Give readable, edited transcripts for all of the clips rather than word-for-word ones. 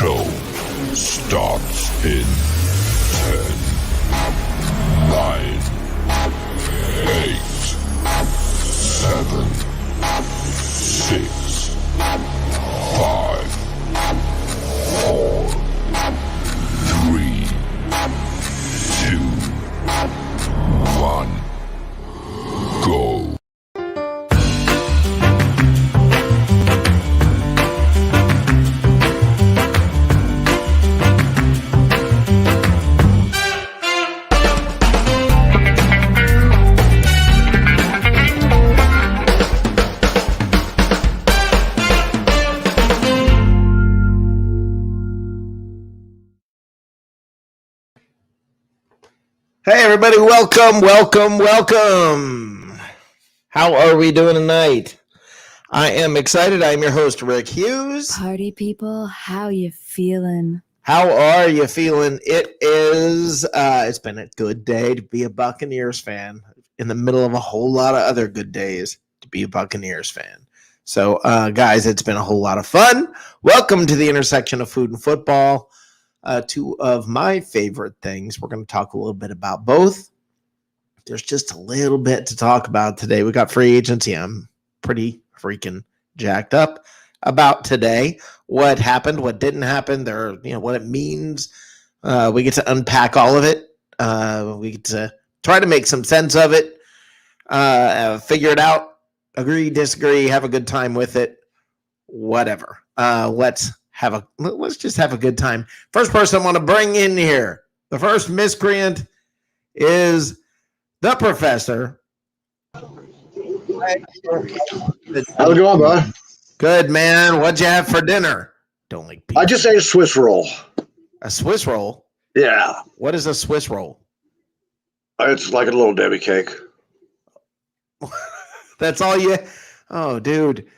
show starts in 10, 9, 8, 7, 6, 5, 4, 3, 2, 1, go. Hey everybody, welcome. How are we doing tonight? I am excited. I'm your host, Rick Hughes. Party people, how you feeling? How are you feeling? It's been a good day to be a Buccaneers fan in the middle of a whole lot of other good days to be a Buccaneers fan. So, guys, it's been a whole lot of fun. Welcome to the intersection of food and football. Two of my favorite things. We're going to talk a little bit about both. There's just a little bit to talk about today. We got free agency. I'm pretty freaking jacked up about today. What happened, what didn't happen, what it means. We get to unpack all of it. We get to try to make some sense of it, figure it out, agree, disagree, have a good time with it, whatever. Let's just have a good time. First person I want to bring in here, the first miscreant is the professor. How's it going, bud? Good, man. What'd you have for dinner? Don't like pizza. I just ate a Swiss roll. A Swiss roll? Yeah. What is a Swiss roll? It's like a little Debbie cake. That's all you... Oh, dude.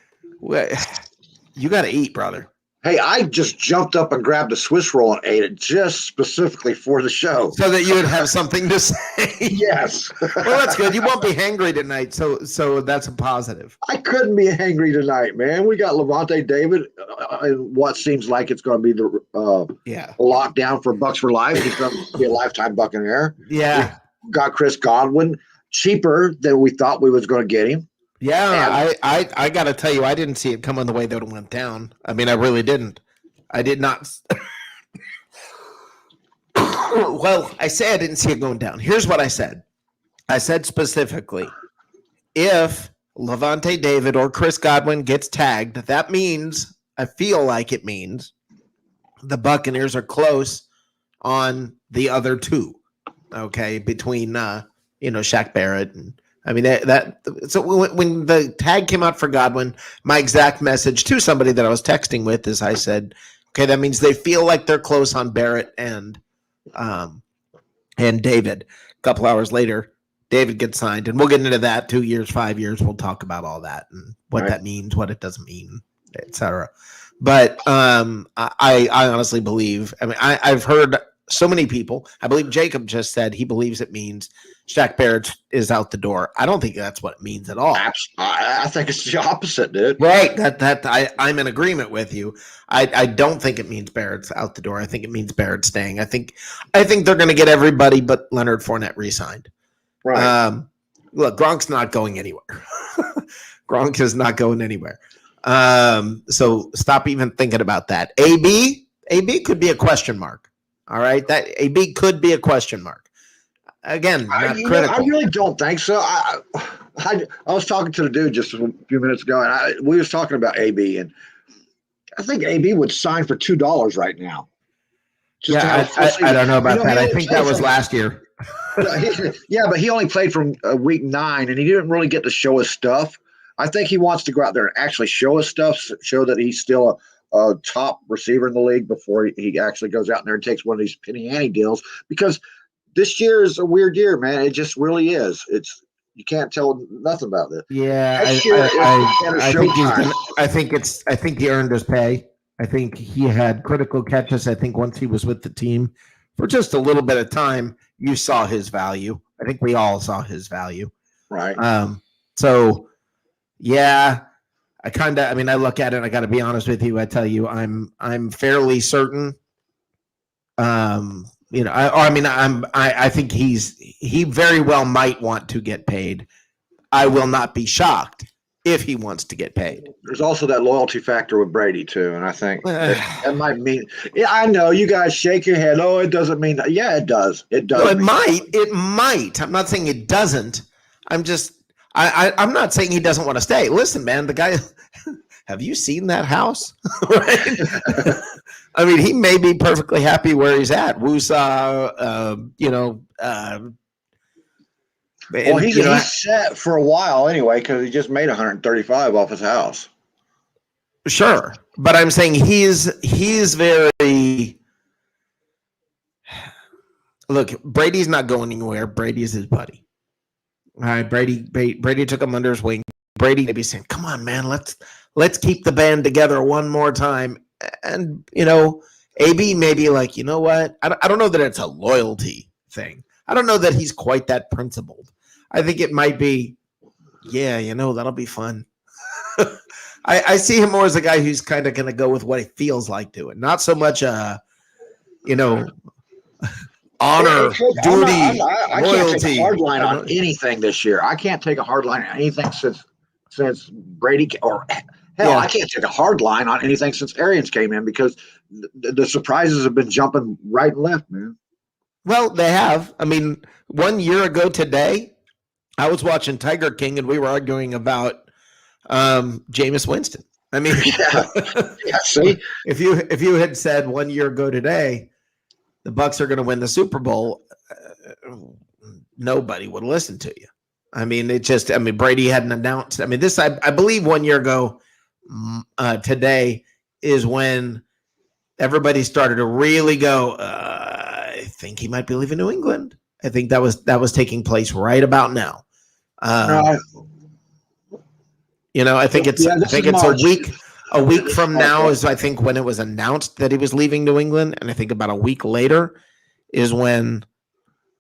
You got to eat, brother. Hey, I just jumped up and grabbed a Swiss roll and ate it just specifically for the show. So that you would have something to say. Yes. Well, that's good. You won't be hangry tonight, so that's a positive. I couldn't be hangry tonight, man. We got Levante David in what seems like it's going to be the lockdown for Bucks for Life. He's going to be a lifetime Buccaneer. Yeah. We got Chris Godwin, cheaper than we thought we was going to get him. Yeah, I got to tell you, I didn't see it coming the way that it went down. I mean, I really didn't. I did not. Well, I say I didn't see it going down. Here's what I said. I said specifically, if Levante David or Chris Godwin gets tagged, that means, I feel like it means, the Buccaneers are close on the other two. Okay, between Shaq Barrett and so when the tag came out for Godwin, my exact message to somebody that I was texting with is I said, okay, that means they feel like they're close on Barrett and David. A couple hours later, David gets signed, and we'll get into that. 2 years, 5 years, we'll talk about all that and what that means, what it doesn't mean, etc. But I honestly believe, I've heard so many people. I believe Jacob just said he believes it means Shaq Barrett is out the door. I don't think that's what it means at all. I think it's the opposite, dude. Right. I'm in agreement with you. I don't think it means Barrett's out the door. I think it means Barrett's staying. I think they're going to get everybody but Leonard Fournette re-signed. Right. Look, Gronk's not going anywhere. Gronk is not going anywhere. So stop even thinking about that. AB could be a question mark. All right, that AB could be a question mark. Again, not critical. I really don't think so. I was talking to the dude just a few minutes ago, and we was talking about AB, and I think AB would sign for $2 right now. I don't know about that. I think that was last year. Yeah, but he only played from week 9, and he didn't really get to show his stuff. I think he wants to go out there and actually show his stuff, show that he's still a top receiver in the league before he actually goes out there and takes one of these penny ante deals, because this year is a weird year, man. It just really is. You can't tell nothing about it. Yeah, I think he earned his pay. I think he had critical catches. I think once he was with the team for just a little bit of time, you saw his value. I think we all saw his value. Right. So yeah, I look at it, I got to be honest with you. I tell you, I'm fairly certain. I think he very well might want to get paid. I will not be shocked if he wants to get paid. There's also that loyalty factor with Brady too, and I think that might mean. Yeah, I know you guys shake your head. Oh, it doesn't mean that. Yeah, it does. It does. No, it might. It might. I'm not saying it doesn't. I'm not saying he doesn't want to stay. Listen, man, the guy. Have you seen that house? Right? I mean, he may be perfectly happy where he's at. Woosah, Well, he's set for a while anyway because he just made 135 off his house. Sure, but I'm saying he's very. Look, Brady's not going anywhere. Brady's his buddy. All right, Brady took him under his wing. Brady may be saying, "Come on, man, let's keep the band together one more time." And AB may be like, you know what? I don't know that it's a loyalty thing. I don't know that he's quite that principled. I think it might be, that'll be fun. I see him more as a guy who's kind of going to go with what he feels like doing, not so much honor, duty, I loyalty. Can't take a hard line on anything this year. I can't take a hard line on anything since Brady or hell, I can't take a hard line on anything since Arians came in because the surprises have been jumping right and left, man. Well, they have. I mean, 1 year ago today, I was watching Tiger King and we were arguing about Jameis Winston. I mean, see, if you had said 1 year ago today, the Bucs are going to win the Super Bowl, nobody would listen to you. I mean, Brady hadn't announced. I mean, this, I believe 1 year ago today is when everybody started to really go, I think he might be leaving New England. I think that was taking place right about now. I think it's a week from now is I think when it was announced that he was leaving New England, and I think about a week later is when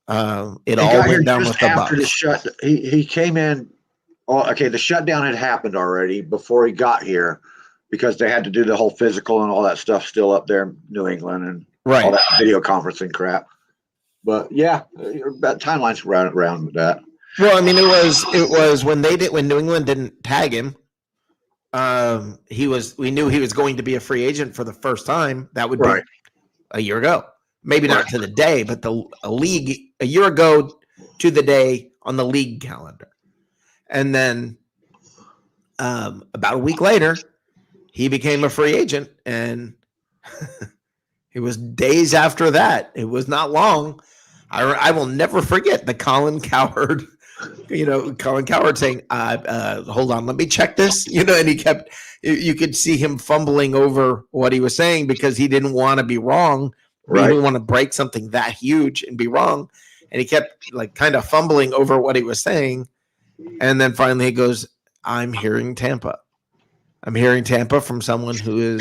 it all went down with the Bucs. He came in. Oh, okay. The shutdown had happened already before he got here because they had to do the whole physical and all that stuff still up there in New England and all that video conferencing crap. But yeah, that timeline's around with that. Well, I mean, it was when New England didn't tag him. We knew he was going to be a free agent for the first time. That would be a year ago. Maybe not to the day, but a year ago to the day on the league calendar. And then about a week later, he became a free agent, and it was days after that. It was not long. I will never forget the Colin Cowherd saying, hold on, let me check this. And you could see him fumbling over what he was saying because he didn't want to be wrong. Right. He didn't want to break something that huge and be wrong. And he kept kind of fumbling over what he was saying. And then finally he goes, I'm hearing Tampa. I'm hearing Tampa from someone who's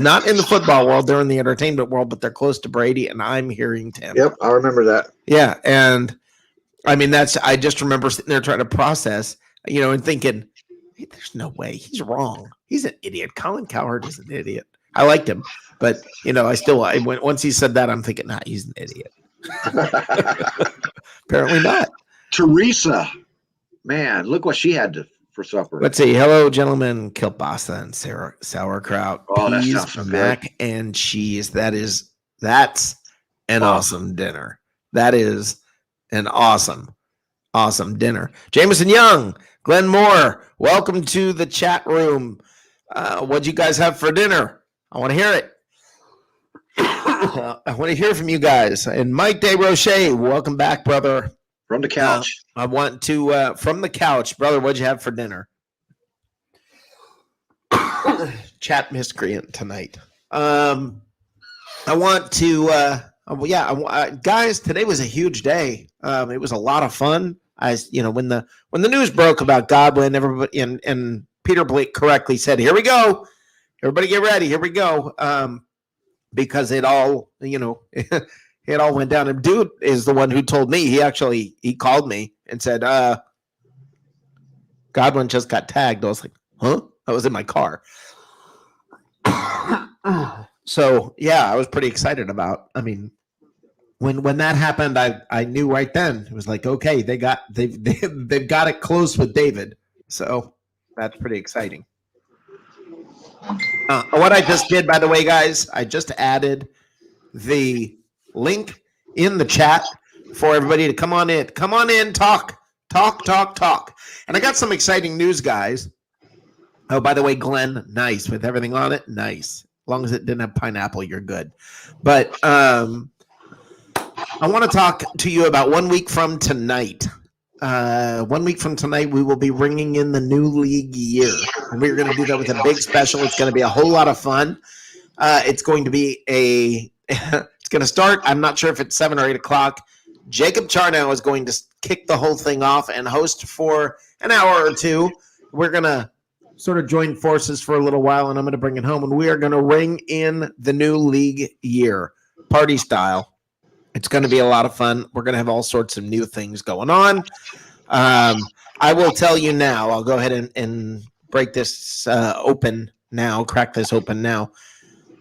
not in the football world. They're in the entertainment world, but they're close to Brady, and I'm hearing Tampa. Yep, I remember that. Yeah, and I mean I just remember sitting there trying to process, and thinking, hey, there's no way he's wrong. He's an idiot. Colin Cowherd is an idiot. I liked him, but once he said that, I'm thinking, nah, he's an idiot. Apparently not. Teresa, man, look what she had for supper. Let's see. Hello, gentlemen. Kielbasa and sauerkraut. Oh, that peas, sounds so mac good. and cheese. That's an awesome dinner. That is an awesome dinner. Jameson Young, Glenn Moore, welcome to the chat room. What'd you guys have for dinner? I want to hear it. I want to hear from you guys. And Mike DeRoche, welcome back, brother. From the couch. I want to, from the couch, brother, what'd you have for dinner? Chat miscreant tonight. I want to, guys, today was a huge day. It was a lot of fun. When the news broke about Godwin, everybody and Peter Blake correctly said, "Here we go, everybody, get ready. Here we go," because it all, it all went down. And dude is the one who told me. He called me and said, "Godwin just got tagged." I was like, "Huh?" I was in my car. So yeah, I was pretty excited about. I mean, when that happened, I knew right then. It was like, okay, they've got it close with David. So that's pretty exciting. What I just did, by the way, guys, I just added the link in the chat for everybody to come on in. Come on in, talk. And I got some exciting news, guys. Oh, by the way, Glenn, nice with everything on it. Nice. As long as it didn't have pineapple, you're good. But I want to talk to you about 1 week from tonight. 1 week from tonight, we will be ringing in the new league year. And we're going to do that with a big special. It's going to be a whole lot of fun. It's going to be it's going to start. I'm not sure if it's 7 or 8 o'clock. Jacob Charnow is going to kick the whole thing off and host for an hour or two. We're going to sort of join forces for a little while, and I'm going to bring it home. And we are going to ring in the new league year, party style. It's going to be a lot of fun. We're going to have all sorts of new things going on. I will tell you now, I'll go ahead and break this open now, crack this open now.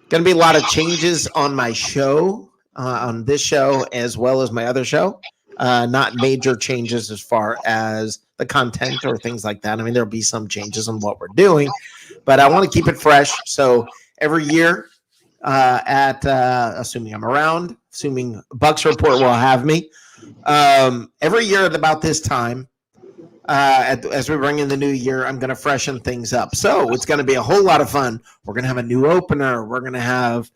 Going to be a lot of changes on my show, on this show, as well as my other show. Not major changes as far as the content or things like that. I mean, there'll be some changes on what we're doing, but I want to keep it fresh. So every year, assuming I'm around, assuming Bucks Report will have me, every year at about this time, as we bring in the new year, I'm going to freshen things up. So it's going to be a whole lot of fun. We're going to have a new opener. We're going to have,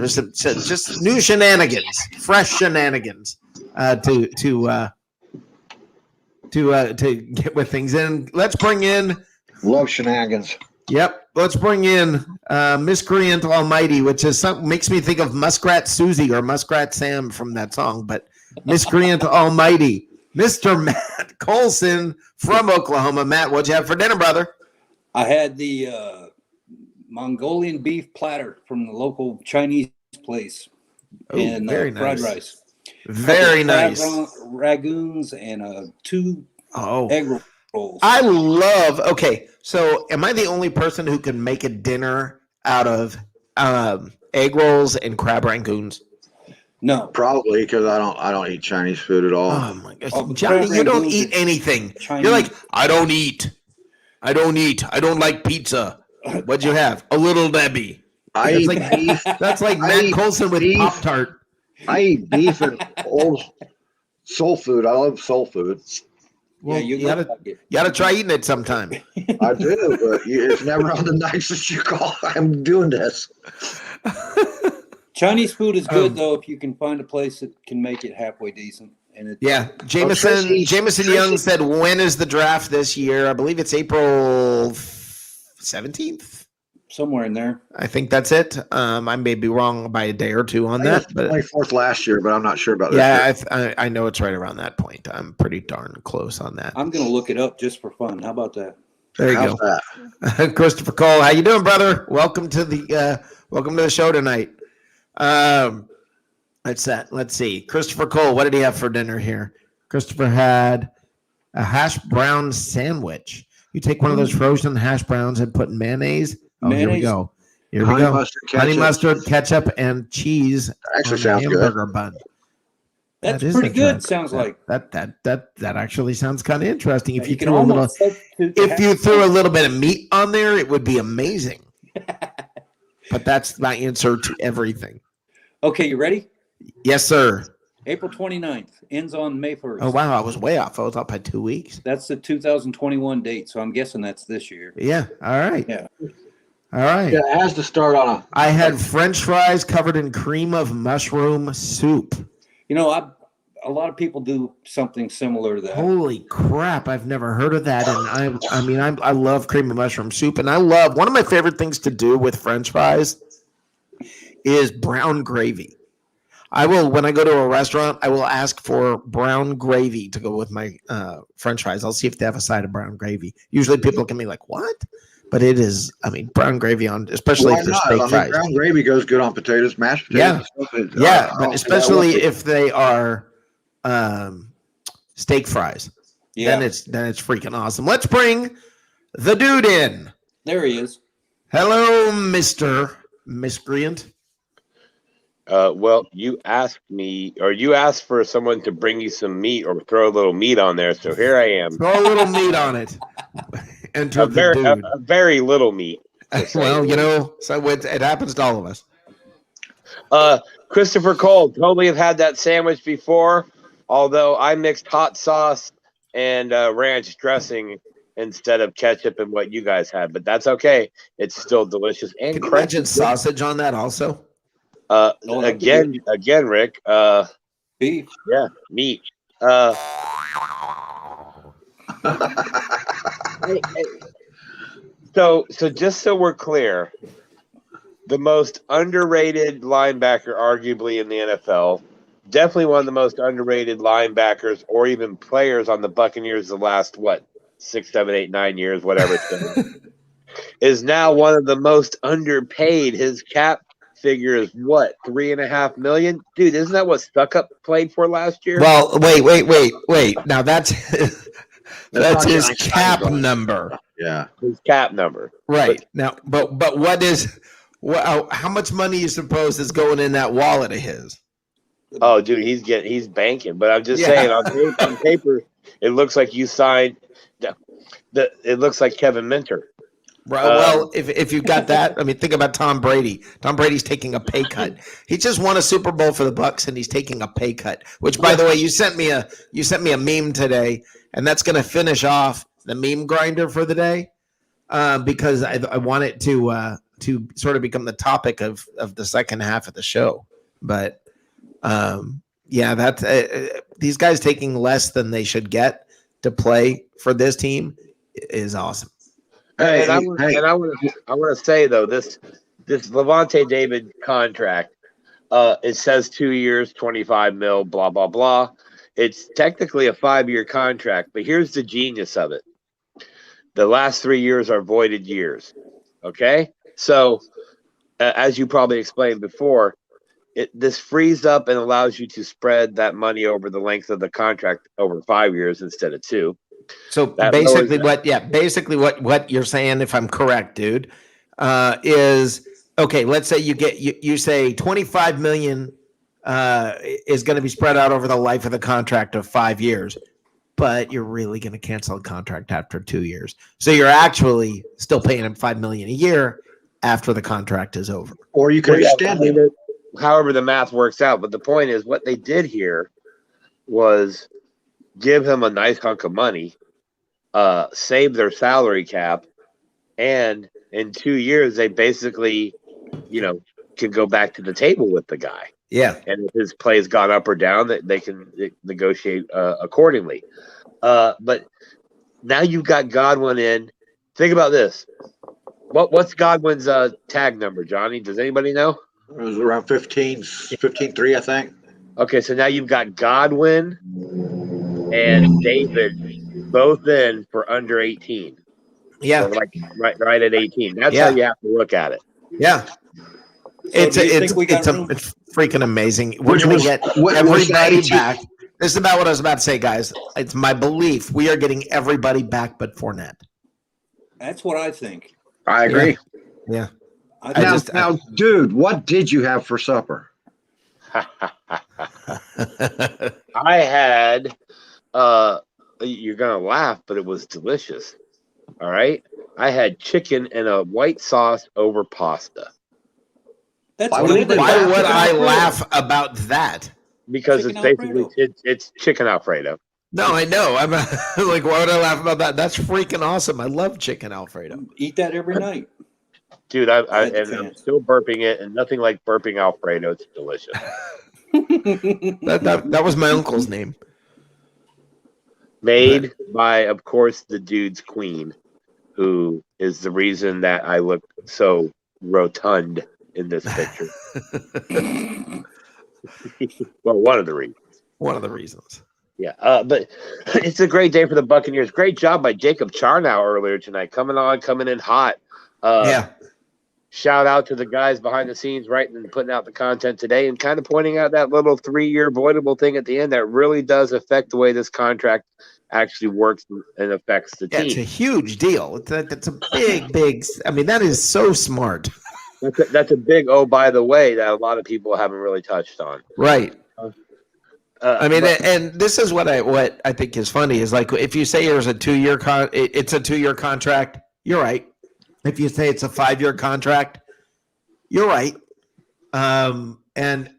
some just new shenanigans, fresh shenanigans to get with things. And let's bring in. Love shenanigans. Yep. Let's bring in Miscreant Almighty, which is makes me think of Muskrat Susie or Muskrat Sam from that song, but Miscreant Almighty, Mr. Matt Colson from Oklahoma. Matt, what'd you have for dinner, brother? I had the Mongolian beef platter from the local Chinese place and very fried nice. Rice. Very nice. Ragoons and 2 egg rolls. I love. Okay, so am I the only person who can make a dinner out of egg rolls and crab rangoons? No, Probably because I don't eat Chinese food at all. Oh my gosh, Oh, Johnny, crab you don't rangoons eat are anything. Chinese. You're like, I don't eat. I don't like pizza. What'd you have? A Little Debbie. I That's eat like beef. that's like I Matt eat Colson with beef. Pop-Tart. I eat beef and old soul food. I love soul food. Well, you you gotta try eating it sometime. I do, but it's never on the nights that you call. I'm doing this. Chinese food is good though if you can find a place that can make it halfway decent. And it, Yeah, Jameson Young said, when is the draft this year? I believe it's April 17th. somewhere in there. I think that's it. I may be wrong by a day or two on that, but 24th last year, but I'm not sure about this. yeah, I know it's right around that point. I'm pretty darn close on that. I'm gonna look it up just for fun. How about that? There you How's go, that? Christopher Cole. How you doing, brother? Welcome to the show tonight. Let's see. Christopher Cole, what did he have for dinner here? Christopher had a hash brown sandwich. You take one of those frozen hash browns and put mayonnaise. Oh, here we Mayonnaise? go. Here we Honey go. mustard, Honey ketchup. mustard, ketchup, and cheese. Actually on the sounds good. hamburger bun. That's That is pretty good. interesting. Sounds like That actually sounds kind of interesting. If you can threw a little, almost substitute the if you threw a little bit of meat on there, it would be amazing. But that's my answer to everything. Okay, you ready? Yes, sir. April 29th ends on May 1st. Oh wow, I was way off. I was off by 2 weeks. That's the 2021 date, so I'm guessing that's this year. Yeah. All right. Yeah. All right. Yeah, it has to start on a. I had French fries covered in cream of mushroom soup. You know, a lot of people do something similar to that. Holy crap! I've never heard of that, and I love cream of mushroom soup, and I love one of my favorite things to do with French fries is brown gravy. I will, when I go to a restaurant, I will ask for brown gravy to go with my French fries. I'll see if they have a side of brown gravy. Usually, people can be like, "What?" But it is. I mean, brown gravy on, especially Why if they're not? steak I mean, fries. brown gravy goes good on potatoes, mashed potatoes. and stuff. Yeah, I but don't see especially that if they are steak fries. Yeah. Then it's freaking awesome. Let's bring the dude in. There he is. Hello, Mr. Miscreant. Well, you asked me, or you asked for someone to bring you some meat or throw a little meat on there. So here I am. Throw a little meat on it. Enter the dude. A very little meat. Well, so it happens to all of us. Christopher Cole, totally have had that sandwich before, although I mixed hot sauce and ranch dressing instead of ketchup and what you guys had, but that's okay. It's still delicious and Can you crunchy. imagine sausage on that also? Again, Rick. Beef. Yeah, meat. So just so we're clear, the most underrated linebacker, arguably in the NFL, definitely one of the most underrated linebackers or even players on the Buccaneers the last 6, 7, 8, 9 years, whatever it's been, is now one of the most underpaid. His cap figure is $3.5 million? Dude, isn't that what Stuckup played for last year? Well, wait. Now that's that's his Johnny cap Stein's number. Yeah. His cap number. Right. Now, but how much money you suppose is going in that wallet of his? Oh, dude, he's banking. But I'm just Yeah. saying, on paper, it looks like you signed. It looks like Kevin Minter. Right. Well, if you got that, I mean, think about Tom Brady. Tom Brady's taking a pay cut. He just won a Super Bowl for the Bucs, and he's taking a pay cut. Which, by the way, you sent me a meme today, and that's going to finish off the meme grinder for the day, because I want it to sort of become the topic of the second half of the show. But yeah, that's these guys taking less than they should get to play for this team is awesome. I want to say though, this Levante David contract, it says 2 years, 25 mil, blah blah blah. It's technically a 5-year contract, but here's the genius of it: the last 3 years are voided years. Okay, so as you probably explained before, this frees up and allows you to spread that money over the length of the contract over 5 years instead of 2. So basically, what you're saying, if I'm correct, dude, is okay. Let's say you say 25 million is going to be spread out over the life of the contract of 5 years, but you're really going to cancel the contract after 2 years. So you're actually still paying him $5 million a year after the contract is over. Or you could extend it. However the math works out. But the point is, what they did here was give him a nice hunk of money, save their salary cap, and in 2 years they basically, can go back to the table with the guy. Yeah. And if his play's gone up or down, that they can negotiate accordingly. But now you've got Godwin in. Think about this. What's Godwin's tag number, Johnny? Does anybody know? It was around 15.3, I think. Okay, so now you've got Godwin and David both in for under 18. Yeah. So like right at 18. That's how you have to look at it. Yeah. It's freaking amazing. We're going to get everybody back. This is about what I was about to say, guys. It's my belief we are getting everybody back but Fournette. That's what I think. I agree. Yeah. Now, dude, what did you have for supper? I had you're gonna laugh, but it was delicious. All right. I had chicken and a white sauce over pasta. Why would I laugh about that? Because chicken it's basically Alfredo. it's chicken Alfredo. No, I know. I'm like, why would I laugh about that? That's freaking awesome. I love chicken Alfredo. Eat that every night. Dude, I'm still burping it, and nothing like burping Alfredo. It's delicious. That was my uncle's name. Made by, of course, the dude's queen, who is the reason that I look so rotund in this picture. Well, one of the reasons. One of the reasons. Yeah, but it's a great day for the Buccaneers. Great job by Jacob Charnow earlier tonight, coming in hot. Yeah. Shout out to the guys behind the scenes writing and putting out the content today and kind of pointing out that little 3-year voidable thing at the end that really does affect the way this contract actually works and affects the Yeah, team. it's a huge deal. That's a big. I mean, that is so smart. That's a big. Oh, by the way, that a lot of people haven't really touched on. Right. I mean, but- and this is what I think is funny is like if you say there's a 2-year it's a 2-year contract. You're right. If you say it's a 5-year contract, you're right. And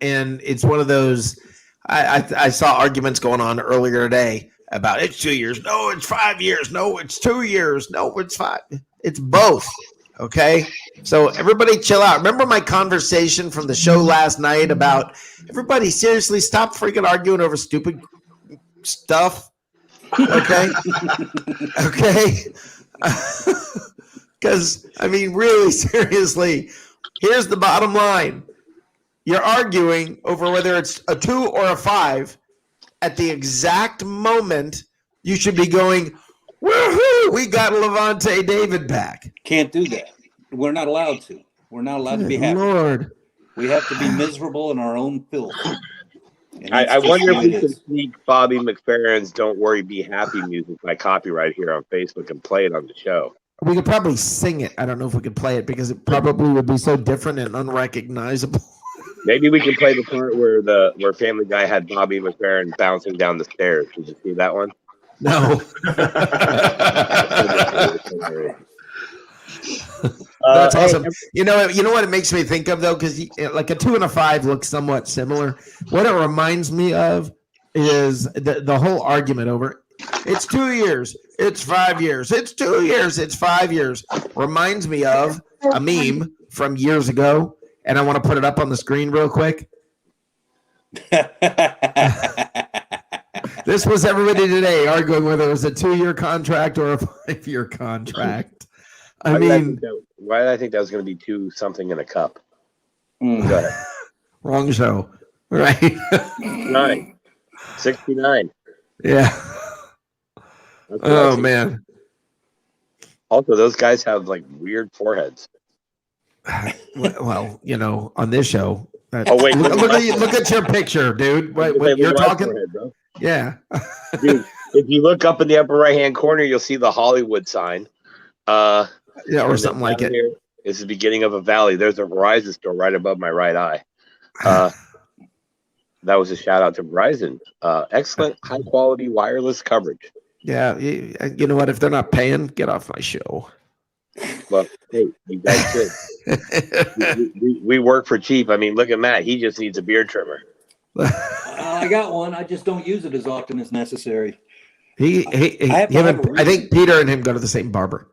it's one of those. I saw arguments going on earlier today about it's 2 years. No, it's 5 years. No, it's 2 years. No, it's 5. It's both. Okay. So everybody chill out. Remember my conversation from the show last night about everybody seriously stop freaking arguing over stupid stuff. Okay. Okay. Because, I mean, really seriously, here's the bottom line. You're arguing over whether it's a 2 or a 5. At the exact moment, you should be going, woohoo, we got Levante David back. Can't do that. We're not allowed to. We're not allowed to be Good happy. Lord. We have to be miserable in our own filth. And I that's wonder just if the we way it can is. sneak Bobby McFerrin's "Don't Worry, Be Happy" music by copyright here on Facebook and play it on the show. We could probably sing it. I don't know if we could play it because it probably would be so different and unrecognizable. Maybe we can play the part where Family Guy had Bobby McFerrin bouncing down the stairs. Did you see that one? No. That's awesome. Hey, You know what it makes me think of though, because like a 2 and a 5 look somewhat similar. What it reminds me of is the whole argument over it's 2 years, it's 5 years, it's 2 years, it's 5 years. Reminds me of a meme from years ago, and I want to put it up on the screen real quick. This was everybody today arguing whether it was a 2-year contract or a 5-year contract. I mean, why did I think that was going to be 2 something in a cup? Mm. Go ahead. wrong show, right? 69. Yeah. That's what I Oh think. man. Also, those guys have like weird foreheads. Well, you know, on this show. Oh, wait, look at your picture, dude. What you're talking? Forehead, bro. Yeah. Dude, if you look up in the upper right-hand corner, you'll see the Hollywood sign. Yeah, or And something then like down it. here is the beginning of a valley. There's a Verizon store right above my right eye. That was a shout out to Verizon. Excellent, high quality wireless coverage. Yeah, you know what? If they're not paying, get off my show. Well, hey, you guys should. we work for cheap. I mean, look at Matt. He just needs a beard trimmer. I got one. I just don't use it as often as necessary. I think Peter and him go to the same barber.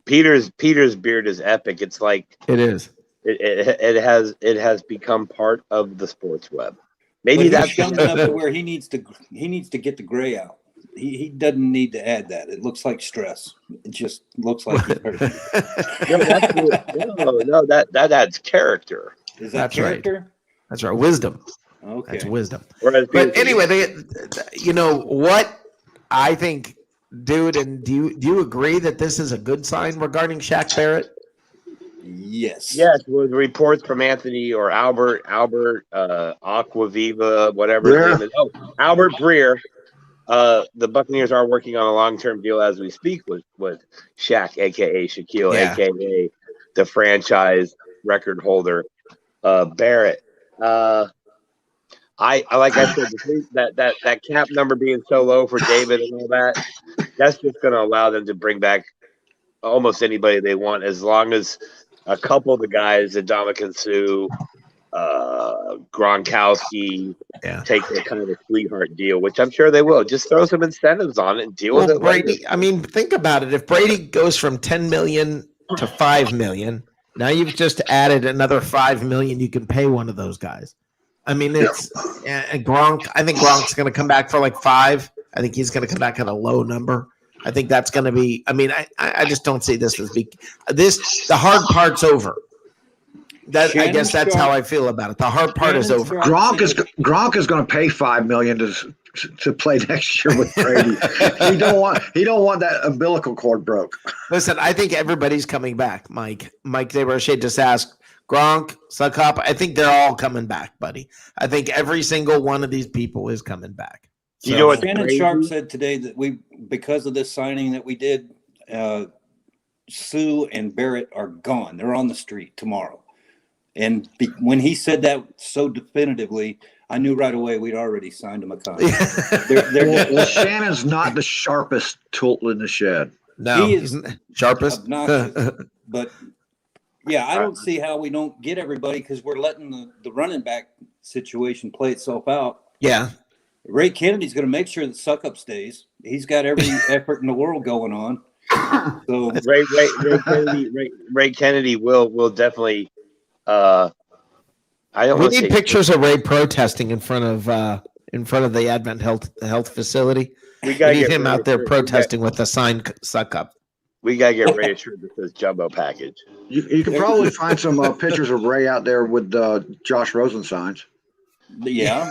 Peter's beard is epic. It's like It is. it has become part of the sports web. Maybe But that's he's young enough to where he needs to get the gray out. He doesn't need to add that. It looks like stress. It just looks like he hurt. no, that adds character. Is that That's right. character? That's right. Wisdom. Okay. That's wisdom. Whereas But anyway, you know what I think, dude, and do you agree that this is a good sign regarding Shaq Barrett? Yes. Yes, with reports from Anthony or Albert Aquaviva, whatever his name is. Oh, Albert Breer. The Buccaneers are working on a long-term deal as we speak with Shaq, aka Shaquille, aka the franchise record holder, Barrett. I like I said, that cap number being so low for David and all that, that's just going to allow them to bring back almost anybody they want, as long as a couple of the guys, Ndamukong Suh, Gronkowski, take that kind of a sweetheart deal, which I'm sure they will. Just throw some incentives on it and deal with it. Brady, later. I mean, think about it. If Brady goes from 10 million to 5 million, now you've just added another 5 million you can pay one of those guys. I mean, it's and Gronk. I think Gronk's going to come back for like 5. I think he's going to come back at a low number. I think that's going to be. I mean, I just don't see this as big. The hard part's over. I guess that's how I feel about it. The hard part is over. Gronk is going to pay $5 million to play next year with Brady. he don't want that umbilical cord broke. Listen, I think everybody's coming back. Mike Desrochers just asked Gronk, Succop. I think they're all coming back, buddy. I think every single one of these people is coming back. You know what? Shannon Sharp said today that because of this signing that we did, Sue and Barrett are gone. They're on the street tomorrow. And when he said that so definitively, I knew right away we'd already signed him a contract. Well, Shannon's not the sharpest tool in the shed. No, he is sharpest. obnoxious. But yeah, I don't see how we don't get everybody because we're letting the running back situation play itself out. Yeah. Ray Kennedy's going to make sure that Suckup stays. He's got every effort in the world going on. So Ray Kennedy will definitely. We need pictures of Ray protesting in front of the Advent Health facility. We need him out there protesting with a sign "Suck Up." We gotta get Ray a shirt that says "Jumbo Package." You can probably find some pictures of Ray out there with Josh Rosen signs. Yeah.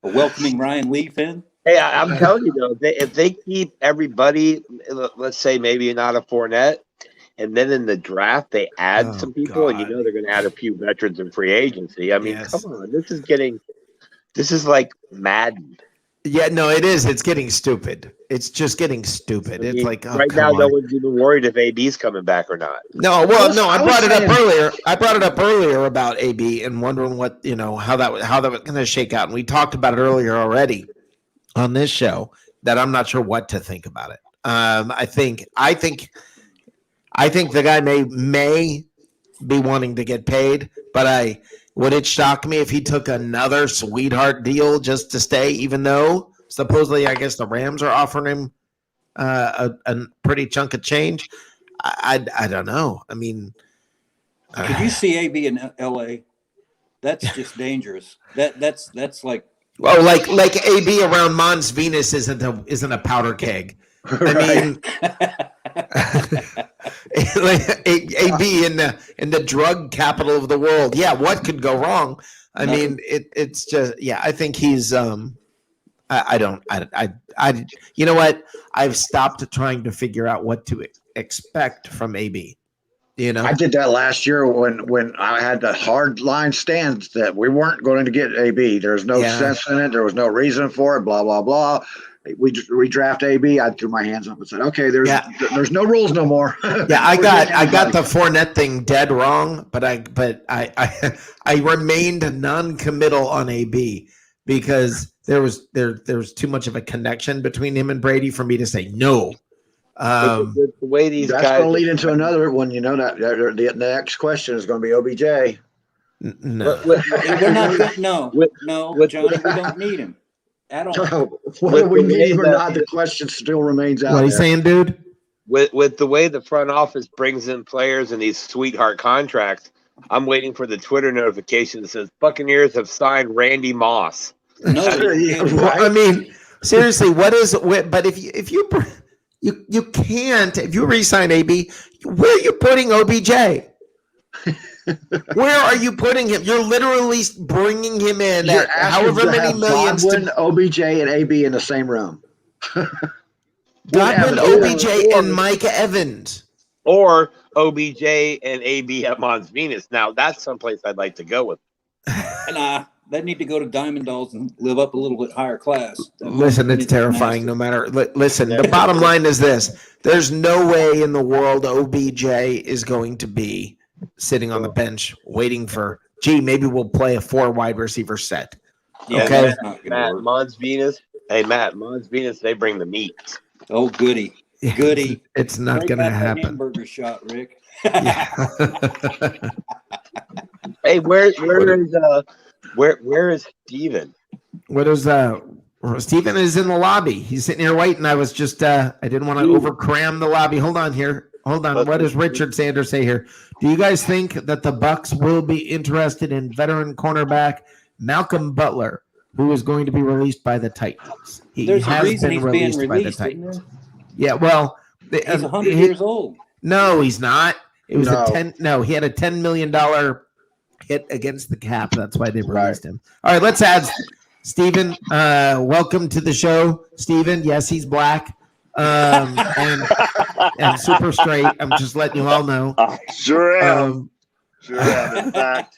A welcoming Ryan Leaf in. Hey, I'm telling you though, if they keep everybody, let's say maybe not a Fournette, and then in the draft they add some people, and they're going to add a few veterans in free agency. I mean, come on, this is like Madden. Yeah, no, it is. It's getting stupid. It's just getting stupid. I mean, it's like right now, no one's even worried if AB's coming back or not. No, well, no, I brought it up earlier. I brought it up earlier about AB and wondering what how that was going to shake out. And we talked about it earlier already on this show. That I'm not sure what to think about it. I think the guy may be wanting to get paid, but would it shock me if he took another sweetheart deal just to stay, even though supposedly I guess the Rams are offering him a pretty chunk of change? I don't know. I mean, could you see AB in LA? That's just dangerous. That's like like AB around Mons Venus isn't a powder keg. I mean, like AB in the drug capital of the world. Yeah, what could go wrong? I mean, it's just I think he's I you know what? I've stopped trying to figure out what to expect from AB. I did that last year when I had the hard line stance that we weren't going to get AB. There's no sense in it. There was no reason for it. Blah blah blah. We draft AB. I threw my hands up and said, "Okay, there's no rules no more." I got the Fournette thing dead wrong, but I remained non-committal on AB because there was too much of a connection between him and Brady for me to say no. The way these that's guys going to lead into another one. That the next question is going to be OBJ. No, we're not. No, Johnny, we don't need him at all. Whether we need him or not, the question still remains out. What are you saying, dude? With the way the front office brings in players and these sweetheart contracts, I'm waiting for the Twitter notification that says Buccaneers have signed Randy Moss. No, I mean, seriously, what is? But if you can't. If you re-sign AB, where are you putting OBJ? Where are you putting him? You're literally bringing him in at however many millions. Godwin, OBJ, and AB in the same room. Godwin, OBJ, and Mike Evans. Or OBJ and AB at Mons Venus. Now, that's someplace I'd like to go with. And they need to go to Diamond Dolls and live up a little bit higher class. Listen, it's terrifying no matter. Listen, the bottom line is this. There's no way in the world OBJ is going to be sitting on the bench waiting for, maybe we'll play a 4 wide receiver set. Yeah, okay. Matt, Mons Venus. Hey, Matt, Mons Venus, they bring the meat. Oh, goody. Goody. It's not going to happen. Hamburger shot, Rick. Hey, where is Steven? What is Steven is in the lobby. He's sitting here waiting. I was just I didn't want to overcram the lobby. Hold on. What does Richard Sanders say here? Do you guys think that the Bucs will be interested in veteran cornerback Malcolm Butler, who is going to be released by the Titans? There's a reason he's being released by the Titans. Yeah, well, he's 100 years old. No, he's not. It was he had a $10 million hit against the cap. That's why they released him. All right, let's add Steven. Welcome to the show, Steven. Yes, he's black. And super straight. I'm just letting you all know. Sure am. Sure have.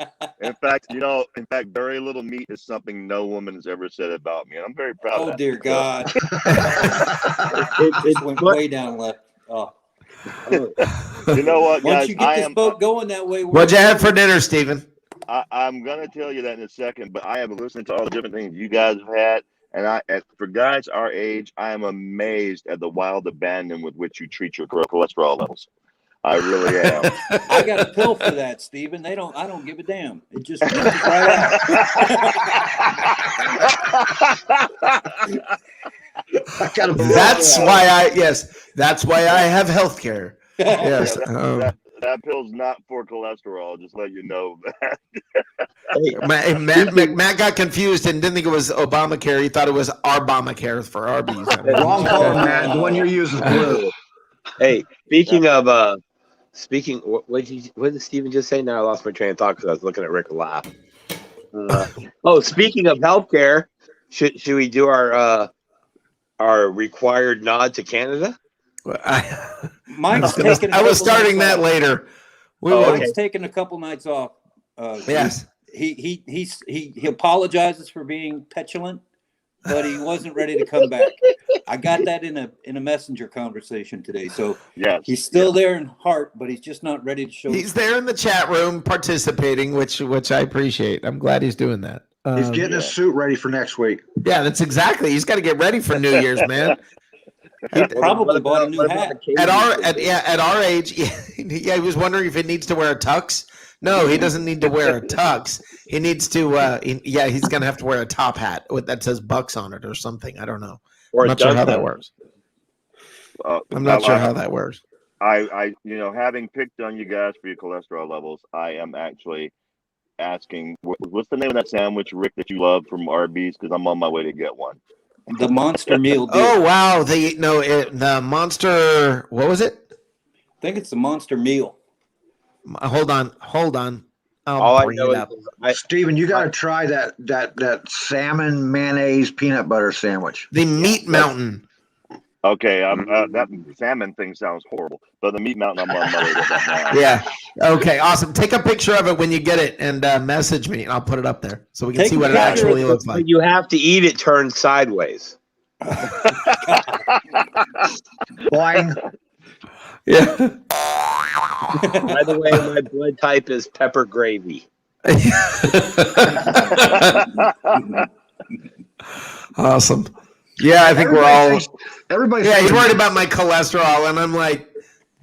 In fact, very little meat is something no woman has ever said about me, and I'm very proud of that. Oh dear God! It Went way down left. Oh. You know what, guys? Once you get this boat going that way, What'd you have for dinner, Stephen? I'm gonna tell you that in a second, but I have been listening to all the different things you guys have had, and for guys our age, I am amazed at the wild abandon with which you treat your cholesterol levels. I really am. I got a pill for that, Stephen. I don't give a damn. It just right out. That's why I have health care. Yes. That pill's not for cholesterol. Just let you know that. Matt got confused and didn't think it was Obamacare. He thought it was Arbamacare for Arby's. Wrong call, Matt. The one you're using is blue. Hey, what did Steven just say? Now I lost my train of thought because I was looking at Rick laugh. Speaking of healthcare, should we do our required nod to Canada? I was starting that later. Mike's taking a couple nights off. Yes. He apologizes for being petulant, but he wasn't ready to come back. I got that in a messenger conversation today. So he's still there in heart, but he's just not ready to show. He's there in the chat room participating, which I appreciate. I'm glad he's doing that. He's getting his suit ready for next week. Yeah, that's exactly. He's got to get ready for New Year's, man. He probably bought a new hat. At our age, he was wondering if he needs to wear a tux. No, he doesn't need to wear a tux. He needs to. He's gonna have to wear a top hat that says Bucks on it or something. I don't know. I'm not sure how that works. I'm not sure how that works. Having picked on you guys for your cholesterol levels, I am actually asking, what's the name of that sandwich, Rick, that you love from Arby's? Because I'm on my way to get one. The Monster Meal deal. Oh wow! The Monster. What was it? I think it's the Monster Meal. Hold on. All I know is Steven, you got to try that salmon mayonnaise peanut butter sandwich. The Meat Mountain. Okay, that salmon thing sounds horrible, but the Meat Mountain, I'm on my way to that now. Yeah. Okay. Awesome. Take a picture of it when you get it and message me, and I'll put it up there so we can see what it actually looks like. You have to eat it turned sideways. Boing. Yeah. By the way, my blood type is pepper gravy. Awesome. Yeah, I think everybody's he's worried about my cholesterol, and I'm like,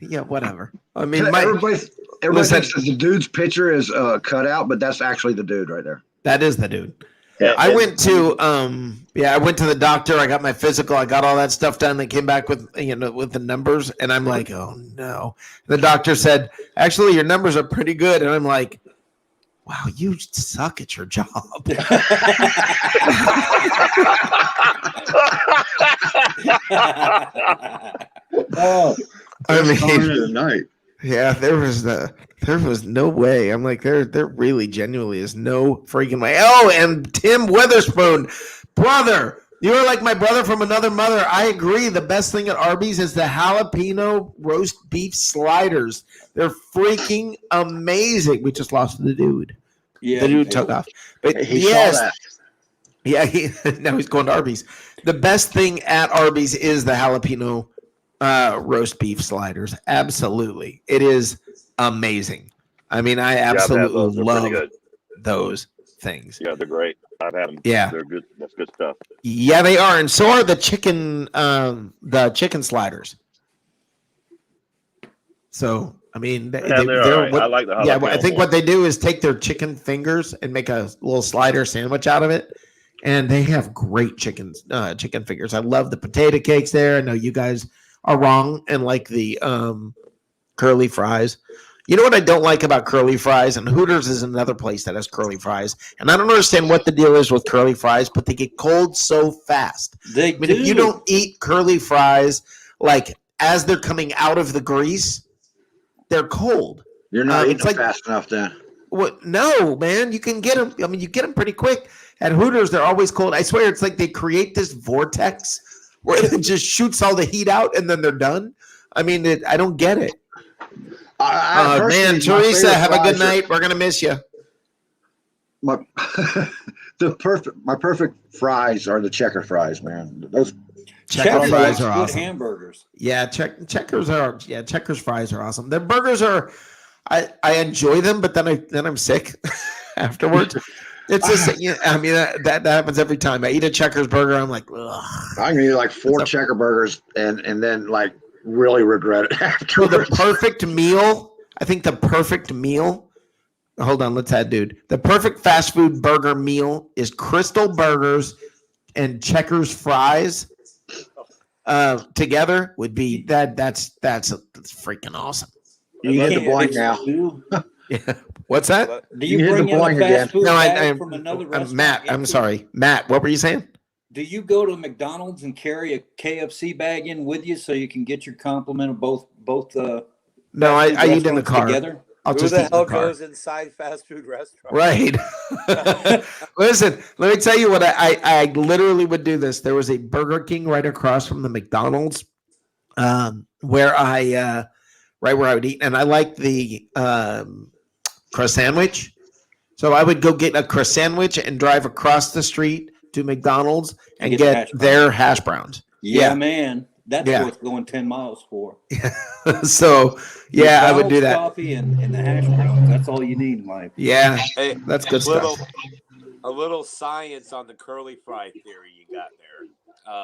yeah, whatever. I mean, everybody thinks that the dude's picture is cut out, but that's actually the dude right there. That is the dude. Yeah, I went to the doctor. I got my physical. I got all that stuff done. They came back with the numbers, and I'm like, oh no. The doctor said, actually, your numbers are pretty good, and I'm like, wow, you suck at your job. I mean, yeah, there was no way. I'm like, there really genuinely is no freaking way. Oh, and Tim Witherspoon, brother, you are like my brother from another mother. I agree. The best thing at Arby's is the jalapeno roast beef sliders. They're freaking amazing. We just lost the dude. Yeah, the dude took off. But he saw that. Yeah, now he's going to Arby's. The best thing at Arby's is the jalapeno roast beef sliders. Absolutely. It is amazing. I mean, I absolutely love those things. Yeah, they're great. I've had them. Yeah. They're good. That's good stuff. Yeah, they are. And so are the chicken sliders. So, I mean, they're right. I like the jalapeno. Yeah, I think what they do is take their chicken fingers and make a little slider sandwich out of it. And they have great chicken fingers. I love the potato cakes there. I know you guys are wrong and like the curly fries. You know what I don't like about curly fries? And Hooters is another place that has curly fries. And I don't understand what the deal is with curly fries, but they get cold so fast. If you don't eat curly fries like as they're coming out of the grease, they're cold. You're not eating them fast enough then. What? No, man. You can get them. I mean, you get them pretty quick. At Hooters, they're always cold. I swear it's like they create this vortex where it just shoots all the heat out and then they're done. I mean, I don't get it. Man, Teresa, have a good night. We're gonna miss you. My perfect fries are the checker fries, man. Those checker fries are good awesome. Hamburgers. Yeah, Checkers fries are awesome. Their burgers are, I enjoy them, but then I'm sick afterwards. It's just, I mean, that happens every time I eat a Checkers burger. I'm like, ugh. I can eat like 4 checker burgers and then like really regret it So afterwards. the perfect meal, I think the perfect meal. Hold on, let's add, dude. The perfect fast food burger meal is Crystal Burgers and Checkers fries together would be that's freaking awesome. You hit the blank now. Yeah. What's that? Do you bring in a fast food bag from another restaurant? Matt, I'm sorry. Matt, what were you saying? Do you go to McDonald's and carry a KFC bag in with you so you can get your complement of both? No, I eat in the car. Together? I'll Who just the eat hell in the car. goes inside fast food restaurants? Right. Listen, let me tell you what I literally would do this. There was a Burger King right across from the McDonald's, where I would eat, and I like the crust sandwich. So I would go get a crust sandwich and drive across the street to McDonald's and get their hash browns. Yeah, man. That's worth going 10 miles for. So, yeah, I would do that. Coffee and the hash browns. That's all you need in life. Yeah, Hey, that's good stuff. A little science on the curly fry theory you got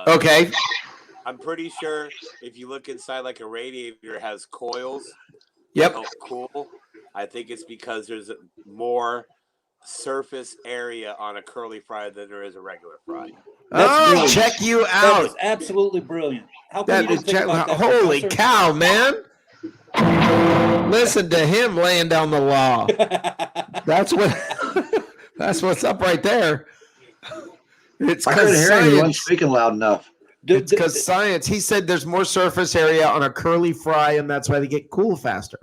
there. Okay. I'm pretty sure if you look inside like a radiator, it has coils. Yep. Oh, cool. I think it's because there's more surface area on a curly fry than there is a regular fry. That's check you That out. is absolutely brilliant. How can you think about that? Holy Professor? cow, man. Listen to him laying down the law. That's what's up right there. It's I couldn't because hear him. He wasn't science. speaking loud enough. It's because science. He said there's more surface area on a curly fry, and that's why they get cool faster.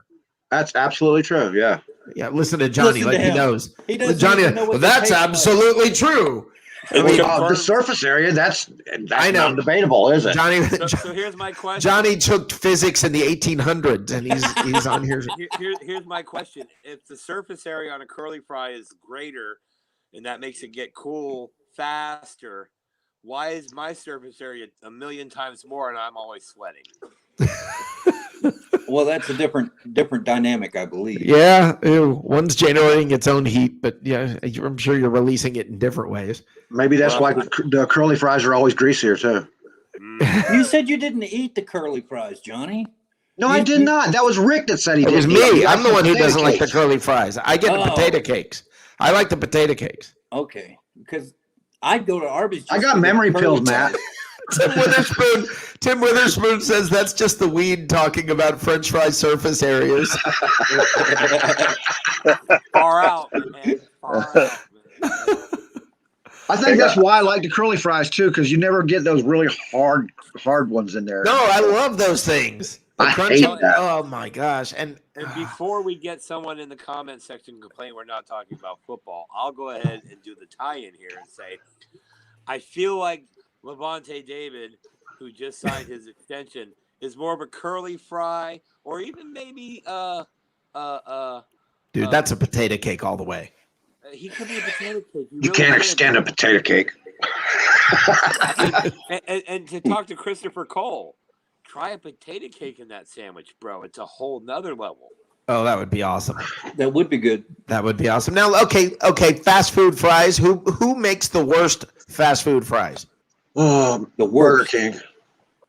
That's absolutely true. Yeah. Yeah, listen to Johnny, Listen like to he him. knows. He doesn't Johnny, even know what well, the that's taste like. absolutely true. The surface area, that's I know. not debatable, is it? Johnny, So here's my question. Johnny took physics in the 1800s, and he's on here. Here's my question. If the surface area on a curly fry is greater and that makes it get cool faster, why is my surface area a million times more and I'm always sweating? Well, that's a different dynamic, I believe. Yeah, one's generating its own heat, but yeah, I'm sure you're releasing it in different ways. Maybe that's why the curly fries are always greasier too. You said you didn't eat the curly fries, Johnny. No, I did not. That was Rick that said he It did. was me. I'm the one who doesn't like the curly fries. I get the Oh. potato cakes. I like the potato cakes. Okay, because I'd go to Arby's. I got memory pills, Matt. Tim Witherspoon says that's just the weed talking about French fry surface areas. Far out, man. Far out. I think that's why I like the curly fries too, because you never get those really hard ones in there. No, I love those things. The I crunchy- hate that. Oh my gosh! And before we get someone in the comment section complain we're not talking about football, I'll go ahead and do the tie-in here and say, I feel like Levante David, who just signed his extension, is more of a curly fry, or even maybe dude, that's a potato cake all the way. he could be a potato cake. You can't extend a potato cake. and to talk to Christopher Cole, try a potato cake in that sandwich, bro. It's a whole nother level. Oh, that would be awesome. That would be good. That would be awesome. Now, okay, fast food fries. Who makes the worst fast food fries? The Burger worst. King.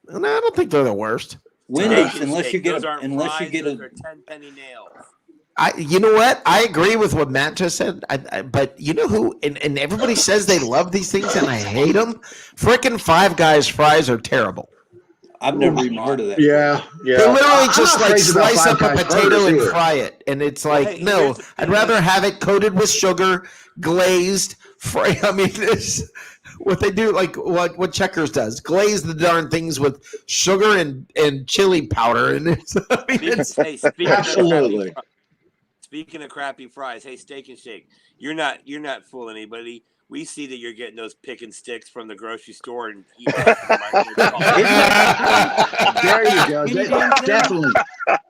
No, I don't think they're the worst. Wendy's, Steak unless you get those aren't unless you fries, get those a. are 10-penny nails. You know what? I agree with what Matt just said. But you know who? And everybody says they love these things, and I hate them. Frickin' Five Guys fries are terrible. I've never even heard of that. Yeah. They literally I'm just not like crazy about slice up Five a Guys potato burgers and either. fry it, and it's like Hey, no. here's the I'd thing. rather have it coated with sugar, glazed, fry. I mean, it's what they do, like what Checkers does, glaze the darn things with sugar and chili powder, and it's. I mean, it's Absolutely. Speaking of crappy fries, hey, Steak and Shake, you're not fooling anybody. We see that you're getting those pick and sticks from the grocery store and eating. There you go. Definitely.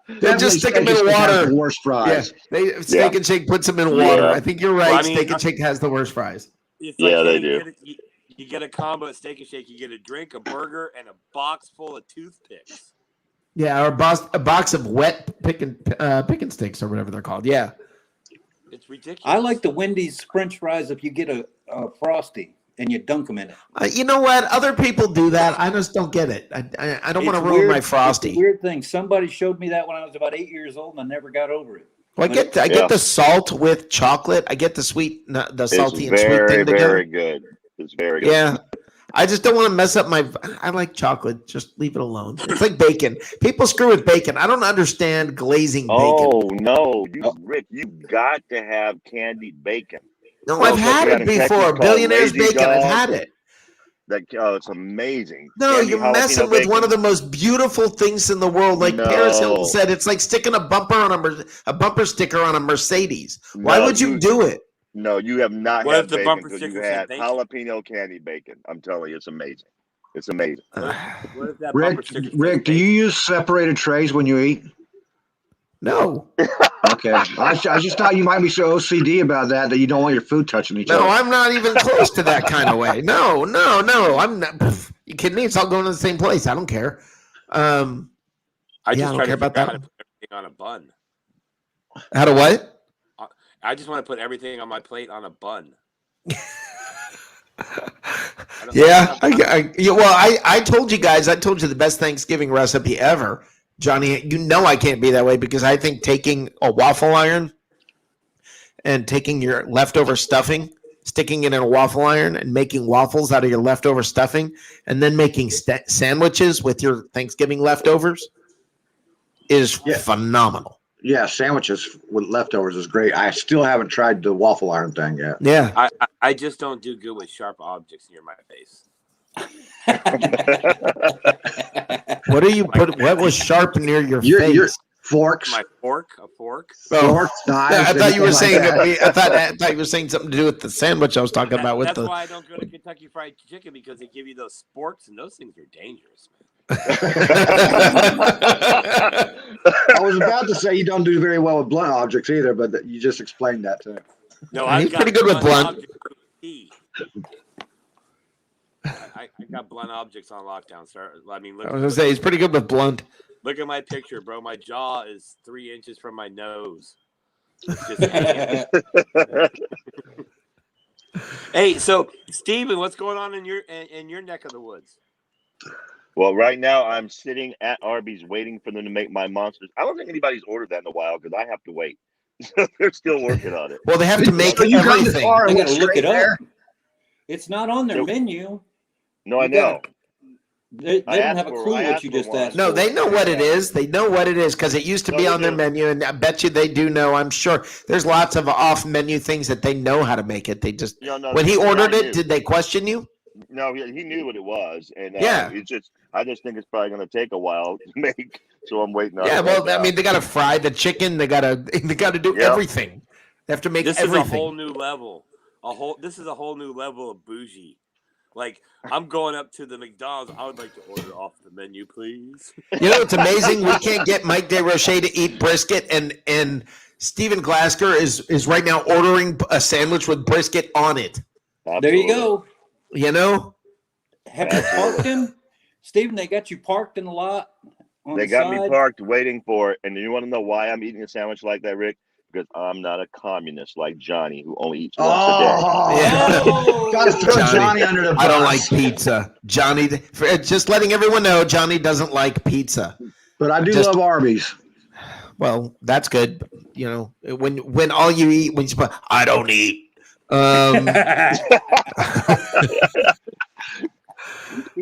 They'll just stick them in water. The worst fries. Yeah, Steak and Shake puts them in water. Yeah. I think you're right. Well, I mean, Steak and Shake has the worst fries. It's Yeah, like, they hey, do. You get a combo at Steak and Shake. You get a drink, a burger, and a box full of toothpicks. Yeah, or a box of wet pick sticks or whatever they're called. Yeah. It's ridiculous. I like the Wendy's French fries if you get a Frosty and you dunk them in it. You know what? Other people do that. I just don't get it. I don't want to ruin my Frosty. It's a weird thing. Somebody showed me that when I was about 8 years old, and I never got over it. Well, I get the salt with chocolate. I get the sweet, the salty and sweet thing together. Very good. It's very good. Yeah. I just don't want to mess up I like chocolate. Just leave it alone. It's like bacon. People screw with bacon. I don't understand glazing bacon. Oh, no. Rick, you've got to have candied bacon. No, I've had it before. Billionaire's bacon. I've had it. It's amazing. No, you're messing with one of the most beautiful things in the world. Like Paris Hilton said, it's like sticking a bumper sticker on a Mercedes. Why would you do it? No, you have not What had if the bacon bumper because you sticker had said jalapeno candy bacon. I'm telling you, it's amazing. It's amazing. What if that bumper sticker said Rick, do you use separated trays when you eat? No. Okay. I just thought you might be so OCD about that you don't want your food touching each other. No, I'm not even close to that kind of way. No. I'm not. You kidding me? It's all going to the same place. I don't care. I just don't try care to about figure that out how to put everything on a bun. How to what? I just want to put everything on my plate on a bun. I told you guys. I told you the best Thanksgiving recipe ever, Johnny. You know I can't be that way because I think taking a waffle iron and taking your leftover stuffing, sticking it in a waffle iron, and making waffles out of your leftover stuffing, and then making sandwiches with your Thanksgiving leftovers is phenomenal. Yeah, sandwiches with leftovers is great. I still haven't tried the waffle iron thing yet. Yeah. I just don't do good with sharp objects near my face. What do you put? What was sharp near your face? Your forks. My fork, a fork. Forks, knives. I thought you were saying. I thought you were saying something to do with the sandwich I was talking about. That's why I don't go to Kentucky Fried Chicken because they give you those sporks and those things are dangerous, man. I was about to say you don't do very well with blunt objects either, but you just explained that too. No, he's pretty good with blunt. I got blunt objects on lockdown, sir. I mean, look. I was gonna say he's pretty good with blunt. Look at my picture, bro. My jaw is 3 inches from my nose. It's just Hey, so Steven, what's going on in your neck of the woods? Well, right now I'm sitting at Arby's waiting for them to make my monsters. I don't think anybody's ordered that in a while because I have to wait. They're still working on it. Well, they have to make you got the everything. car I and got to went look straight it up. there. It's not on their menu. No, I know. They don't have a clue what you just asked. No, they know what it is. They know what it is because it used to be on their menu, and I bet you they do know. I'm sure there's lots of off-menu things that they know how to make it. They just when he ordered it, did they question you? No, he knew what it was, and I just think it's probably going to take a while to make. So I'm waiting on. Yeah, well, I mean, they got to fry the chicken. They got to do everything. They have to make everything. This is a whole new level. This is a whole new level of bougie. Like, I'm going up to the McDonald's. I would like to order off the menu, please. You know, it's amazing. We can't get Mike DeRoche to eat brisket, and Stephen Glasgow is right now ordering a sandwich with brisket on it. Absolutely. There you go. You know? Have you parked him? Stephen, they got you parked in the lot? They got me parked waiting for it. And you want to know why I'm eating a sandwich like that, Rick? Because I'm not a communist like Johnny, who only eats once a day. Yeah. Got to throw Johnny under the bus. I don't like pizza. Johnny, just letting everyone know, Johnny doesn't like pizza. But I do love Arby's. Well, that's good. You know, when all you eat, when you I don't eat. I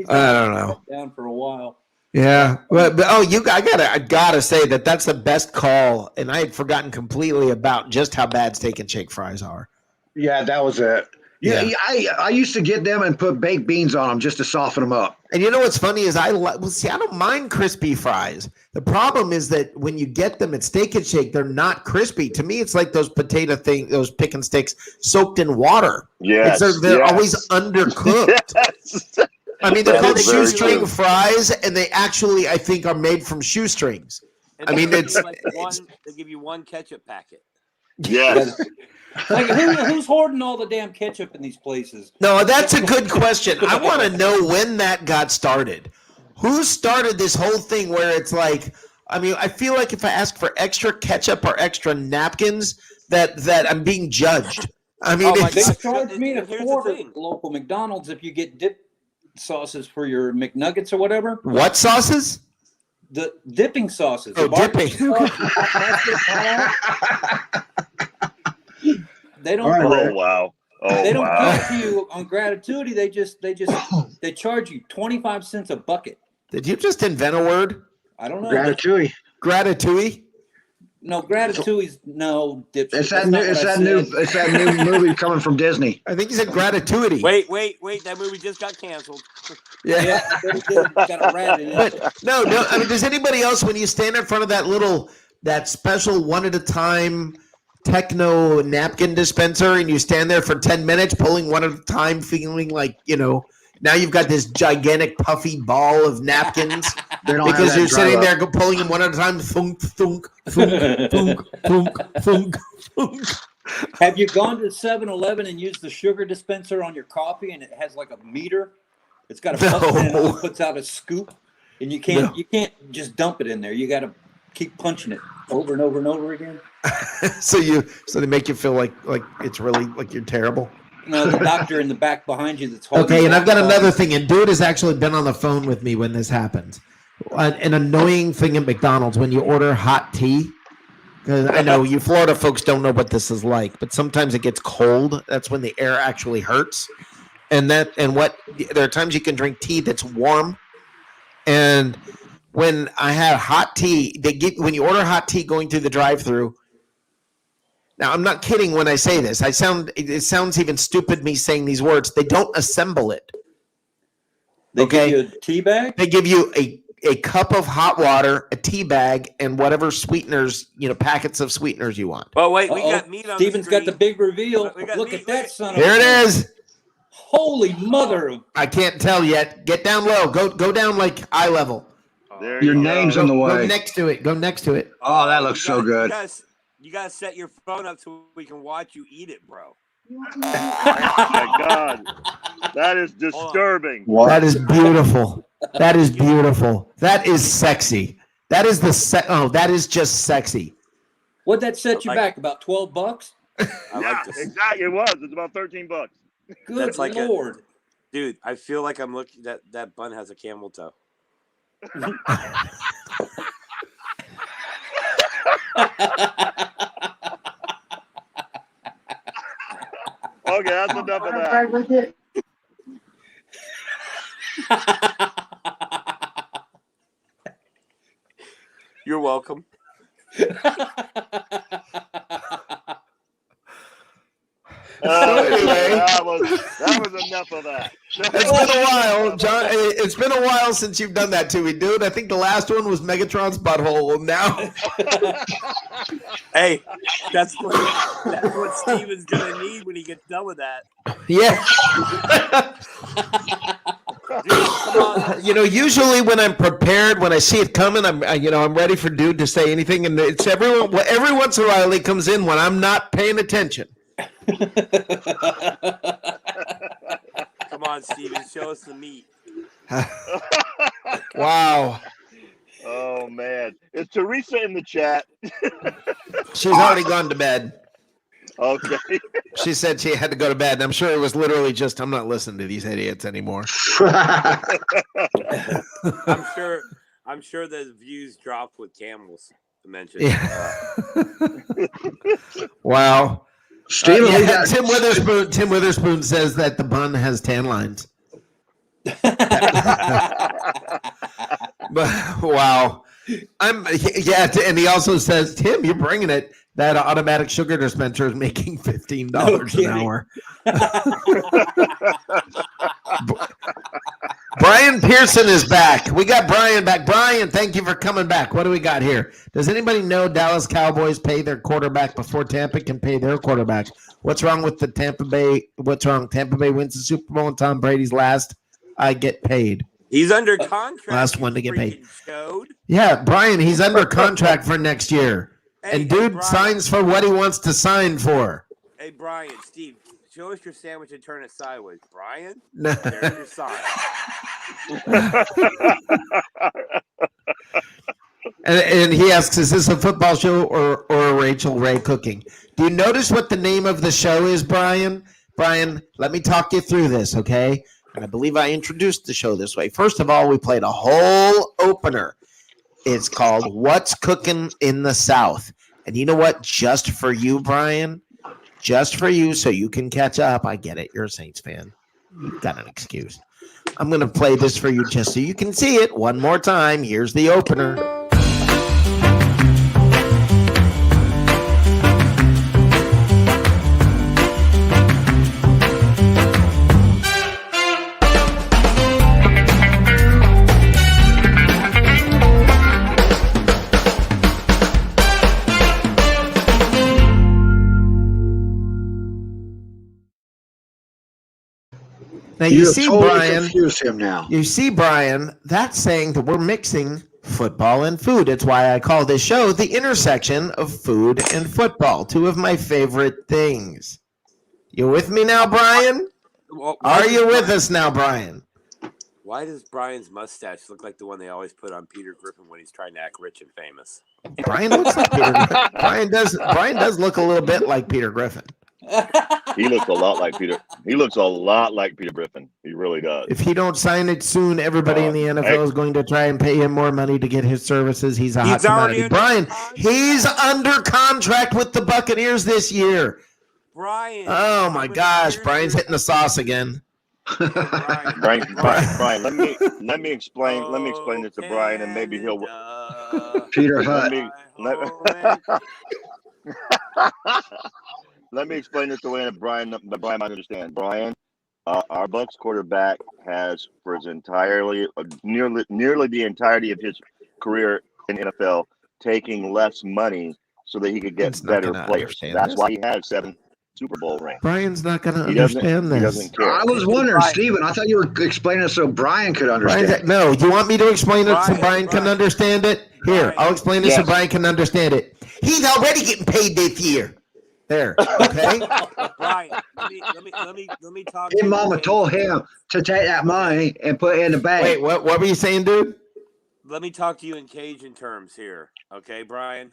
don't know. Down for a while. Yeah, but I gotta say that's the best call, and I had forgotten completely about just how bad Steak and Shake fries are. Yeah, that was it. Yeah, I used to get them and put baked beans on them just to soften them up. And you know what's funny is I don't mind crispy fries. The problem is that when you get them at Steak and Shake, they're not crispy. To me, it's like those potato those pick and sticks soaked in water. Yes, they're always undercooked. Yes. I mean, they're called shoestring fries, and they actually, I think, are made from shoestrings. And I mean, they it's, give you they give you one ketchup packet. Yes. Like who's hoarding all the damn ketchup in these places? no, that's a good question. I want to know when that got started. Who started this whole thing where it's like, I mean, I feel like if I ask for extra ketchup or extra napkins, that I'm being judged. I mean, Oh my They gosh. charge me a Here's the quarter thing. at the local McDonald's if you get dip sauces for your McNuggets or whatever. what sauces? The dipping sauces. Oh, the barbecue dipping. sauce, they don't. All right, Oh wow. Oh They don't wow. give it to you on gratuity. They charge you 25 cents a bucket. Did you just invent a word? I don't know. Ratatouille. Gratitude? No, gratuity's no dipshit. It's That's that not new. what It's I that new. said. It's that new movie coming from Disney. I think you said gratitude. Wait. That movie just got canceled. Yeah. Yeah, I bet it did. It's got a rat in it. But no. I mean, does anybody else, when you stand in front of that special one at a time techno napkin dispenser, and you stand there for 10 minutes pulling one at a time, feeling like, now you've got this gigantic puffy ball of napkins They don't because have you're that sitting drive-up. there pulling them one at a time. Thunk, thunk, thunk, thunk, thunk, thunk, thunk. Have you gone to 7-Eleven and used the sugar dispenser on your coffee, and it has like a meter? It's got a button and No. it puts out a scoop, and you can't just dump it in there. You got to keep punching it over and over and over again. So they make you feel like it's really like you're terrible. No, the doctor in the back behind you that's holding. Okay, and I've got coffee. another thing. And dude has actually been on the phone with me when this happens. An annoying thing at McDonald's when you order hot tea. Because I know you Florida folks don't know what this is like, but sometimes it gets cold. That's when the air actually hurts. And there are times you can drink tea that's warm. And when I have hot tea, when you order hot tea going through the drive-thru. Now, I'm not kidding when I say this. It sounds even stupid me saying these words. They don't assemble it. They give you a tea bag? They give you a cup of hot water, a tea bag, and whatever sweeteners, packets of sweeteners you want. Well, wait, we got meat on Steven's the got screen. the big reveal. We got Look meat. at that son of Here it is. Holy mother of... I can't tell yet. Get down low. Go down like eye level. There Your you name's go. in the Go way. next to it. Go next to it. Oh, that looks so good. You gotta set your phone up so we can watch you eat it, bro. Oh my God. That is disturbing. What? That is beautiful. That is beautiful. That is sexy. That is that is just sexy. What'd that set you back? About $12? I Yeah, like this. exactly. It was. It's about $13. Good That's like Lord. Dude, I feel like I'm looking that bun has a camel toe. Okay, that's enough of that. You're welcome. Anyway. That was enough of that. It's been a while, John. It's been a while since you've done that to me, dude. I think the last one was Megatron's butthole. Well, now, Hey, that's what Steven's gonna need when he gets done with that. yeah. Dude, come on. Usually when I'm prepared, when I see it coming, I'm ready for dude to say anything, and it's everyone. Every once in a while, he comes in when I'm not paying attention. Come on, Steven, show us the meat. Wow. Oh man, is Teresa in the chat? She's already gone to bed. Okay. She said she had to go to bed, and I'm sure it was literally just, I'm not listening to these idiots anymore. I'm sure the views dropped with camels mentioned. Yeah. Wow. Steven, we got Tim Witherspoon says that the bun has tan lines. But wow. And he also says, Tim, you're bringing it. That automatic sugar dispenser is making $15 an hour. Brian Pearson is back. We got Brian back. Brian, thank you for coming back. What do we got here? Does anybody know Dallas Cowboys pay their quarterback before Tampa can pay their quarterback? What's wrong with the Tampa Bay? What's wrong? Tampa Bay wins the Super Bowl and Tom Brady's last. I get paid. He's under contract. Last one to get paid. Chode. Yeah, Brian, he's under contract for next year. And dude Brian, signs for what he wants to sign for. Hey, Brian, Steve, show us your sandwich and turn it sideways. Brian, No. there's your sign. And he asks, is this a football show or a Rachel Ray cooking? Do you notice what the name of the show is, Brian? Brian, let me talk you through this, okay? And I believe I introduced the show this way. First of all, we played a whole opener. It's called What's Cooking in the South. And you know what? Just for you, Brian, just for you so you can catch up. I get it. You're a Saints fan. You've got an excuse. I'm going to play this for you just so you can see it one more time. Here's the opener. Now you see, totally Brian. Confuse him now. You see, Brian. That's saying that we're mixing football and food. It's why I call this show the intersection of food and football. Two of my favorite things. You with me now, Brian? Are you with us now, Brian? Why does Brian's mustache look like the one they always put on Peter Griffin when he's trying to act rich and famous? Brian looks like Peter Griffin. Brian does look a little bit like Peter Griffin. He looks a lot like Peter. He looks a lot like Peter Griffin. He really does. If he don't sign it soon, everybody in the NFL is going to try and pay him more money to get his services. He's a hot commodity. Brian, he's under contract with the Buccaneers this year. Brian. Oh my gosh, Brian's hitting the sauce again. Brian, let me explain this to Brian, and maybe he'll. Peter Hutt. Let me explain this the way that Brian might understand. Brian, our Bucs quarterback has, for his nearly the entirety of his career in NFL, taking less money so that he could get better players. That's why he has 7 Super Bowl rings. Brian's not going to understand this. He doesn't care. I was wondering, Steven, I thought you were explaining it so Brian could understand. No, you want me to explain it so Brian can understand it? Here, I'll explain it so Brian can understand it. He's already getting paid this year. There, okay. Brian, let me talk. His mama told him to take that money and put it in the bank. Wait, what were you saying, dude? Let me talk to you in Cajun terms here, okay, Brian?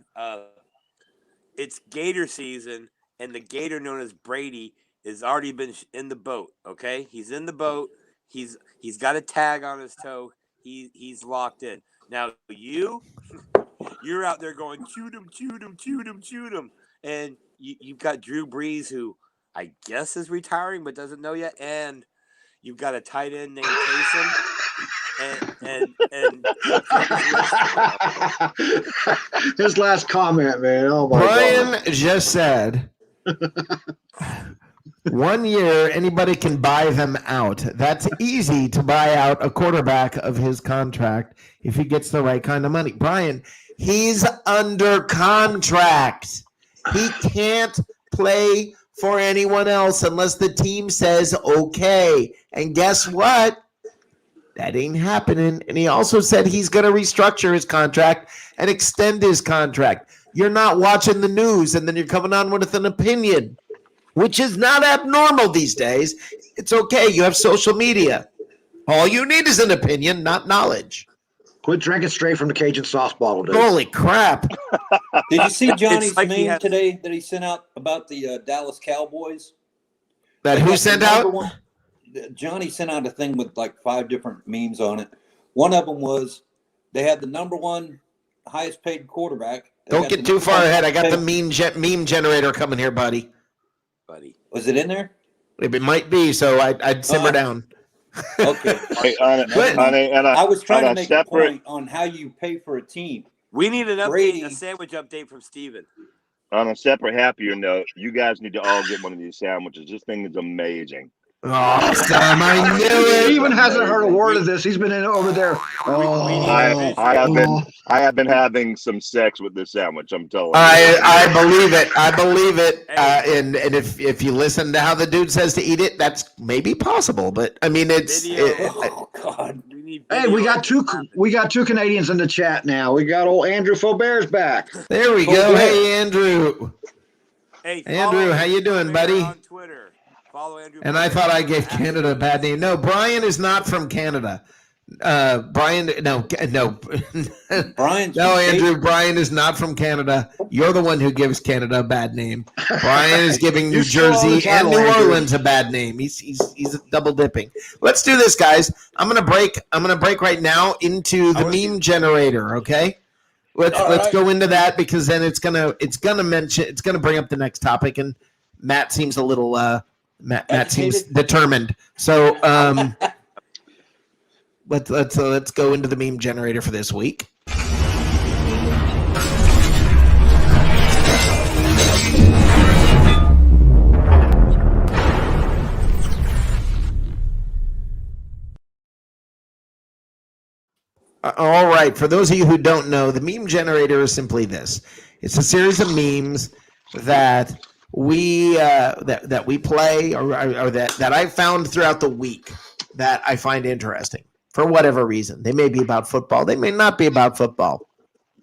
It's Gator season, and the Gator known as Brady has already been in the boat. Okay, he's in the boat. He's got a tag on his toe. He's locked in. Now you're out there going shoot him, and you've got Drew Brees, who I guess is retiring but doesn't know yet, and you've got a tight end named Taysom. And his last comment, man. Oh my Brian God. just said 1 year anybody can buy them out. That's easy to buy out a quarterback of his contract if he gets the right kind of money. Brian, he's under contract. He can't play for anyone else unless the team says okay. And guess what? That ain't happening. And he also said he's going to restructure his contract and extend his contract. You're not watching the news and then you're coming on with an opinion, which is not abnormal these days. It's okay. You have social media. All you need is an opinion, not knowledge. Quit drinking straight from the Cajun sauce bottle, dude. Holy crap. Did you see Johnny's meme today that he sent out about the Dallas Cowboys? That who sent out? Johnny sent out a thing with like 5 different memes on it. One of them was they had the number 1 highest paid quarterback. Don't get too far ahead. I got the meme generator coming here, buddy. Was it in there? It might be, so I'd simmer down. Okay. I was trying to make a point on how you pay for a team. We need an update, a sandwich update from Steven. On a separate, happier note, you guys need to all get one of these sandwiches. This thing is amazing. Awesome. I knew it. Steven hasn't heard a word of this. He's been in over there. I have been having some sex with this sandwich. I'm telling you. I believe it. I believe it. And if you listen to how the dude says to eat it, that's maybe possible. But I mean, it's. Oh God, we need Hey, we got two Canadians in the chat now. We got old Andrew Faubert's back. There we go. Hey, Andrew. Hey, Andrew, how you doing, buddy? On Twitter. Follow Andrew. And I thought I gave Canada a bad name. No, Brian is not from Canada. Brian, no. Brian's no, Andrew, Brian is not from Canada. You're the one who gives Canada a bad name. Brian is giving New Jersey and New Orleans a bad name. He's double dipping. Let's do this, guys. I'm gonna break right now into the meme generator. Okay. Let's go into that because then it's gonna bring up the next topic, and Matt seems a little Matt seems determined. So let's go into the meme generator for this week. All right. For those of you who don't know, the meme generator is simply this. It's a series of memes that we play or that I found throughout the week that I find interesting for whatever reason. They may be about football. They may not be about football.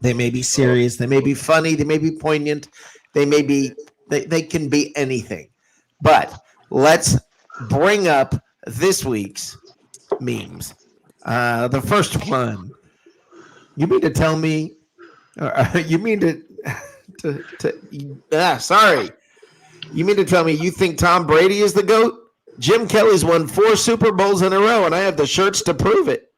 They may be serious. They may be funny. They may be poignant. They can be anything. But let's bring up this week's memes. The first one. You mean to tell me? You mean sorry. You mean to tell me you think Tom Brady is the GOAT? Jim Kelly's won 4 Super Bowls in a row, and I have the shirts to prove it.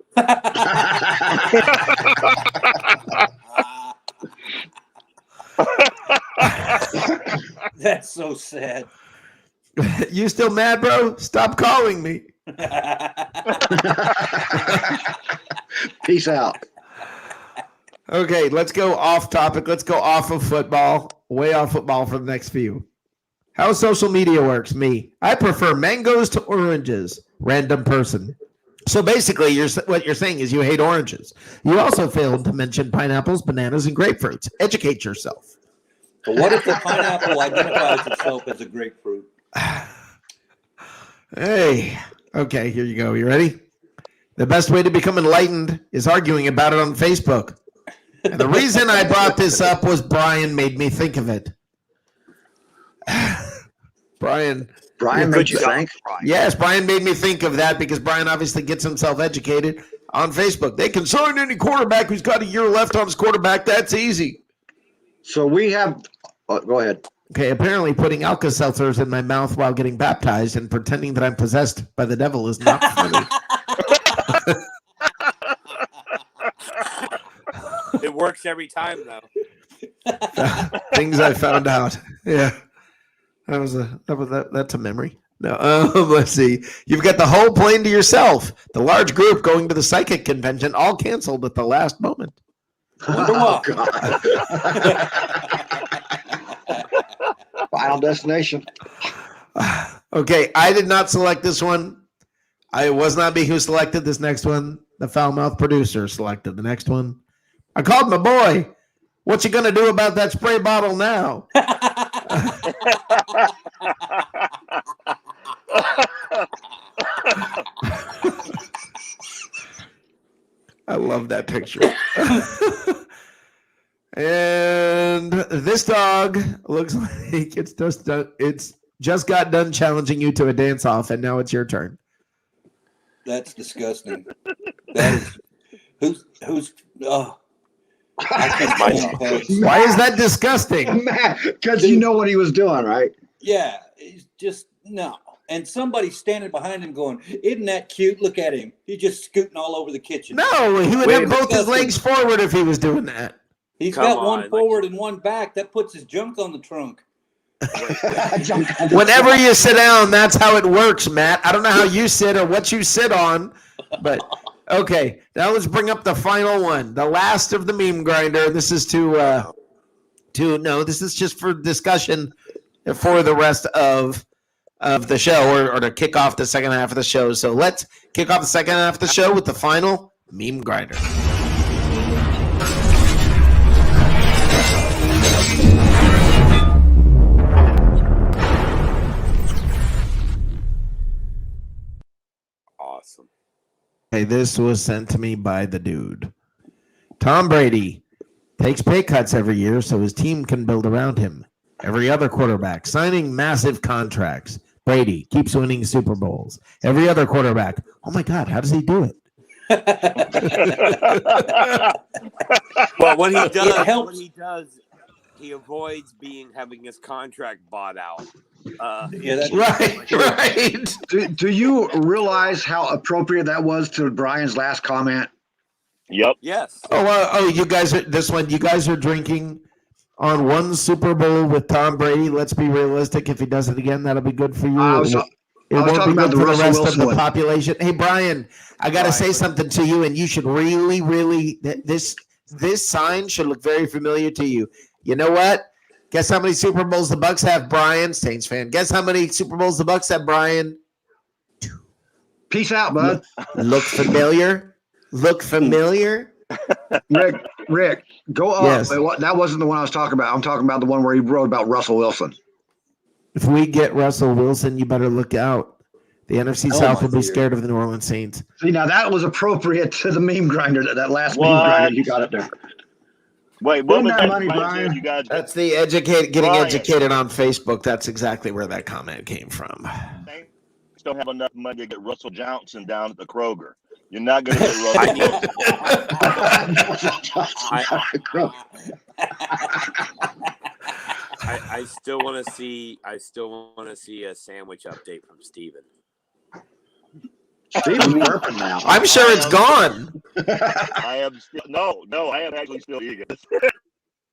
That's so sad. You still mad, bro? Stop calling me. Peace out. Okay, let's go off topic. Let's go off of football, way off football for the next few. How social media works, me. I prefer mangoes to oranges. Random person. So basically, what you're saying is you hate oranges. You also failed to mention pineapples, bananas, and grapefruits. Educate yourself. But what if the pineapple identifies itself as a grapefruit? Hey, okay, here you go. You ready? The best way to become enlightened is arguing about it on Facebook. And the reason I brought this up was Brian made me think of it. Brian made you think? Yes, Brian made me think of that because Brian obviously gets himself educated on Facebook. They can sign any quarterback who's got a year left on his quarterback. That's easy. So we have go ahead. Okay, apparently putting Alka-Seltzers in my mouth while getting baptized and pretending that I'm possessed by the devil is not funny. It works every time, though. Things I found out. Yeah, that's a memory. No, let's see. You've got the whole plane to yourself. The large group going to the psychic convention all canceled at the last moment. Oh, God. Final destination. Okay, I did not select this one. I was not me who selected this next one. The foul-mouthed producer selected the next one. I called my boy. What you gonna do about that spray bottle now? I love that picture. And this dog looks like it's just got done challenging you to a dance off, and now it's your turn. That's disgusting. That is who's why is that disgusting? Because you know what he was doing, right? Yeah, he's just no. And somebody's standing behind him going, "Isn't that cute? Look at him. He's just scooting all over the kitchen." No, he would have both his legs forward if he was doing that. He's got one forward and one back. That puts his junk on the trunk. Whenever you sit down, that's how it works, Matt. I don't know how you sit or what you sit on, but okay. Now let's bring up the final one, the last of the meme grinder. This is this is just for discussion for the rest of the show or to kick off the second half of the show. So let's kick off the second half of the show with the final meme grinder. Awesome. Okay, Okay, this was sent to me by the dude. Tom Brady takes pay cuts every year so his team can build around him. Every other quarterback signing massive contracts. Brady keeps winning Super Bowls. Every other quarterback. Oh my God, how does he do it? Well, what he helps. he avoids having his contract bought out. Yeah, that's Right. Do you realize how appropriate that was to Brian's last comment? Yep. Yes. You guys are drinking on one Super Bowl with Tom Brady. Let's be realistic. If he does it again, that'll be good for you. I was talking about the for the Russell rest Wilson of the one. population. Hey, Brian, I got to say something to you, and you should really this sign should look very familiar to you. You know what? Guess how many Super Bowls the Bucs have, Brian? Saints fan. Guess how many Super Bowls the Bucs have, Brian? 2. Peace out, bud. Look familiar? Look familiar? Rick, go up. Yes. That wasn't the one I was talking about. I'm talking about the one where he wrote about Russell Wilson. If we get Russell Wilson, you better look out. The NFC South will be scared of the New Orleans Saints. See, now that was appropriate to the meme grinder, that last meme grinder you got up there. Wait, what was that that money, Brian? You guys That's the getting educated on Facebook. That's exactly where that comment came from. Saints don't have enough money to get Russell Johnson down at the Kroger. You're not going to get Russell Wilson. I still want to see. A sandwich update from Steven. Steven's burping now. I'm sure it's gone. I am still no. I am actually still eating it.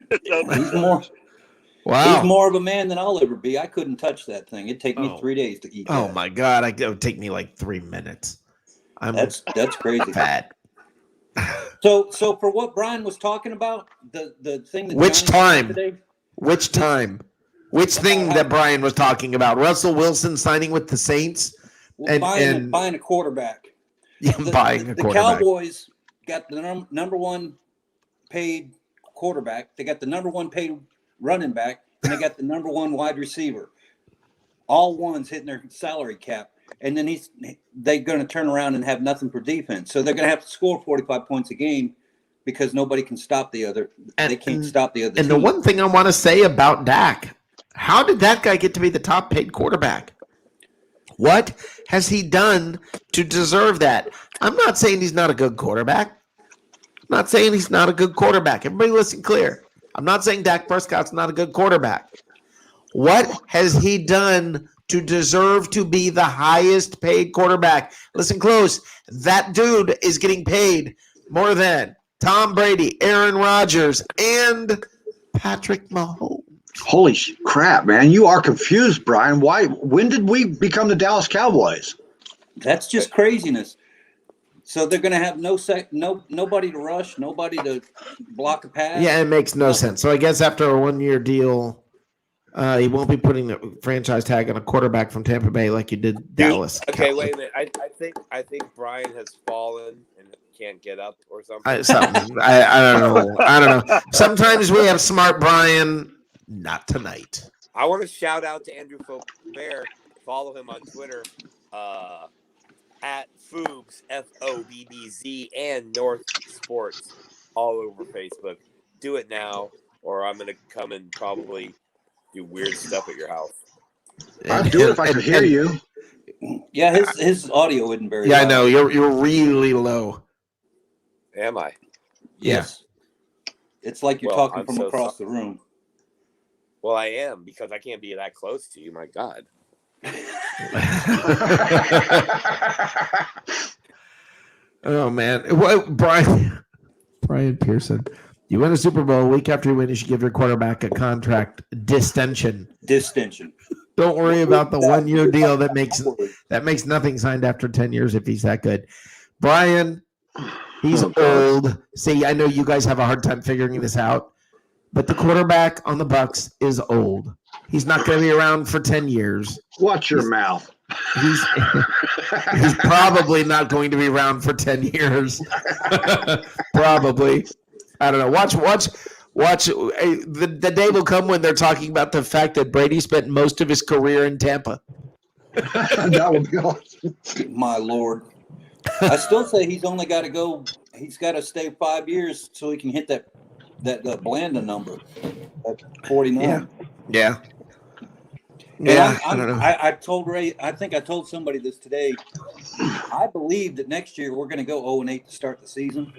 He's more of a man than I'll ever be. I couldn't touch that thing. It'd take me 3 days to eat. Oh my God! It would take me like 3 minutes. That's crazy. Fat. So for what Brian was talking about, the thing that Which time? Today, Which time? Which thing that Brian was talking about? Russell Wilson signing with the Saints buying a quarterback. Yeah, buying a the quarterback. Cowboys got the number one paid quarterback. They got the number one paid running back, and they got the number one wide receiver. All ones hitting their salary cap. And then they're going to turn around and have nothing for defense. So they're going to have to score 45 points a game because nobody can stop the other. They can't stop the other. And the one thing I want to say about Dak, how did that guy get to be the top paid quarterback? What has he done to deserve that? I'm not saying he's not a good quarterback. I'm not saying he's not a good quarterback. Everybody listen clear. I'm not saying Dak Prescott's not a good quarterback. What has he done to deserve to be the highest paid quarterback? Listen close. That dude is getting paid more than Tom Brady, Aaron Rodgers, and Patrick Mahomes. Holy crap, man. You are confused, Brian. Why? When did we become the Dallas Cowboys? That's just craziness. So they're going to have nobody to rush, nobody to block a pass. Yeah, it makes no sense. So I guess after a 1-year deal, he won't be putting the franchise tag on a quarterback from Tampa Bay like you did Dallas. Okay, wait a minute. I think Brian has fallen and can't get up or something. I don't know. Sometimes we have smart Brian. Not tonight. I want to shout out to Andrew Faubert. Follow him on Twitter at Foobs, FOBBZ, and North Sports all over Facebook. Do it now, or I'm going to come and probably do weird stuff at your house. I'd do it if I could hear you. Yeah, his audio isn't very loud. loud. I know. You're really low. Am I? Yes. It's like you're talking from across the room. Well, I am, because I can't be that close to you. My God. Oh, man. Brian Pearson. You win a Super Bowl. A week after you win, you should give your quarterback a contract distension. Don't worry about the 1-year deal that makes nothing signed after 10 years if he's that good. Brian, he's old. See, I know you guys have a hard time figuring this out, but the quarterback on the Bucs is old. He's not going to be around for 10 years. Watch your mouth. He's probably not going to be around for 10 years. Probably. I don't know. Watch. The day will come when they're talking about the fact that Brady spent most of his career in Tampa. That would be awesome. My Lord. I still say he's only got to go. He's got to stay 5 years so he can hit that Blanda number at 49. Yeah. I don't know. I told Ray. I think I told somebody this today. I believe that next year we're going to go 0-8 to start the season,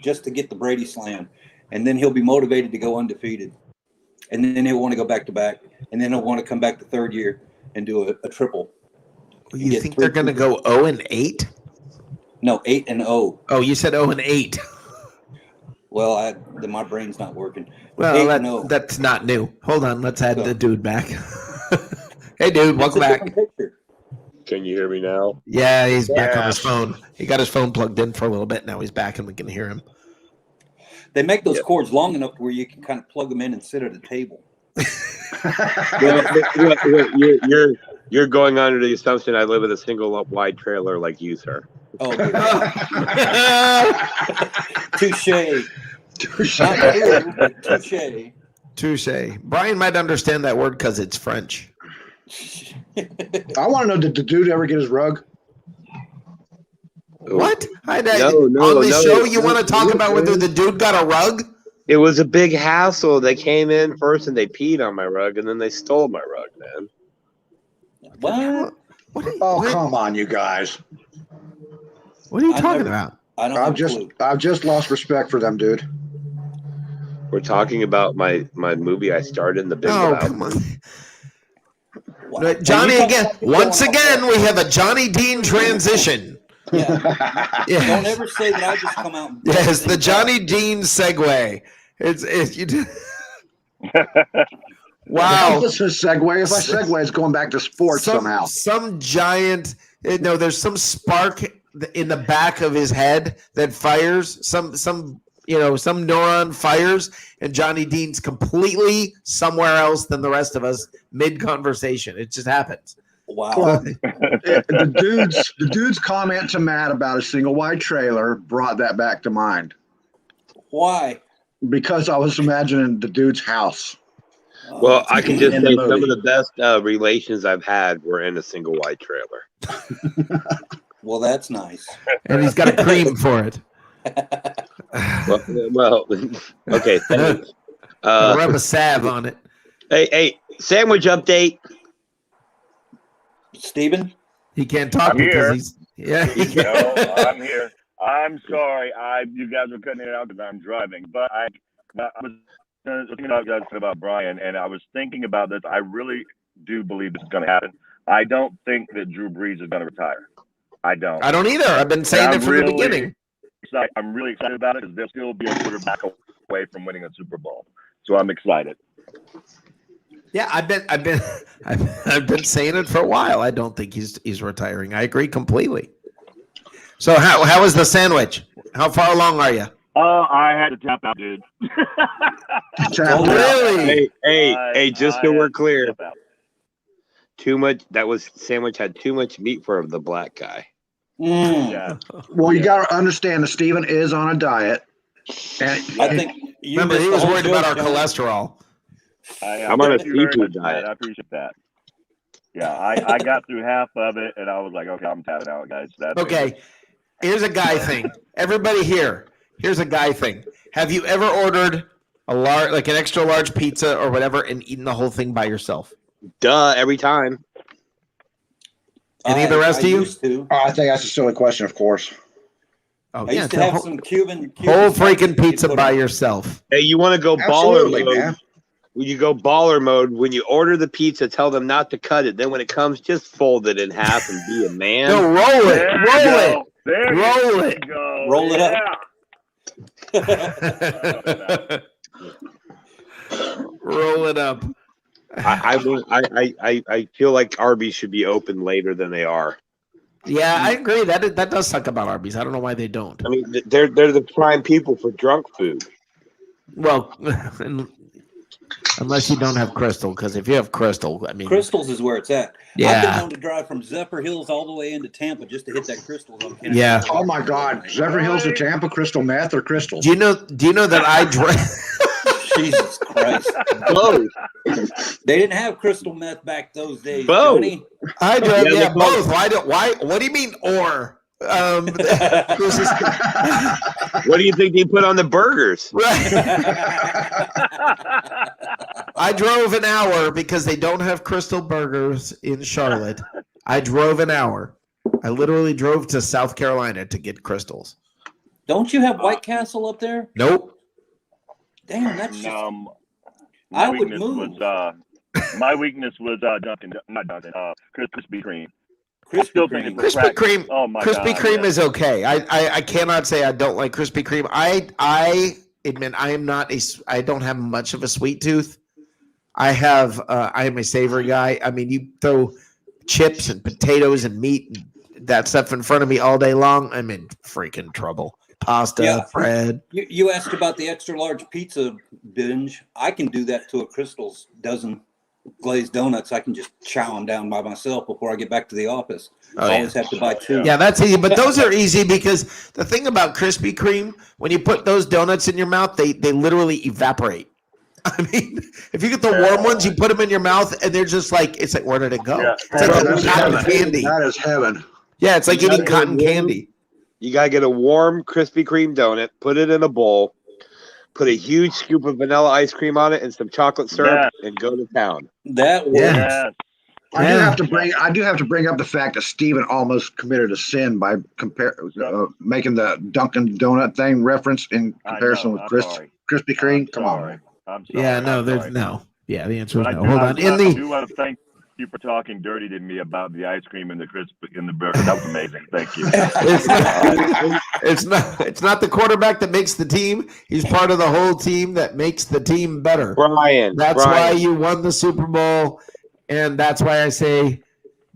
just to get the Brady slam, and then he'll be motivated to go undefeated, and then he'll want to go back to back, and then he'll want to come back the third year and do a triple. You think they're going to go 0-8? No, 8-0. Oh, you said 0-8. Well, my brain's not working. Well, that's not new. Hold on, let's add the dude back. Hey, dude, welcome back. Can you hear me now? Yeah, he's back on his phone. He got his phone plugged in for a little bit. Now he's back, and we can hear him. They make those cords long enough where you can kind of plug them in and sit at a table. You're going under the assumption I live in a single wide trailer like you, sir. Oh, touche. Touche. Touche. Brian might understand that word because it's French. I want to know, did the dude ever get his rug? What? No, on the show, you want to talk about whether the dude got a rug? It was a big hassle. They came in first and they peed on my rug, and then they stole my rug, man. What? Come on, you guys. What are you talking about? I've just lost respect for them, dude. We're talking about my movie I starred in, The Big Lebowski. Come on. Johnny again. Once again, we have a Johnny Dean transition. Yeah. Don't ever say that I just come out. Yes, the Johnny Dean segue. It's you do. Wow. This is a segue. If I segue, it's going back to sports somehow. Some giant. There's some spark in the back of his head that fires. Some neuron fires, and Johnny Dean's completely somewhere else than the rest of us mid-conversation. It just happens. Wow. Well, the dude's comment to Matt about a single wide trailer brought that back to mind. Why? Because I was imagining the dude's house. Well, I can just say some of the best relations I've had were in a single wide trailer. Well, that's nice. And he's got a cream for it. well, okay. Thanks. Rub a salve on it. Hey, sandwich update. Steven? He can't talk because he's I'm here. I'm sorry. You guys were cutting it out because I'm driving, but I was thinking about Brian, and I was thinking about this. I really do believe this is going to happen. I don't think that Drew Brees is going to retire. I don't. I don't either. I've been saying it from the beginning. I'm really excited about it because they'll still be a quarterback away from winning a Super Bowl. So I'm excited. Yeah, I've been saying it for a while. I don't think he's retiring. I agree completely. So how was the sandwich? How far along are you? Oh, I had to tap out, dude. Really? Hey, just so we're clear. Too much. Sandwich had too much meat for the black guy. Yeah. Well, you got to understand that Steven is on a diet. And I think remember, he was worried about our cholesterol. I'm on a seafood diet. I appreciate that. Yeah, I got through half of it, and I was like, okay, I'm tapping out, guys. Okay, here's a guy thing. Everybody here, here's a guy thing. Have you ever ordered an extra large pizza or whatever and eaten the whole thing by yourself? Duh, every time. Any of the rest of you? Used to. I think that's a silly question, of course. Oh, I used to have some Cuban whole freaking pizza by yourself. Hey, you want to go baller mode? Man. When you go baller mode, when you order the pizza, tell them not to cut it. Then when it comes, just fold it in half and be a man. No, roll it. Roll it up. Roll it up. I feel like Arby's should be open later than they are. Yeah, I agree. That does suck about Arby's. I don't know why they don't. I mean, they're the prime people for drunk food. Well, unless you don't have Crystal, because if you have Crystal, I mean, Crystals is where it's at. Yeah. I've been known to drive from Zephyr Hills all the way into Tampa just to hit that Crystals on Kennedy. Yeah. Oh my God, Zephyr Hills to Tampa, crystal meth or crystals? Do you know that I drive? Jesus Christ. Both. They didn't have crystal meth back those days. Both. Johnny. I drive, both. Why? What do you mean or? This is What do you think they put on the burgers? right. I drove an hour because they don't have Crystal Burgers in Charlotte. I drove an hour. I literally drove to South Carolina to get Crystals. Don't you have White Castle up there? Nope. Damn, that's just. My I would weakness move. was my weakness was Krispy Kreme. Krispy Kreme. Krispy Kreme. Oh my Krispy God, Kreme yeah. is okay. I cannot say I don't like Krispy Kreme. I admit I don't have much of a sweet tooth. I am a savory guy. I mean, you throw chips and potatoes and meat and that stuff in front of me all day long, I'm in freaking trouble. Pasta, bread. You asked about the extra large pizza binge. I can do that to a Crystal's dozen glazed donuts. I can just chow them down by myself before I get back to the office. I always have to buy two. Yeah, that's easy. But those are easy because the thing about Krispy Kreme, when you put those donuts in your mouth, they literally evaporate. I mean, if you get the warm ones, you put them in your mouth, and they're just like, it's like, where did it go? Yeah. It's like eating cotton candy. That is heaven. Yeah, it's like eating cotton candy. You got to get a warm Krispy Kreme donut, put it in a bowl, put a huge scoop of vanilla ice cream on it and some chocolate syrup, and go to town. That works. Yeah. I do have to bring up the fact that Steven almost committed a sin by making the Dunkin' Donut thing reference in comparison with Krispy Kreme. Come on. I'm sorry. Yeah, no, I'm there's sorry. no. Yeah, the answer is But no. Hold on. I do want to thank you for talking dirty to me about the ice cream and the burger. That was amazing. Thank you. It's not the quarterback that makes the team. He's part of the whole team that makes the team better. Brian. That's why you won the Super Bowl, and that's why I say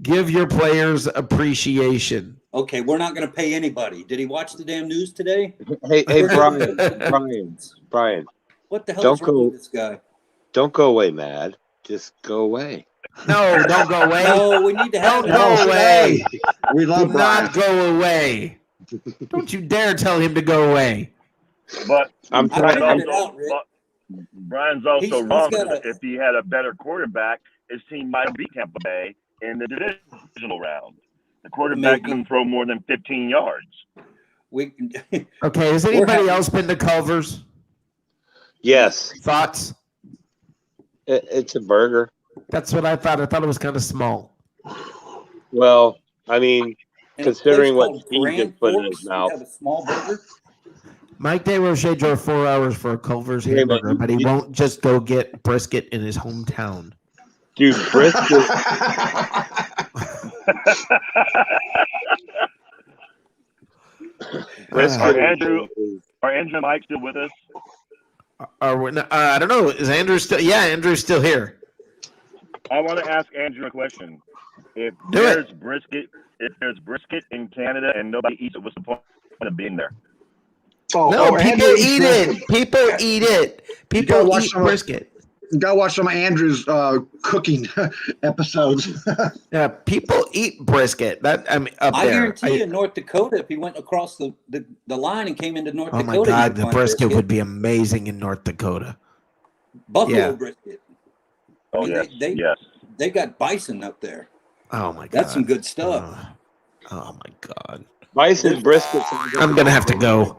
give your players appreciation. Okay, we're not going to pay anybody. Did he watch the damn news today? Hey, Brian. What the hell is wrong with this guy? Don't go away, Mad. Just go away. No, don't go away. No, we need to have Don't go away. We love Do not go away. Don't you dare tell him to go away. But I'm trying. Brian's also He's wrong. got If he had a better quarterback, his team might beat Tampa Bay in the divisional round. The quarterback couldn't throw more than 15 yards. Okay, has anybody else been to Culver's? Yes. Thoughts? It's a burger. That's what I thought. I thought it was kind of small. Well, I mean, considering what Steve Grand just put in Forks, his mouth. have a small burger. Mike DeRoche drove 4 hours for a Culver's hamburger, but he won't just go get brisket in his hometown. Dude, brisket. Are Andrew and Mike still with us? I don't know. Is Andrew still? Yeah, Andrew's still here. I want to ask Andrew a question. If there's brisket in Canada and nobody eats it, what's the point of being there? No, people eat it. People eat it. People eat brisket. Go watch some of Andrew's cooking episodes. Yeah, people eat brisket. I guarantee you, in North Dakota, if he went across the line and came into North Dakota, oh my God, the brisket would be amazing in North Dakota. Buffalo brisket. Oh, yes. They got bison up there. Oh my God, that's some good stuff. Oh my God, bison brisket. I'm gonna have to go.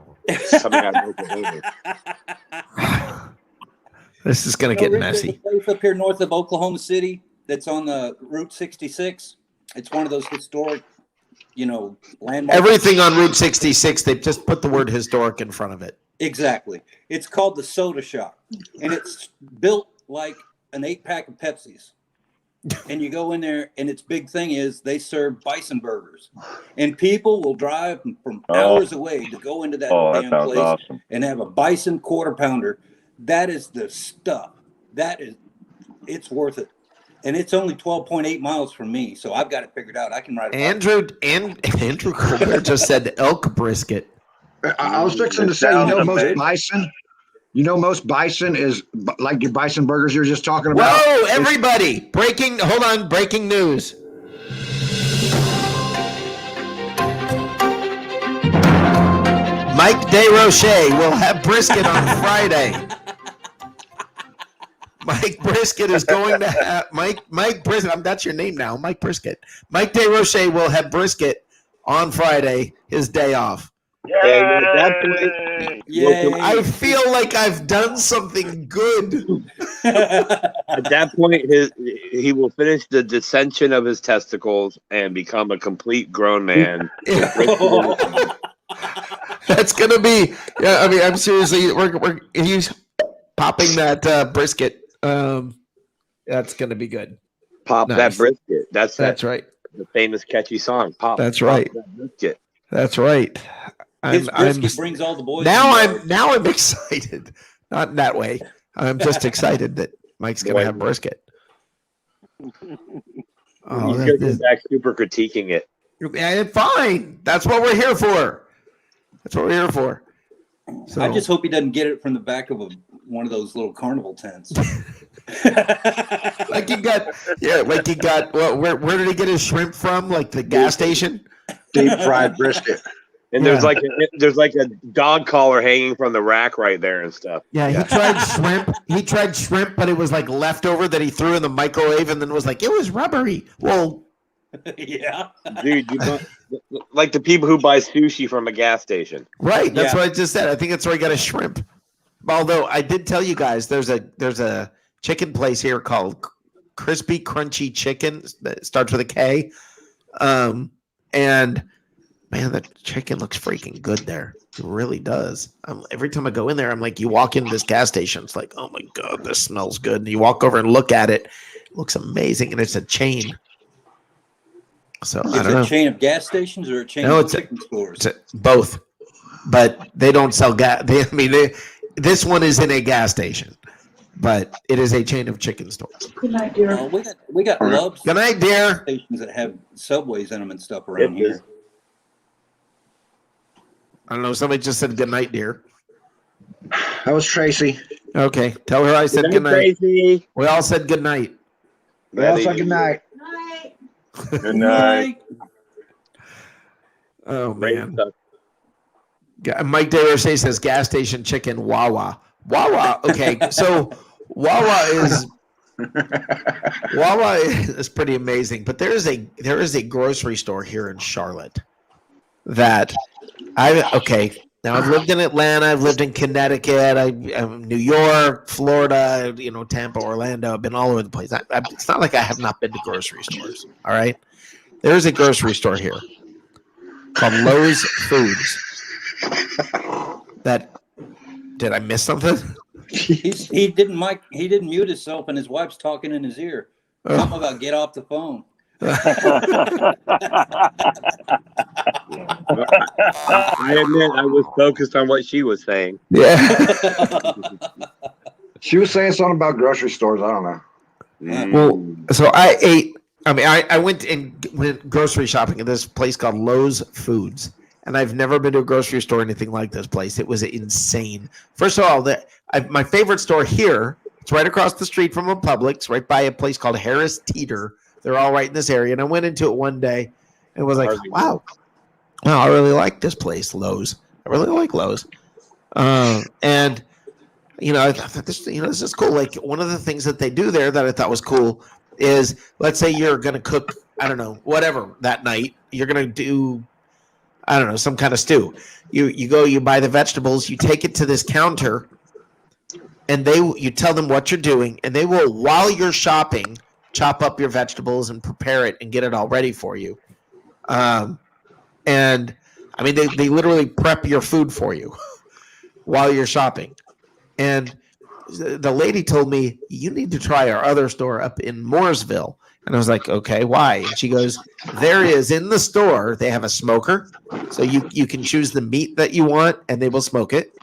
This is going to get messy. There's a place up here north of Oklahoma City that's on the Route 66. It's one of those historic, landmarks. Everything on Route 66, they just put the word historic in front of it. Exactly. It's called the Soda Shop, and it's built like an 8-pack of Pepsis. And you go in there, and its big thing is they serve bison burgers. And people will drive from hours away to go into that damn place and have a bison quarter pounder. That is the stuff. It's worth it. And it's only 12.8 miles from me, so I've got it figured out. I can ride it. Andrew Colbert just said elk brisket. I was fixing to say, most bison is like your bison burgers you're just talking about. Whoa, everybody! Breaking news. Mike DeRoche will have brisket on Friday. Mike Brisket is going to have Mike Brisket. That's your name now, Mike Brisket. Mike DeRoche will have brisket on Friday, his day off. And at that point, Yay. I feel like I've done something good. at that point, he will finish the dissension of his testicles and become a complete grown man. That's gonna be. Yeah, I mean, I'm seriously. He's popping that brisket. That's gonna be good. Pop that brisket. That's right. The famous catchy song. Pop. That's right. Pop that brisket. That's right. His brisket brings all the boys. Now I'm excited. Not in that way. I'm just excited that Mike's gonna have brisket. Oh, he's gonna go back super critiquing it. Yeah, fine. That's what we're here for. So, I just hope he doesn't get it from the back of one of those little carnival tents. like you got. Well, where did he get his shrimp from? Like the gas station? Deep fried brisket. And there's like a dog collar hanging from the rack right there and stuff. Yeah, he tried shrimp. He tried shrimp, but it was like leftover that he threw in the microwave, and then was like, it was rubbery. Well, yeah, dude, like the people who buy sushi from a gas station. Right. That's what I just said. I think that's where he got his shrimp. Although I did tell you guys, there's a chicken place here called Crispy Crunchy Chicken. That starts with a K. And man, the chicken looks freaking good there. It really does. Every time I go in there, I'm like, you walk into this gas station, it's like, oh my God, this smells good. And you walk over and look at it, it looks amazing. And it's a chain. So is I don't know. It a chain of gas stations or a chain of chicken stores? Both. But they don't sell gas. This one is in a gas station, but it is a chain of chicken stores. Good night, dear. We got Love's. Good night, dear. Stations that have Subways in them and stuff around here. I don't know. Somebody just said good night, dear. That was Tracy. Okay. Tell her I said good night. Tracy. We all said good night. We all said good night. Good night. Oh, man. Mike DeRoche says gas station chicken Wawa. Wawa. Okay. So Wawa is pretty amazing, but there is a grocery store here in Charlotte that now I've lived in Atlanta, I've lived in Connecticut, I'm New York, Florida, Tampa, Orlando. I've been all over the place. It's not like I have not been to grocery stores. All right, there is a grocery store here called Lowe's Foods. Did I miss something? He didn't mute himself, and his wife's talking in his ear. Something about get off the phone. I admit I was focused on what she was saying. Yeah. She was saying something about grocery stores. I don't know. Well, so I went grocery shopping at this place called Lowe's Foods. And I've never been to a grocery store or anything like this place. It was insane. First of all, my favorite store here, it's right across the street from a Publix, right by a place called Harris Teeter. They're all right in this area. And I went into it one day and was like, wow, I really like this place, Lowe's. I really like Lowe's. And, I thought this is cool. Like, one of the things that they do there that I thought was cool is, let's say you're going to cook, I don't know, whatever that night. You're going to do, I don't know, some kind of stew. You go, you buy the vegetables, you take it to this counter, and you tell them what you're doing, and they will, while you're shopping, chop up your vegetables and prepare it and get it all ready for you. And I mean, they literally prep your food for you while you're shopping. And the lady told me, you need to try our other store up in Mooresville. And I was like, okay, why? And she goes, there is in the store, they have a smoker. So you can choose the meat that you want and they will smoke it.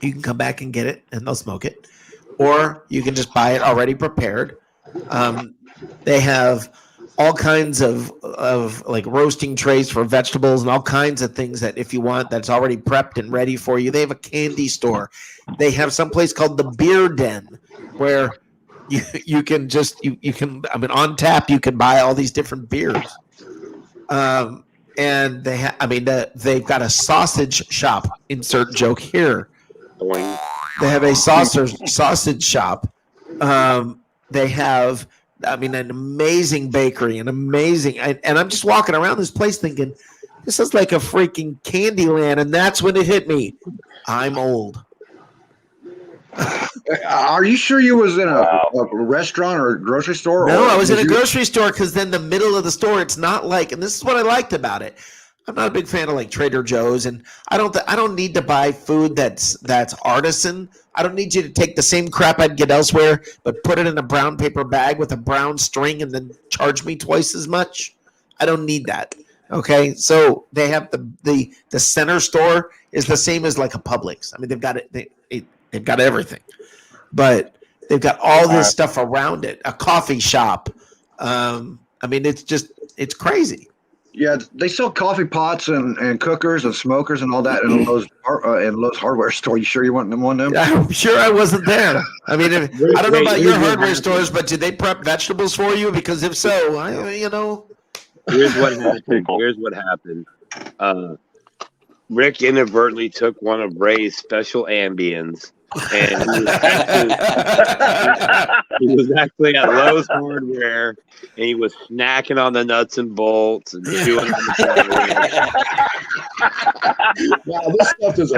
You can come back and get it and they'll smoke it. Or you can just buy it already prepared. They have all kinds of like roasting trays for vegetables and all kinds of things that if you want, that's already prepped and ready for you. They have a candy store. They have some place called the Beer Den where you can on tap, you can buy all these different beers. And they've got a sausage shop, insert joke here. They have a sausage shop. They have I mean, an amazing bakery, and I'm just walking around this place thinking, this is like a freaking candy land. And that's when it hit me. I'm old. Are you sure you was in a restaurant or a grocery store? No, or I was in a you- grocery store because then the middle of the store, it's not like, and this is what I liked about it. I'm not a big fan of like Trader Joe's, and I don't need to buy food that's artisan. I don't need you to take the same crap I'd get elsewhere, but put it in a brown paper bag with a brown string and then charge me twice as much. I don't need that. Okay, so they have the center store is the same as like a Publix. I mean, they've got it. They've got everything, but they've got all this stuff around it. A coffee shop. I mean, it's crazy. Yeah, they sell coffee pots and cookers and smokers and all that in Lowe's hardware store. You sure you want one of them? I'm sure I wasn't there. I mean, I don't know about your hardware stores, but did they prep vegetables for you? Because if so, Here's what happened. Rick inadvertently took one of Ray's special Ambiens, and he was actually at Lowe's Hardware, and he was snacking on the nuts and bolts and chewing on the Wow, this stuff is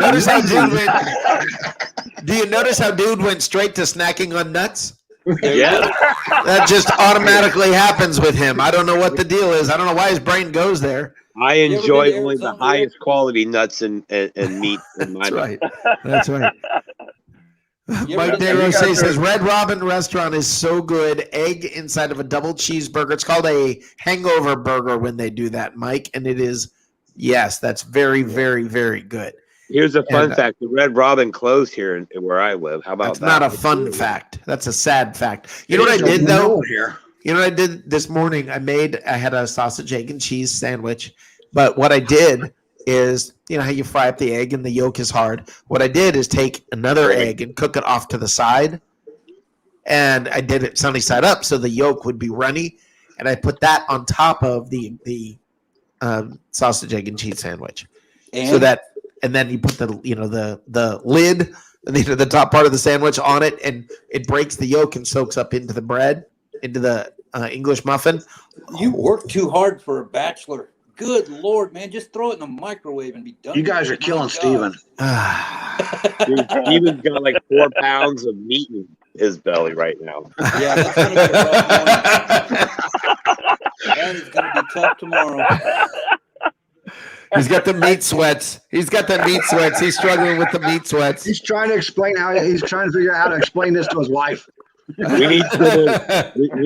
do you notice how dude went straight to snacking on nuts? Yeah. That just automatically happens with him. I don't know what the deal is. I don't know why his brain goes there. I enjoy only the highest quality nuts and meat in my life. That's right. Mike DeRose says Red Robin restaurant is so good. Egg inside of a double cheeseburger. It's called a hangover burger when they do that, Mike. And it is, yes, that's very, very, very good. Here's a fun fact. The Red Robin closed here where I live. How about that's that? Not a fun fact. That's a sad fact. You know what I did, though? You know what I did this morning? I had a sausage, egg, and cheese sandwich. But what I did is, you know how you fry up the egg and the yolk is hard? What I did is take another egg and cook it off to the side. And I did it sunny side up so the yolk would be runny. And I put that on top of the sausage, egg, and cheese sandwich. And then you put the lid, the top part of the sandwich on it, and it breaks the yolk and soaks up into the bread, into the English muffin. You work too hard for a bachelor. Good Lord, man. Just throw it in the microwave and be done. You guys are killing Steven. Dude, Steven's got like 4 pounds of meat in his belly right now. Yeah, that's going to be a rough morning. That is going to be tough tomorrow. He's got the meat sweats. He's struggling with the meat sweats. He's trying to explain he's trying to figure out how to explain this to his wife. We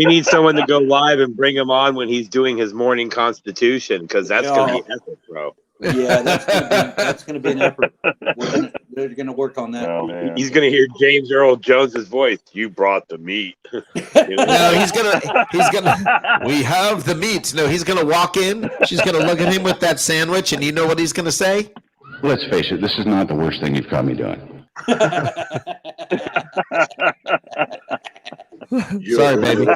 need someone to go live and bring him on when he's doing his morning constitution, because that's going to be epic, bro. Yeah, that's going to be an effort. They're going to work on that. Oh, he's going to hear James Earl Jones's voice. You brought the meat. No, he's gonna. We have the meat. No, he's gonna walk in. She's gonna look at him with that sandwich, and you know what he's gonna say? Let's face it, this is not the worst thing you've caught me doing. Sorry, baby.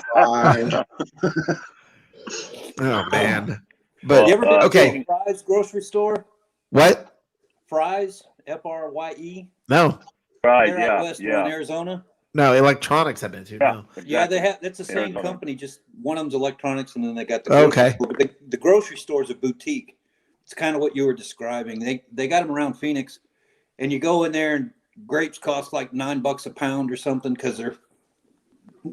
Oh man. But you ever been okay. to Fry's grocery store? What? Fry's, Frye. No. Right, They're out west in Arizona. No, electronics I've been to. No. Yeah, they have. That's the same company. Just one of them's electronics, and then they got the okay. The grocery store's a boutique. It's kind of what you were describing. They got them around Phoenix, and you go in there, and grapes cost like $9 a pound or something because they're,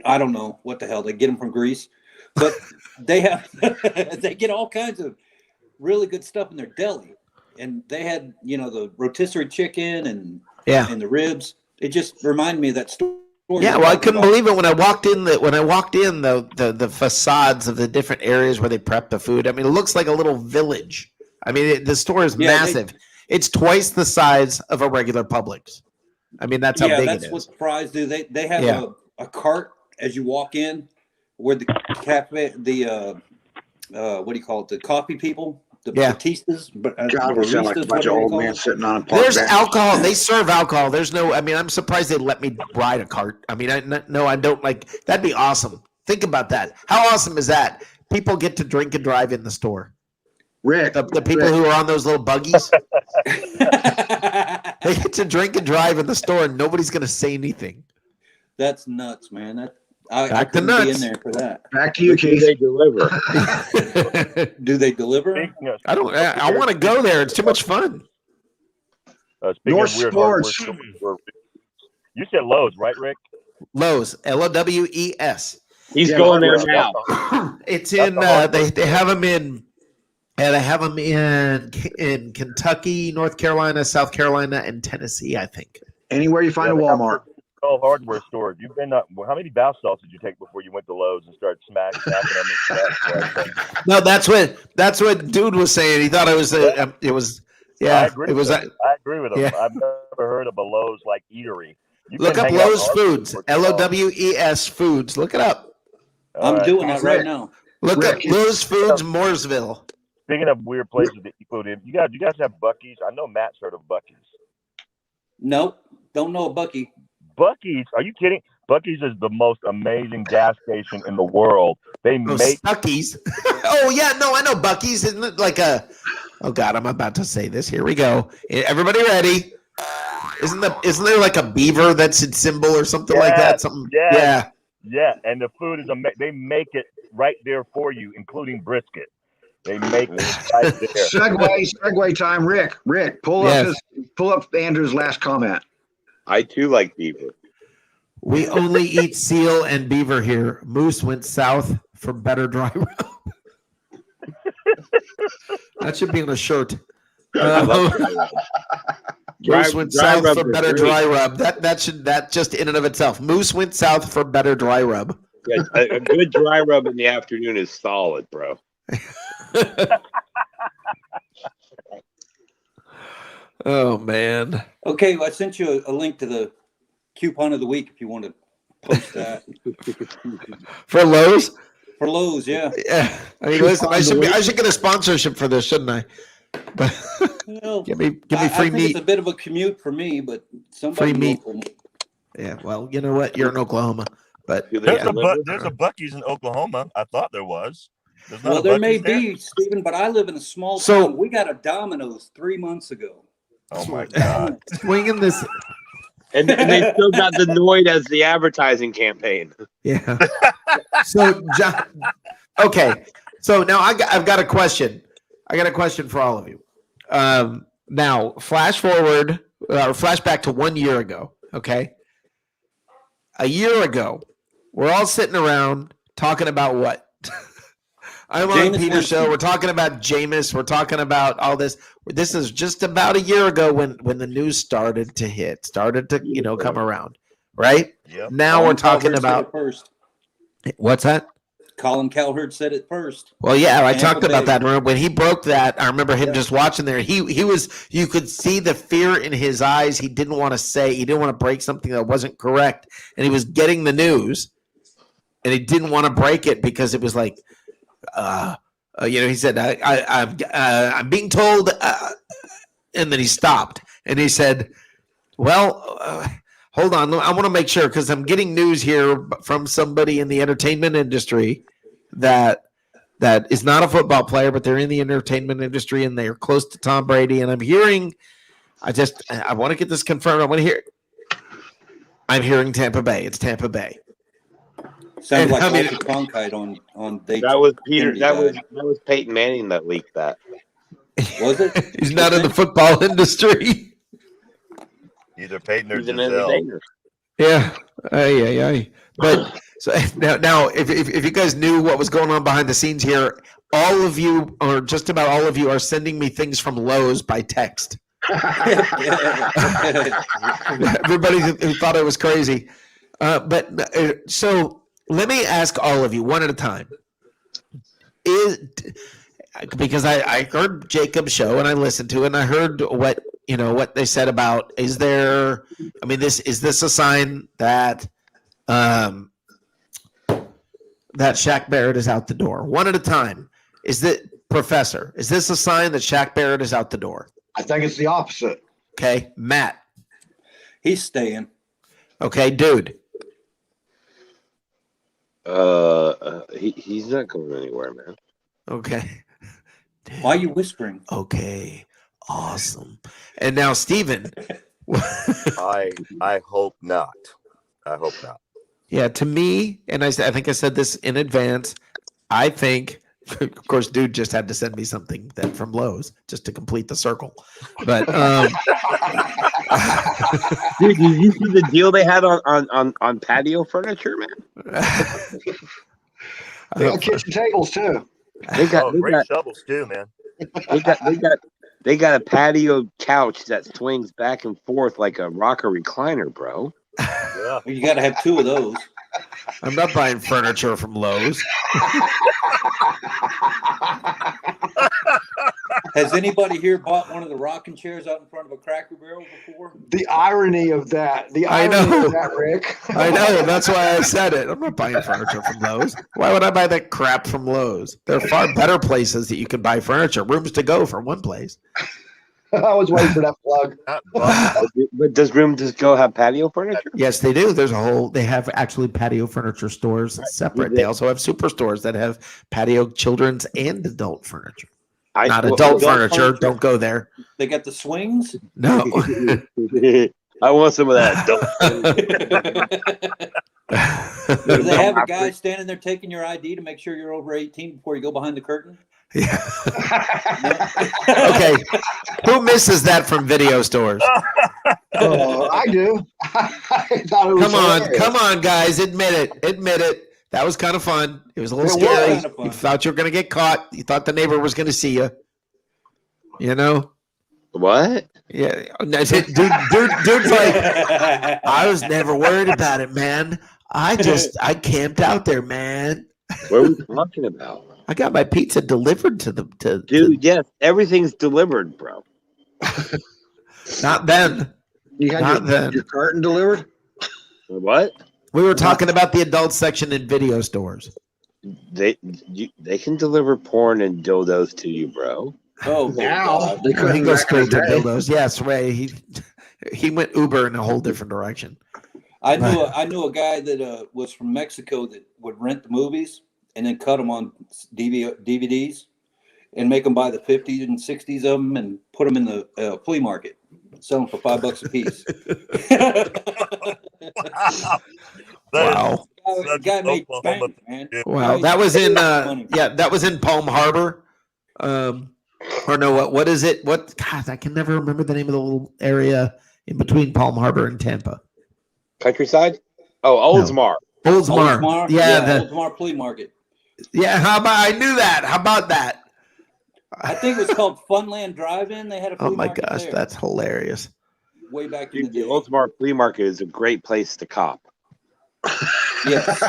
I don't know what the hell, they get them from Greece, but they get all kinds of really good stuff in their deli, and they had the rotisserie chicken and the ribs. It just reminded me of that story. Yeah, well, I couldn't believe it when I walked in. The facades of the different areas where they prep the food. I mean, it looks like a little village. I mean, the store is massive. It's twice the size of a regular Publix. I mean, that's how big it is. Yeah, that's what Fry's do. They have a cart as you walk in, where the cafe, what do you call it? The coffee people. The baristas, God, we sound like a bunch of old men sitting on a park. There's alcohol. They serve alcohol. There's no. I mean, I'm surprised they let me ride a cart. I mean, I don't like. That'd be awesome. Think about that. How awesome is that? People get to drink and drive in the store. Rick, the people who are on those little buggies, they get to drink and drive in the store, and nobody's going to say anything. That's nuts, man. I Back to couldn't be in nuts. there for that. Back to you, Do Keith. they deliver? Do they deliver? Speaking of, I want to go there. It's too much fun. speaking North of weird hardware Sports. stores, you said Lowe's, right, Rick? Lowe's, Lowes. He's Yeah, going there hardware. now. It's That's in. the hardware They have them in. And they have them in Kentucky, North Carolina, South Carolina, and Tennessee, I think. Anywhere you find a they have Walmart. 12 hardware stores. You've been how many bath salts did you take before you went to Lowe's and started smacking them? No, that's what dude was saying. He thought it was I agree. it was. I agree with him. yeah. I've never heard of a Lowe's like eatery. You've Look been up hanging out in Lowe's hardware Foods, stores too long. Lowes Foods. Look it up. All I'm right. doing that right now. Look Rick, up Lowe's Foods, Mooresville. Speaking of weird places to eat food in, you guys have Buc-ee's? I know Matt's heard of Buc-ee's. Nope. Don't know a Bucky. Buc-ee's? Are you kidding? Buc-ee's is the most amazing gas station in the world. They make Buc-ee's. Oh yeah, no, I know Buc-ee's. Isn't it like a? Oh God, I'm about to say this. Here we go. Everybody ready? Isn't there like a beaver that's its symbol or something like that? Something. Yes. Yeah, and the food is they make it right there for you, including brisket. They make it right there. Segue time. Rick, pull up Andrew's last comment. I too like beaver. We only eat seal and beaver here. Moose went south for better dry rub. That should be on a shirt. Moose went south for better dry rub. That just in and of itself. Moose went south for better dry rub. Yeah, a good dry rub in the afternoon is solid, bro. Oh man. Okay, well, I sent you a link to the coupon of the week if you want to post that. For Lowe's? For Lowe's, yeah. Yeah. I mean, listen, I should get a sponsorship for this, shouldn't I? But Well, give me I free think meat. it's a bit of a commute for me, but somebody Free meat. local. Yeah, well, you know what? You're in Oklahoma. But Do they deliver? There's a Buc-ee's in Oklahoma. I thought there was. There's not Well, a there may Buc-ee's be, Stephen, but I live in a small So- town. We got a Domino's 3 months ago. Oh my God. swinging this. And they still got the Noid as the advertising campaign. Yeah. So, John, okay. So now I've got a question. I got a question for all of you. Now, flash forward or flashback to 1 year ago. Okay. A year ago, we're all sitting around talking about what? I'm on Jameis Peter's Winston. show. We're talking about Jameis. We're talking about all this. This is just about a year ago when the news started to come around, right? Yep. Now Colin we're talking Cowherd said about it first. what's that? Colin Cowherd said it first. Well, yeah, I Tampa talked about Bay. that. Remember when he broke that? I remember him Yeah. just watching there. He was. You could see the fear in his eyes. He didn't want to break something that wasn't correct, and he was getting the news, and he didn't want to break it because it was like, he said, I'm being told, and then he stopped, and he said, well. Hold on, I want to make sure because I'm getting news here from somebody in the entertainment industry that is not a football player, but they're in the entertainment industry and they're close to Tom Brady. And I'm hearing, I want to get this confirmed. I'm hearing Tampa Bay. It's Tampa Bay. Sounds like I mean- Walter Cronkite on they. That was Peter. Kennedy That was Peyton Manning that leaked that. Was it? He's not in the football industry. Either Peyton or He's an Giselle. entertainer. Yeah. But so now if you guys knew what was going on behind the scenes here, all of you, or just about all of you, are sending me things from Lowe's by text. Everybody who thought it was crazy. So let me ask all of you one at a time. Because I heard Jacob's show and I listened to it and I heard what they said about is this a sign that that Shaq Barrett is out the door? One at a time. Is this a sign that Shaq Barrett is out the door? I think it's the opposite. Okay, Matt. He's staying. Okay, dude. He's not going anywhere, man. Okay. Why are you whispering? Okay. Awesome. And now Steven. I hope not. I hope not. Yeah, to me, and I think I said this in advance. I think, of course, dude just had to send me something that from Lowe's just to complete the circle. But Dude, did you see the deal they had on patio furniture, man? They got kitchen tables too. They got great shovels too, man. They got a patio couch that swings back and forth like a rocker recliner, bro. Yeah. You got to have 2 of those. I'm not buying furniture from Lowe's. Has anybody here bought one of the rocking chairs out in front of a Cracker Barrel before? The irony of that. I know. Of that, Rick. I know. That's why I said it. I'm not buying furniture from Lowe's. Why would I buy that crap from Lowe's? There are far better places that you can buy furniture. Rooms to Go for one place. I was waiting for that plug. But does Room to Go have patio furniture? Yes, they do. They have actually patio furniture stores separate. They also have superstores that have patio children's and adult furniture. Not adult furniture. Don't go there. They got the swings? No. I want some of that. Do they have a guy standing there taking your ID to make sure you're over 18 before you go behind the curtain? Yeah. Okay. Who misses that from video stores? I do. I thought it was Come on, guys. Admit it. That was kind of fun. It was a little scary. You thought you were going to get caught. You thought the neighbor was going to see you. You know? What? Yeah. Dude's like, I was never worried about it, man. I camped out there, man. What are we talking about? I got my pizza delivered to the Dude, yes, everything's delivered, bro. Not then. You had your carton delivered? What? We were talking about the adult section in video stores. They can deliver porn and dildos to you, bro. Oh, now He goes straight to dildos. Yes, Ray. He went Uber in a whole different direction. I knew a guy that was from Mexico that would rent the movies and then cut them on DVDs and make them buy the 50s and 60s of them and put them in the flea market, sell them for $5 a piece. Wow. The guy made bank, man. Wow, that was in that was in Palm Harbor. Or no, what is it? God, I can never remember the name of the little area in between Palm Harbor and Tampa. Countryside? Oh, Oldsmar. No. Oldsmar. Yeah, Oldsmar flea market. Yeah, I knew that. How about that? I think it was called Funland Drive-In. They had a flea market gosh, there. That's hilarious. Way back in the day. The Oldsmar flea market is a great place to cop. Yes.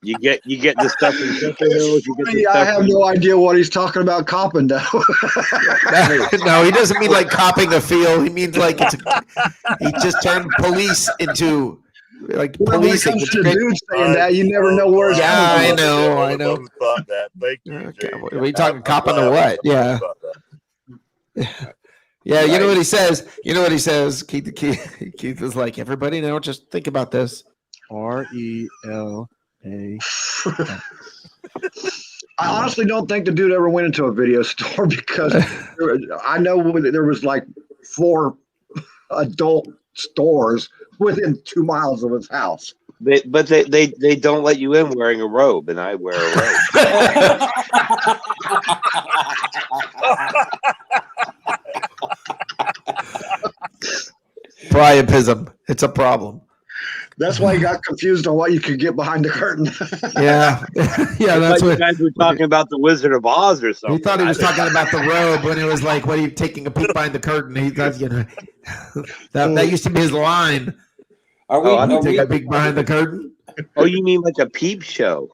You get the stuff in Central Hills. I have no idea what he's talking about copping though. No, he doesn't mean like copping a field. He means like he just turned police into like policing. When it comes to dudes saying that, you never know where it's I coming from. know. Thought that. Thank you. Okay. Are we talking copping or what? Yeah. Yeah, you know what he says. Keith is like, everybody now just think about this. RELA. I honestly don't think the dude ever went into a video store because I know there was like 4 adult stores within 2 miles of his house. They don't let you in wearing a robe, and I wear a robe. Priapism. It's a problem. That's why he got confused on what you could get behind the curtain. Yeah. Yeah, that's what you guys were talking about the Wizard of Oz or something. He thought he was talking about the robe when it was like, what are you taking a peek behind the curtain? He thought, that used to be his line. Are we take a peek behind the curtain? Oh, you mean like a peep show?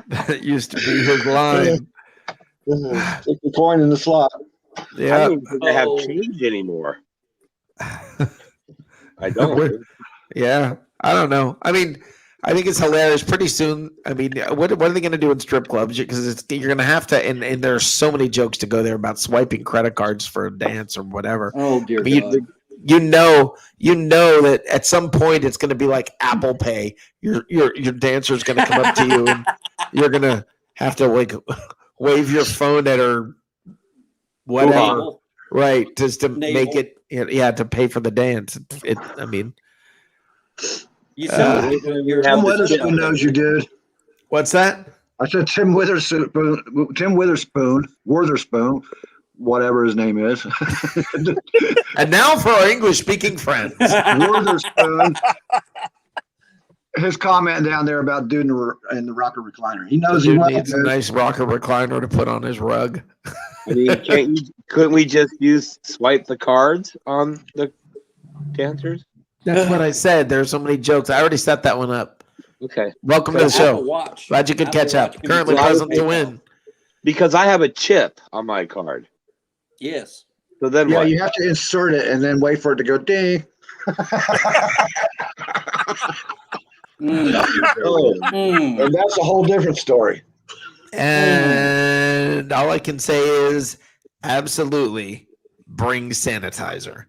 That used to be his line. Stick the coin in the slot. Yeah. I don't even think they have change anymore. I don't. Yeah. I don't know. I mean, I think it's hilarious. Pretty soon, I mean, what are they going to do in strip clubs? Because you're going to have to, and there's so many jokes to go there about swiping credit cards for a dance or whatever. Oh dear God. You know that at some point it's going to be like Apple Pay. Your dancer's going to come up to you and you're going to have to like wave your phone at her, whatever. Right, just to Navel. make it, to pay for the dance. I mean, You sound like you're Tim Witherspoon knows you, dude. What's that? I said Tim Witherspoon, whatever his name is. And now for our English-speaking friends. Witherspoon. His comment down there about dude in the rocker recliner. He knows Dude needs a nice rocker recliner to put on his rug. I mean, couldn't we just swipe the cards on the dancers? That's what I said. There's so many jokes. I already set that one up. Okay. Welcome to the show. Glad you could catch up. Currently present to win. Because I have a chip on my card. Yes. So then what? you have to insert it and then wait for it to go ding. And that's a whole different story. And all I can say is absolutely bring sanitizer.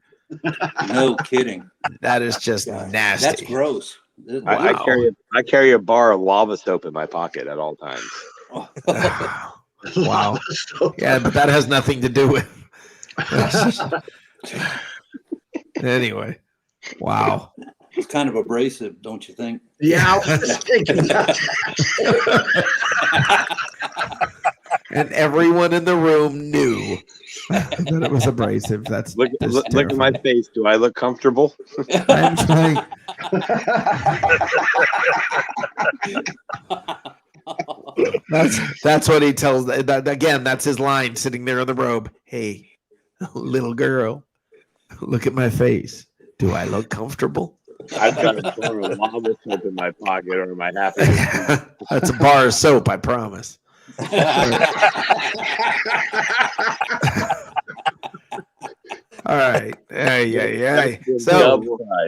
No kidding. That is just nasty. That's gross. I carry a bar of lava soap in my pocket at all times. Wow. Yeah, but that has nothing to do with. Anyway. Wow. It's kind of abrasive, don't you think? Yeah, I was just thinking about that. And everyone in the room knew that it was abrasive. Look at my face. Do I look comfortable? I'm trying. That's what he tells. That again, that's his line sitting there in the robe. Hey, little girl, look at my face. Do I look comfortable? I've got a bar of lava soap in my pocket or my half. That's a bar of soap, I promise. All right.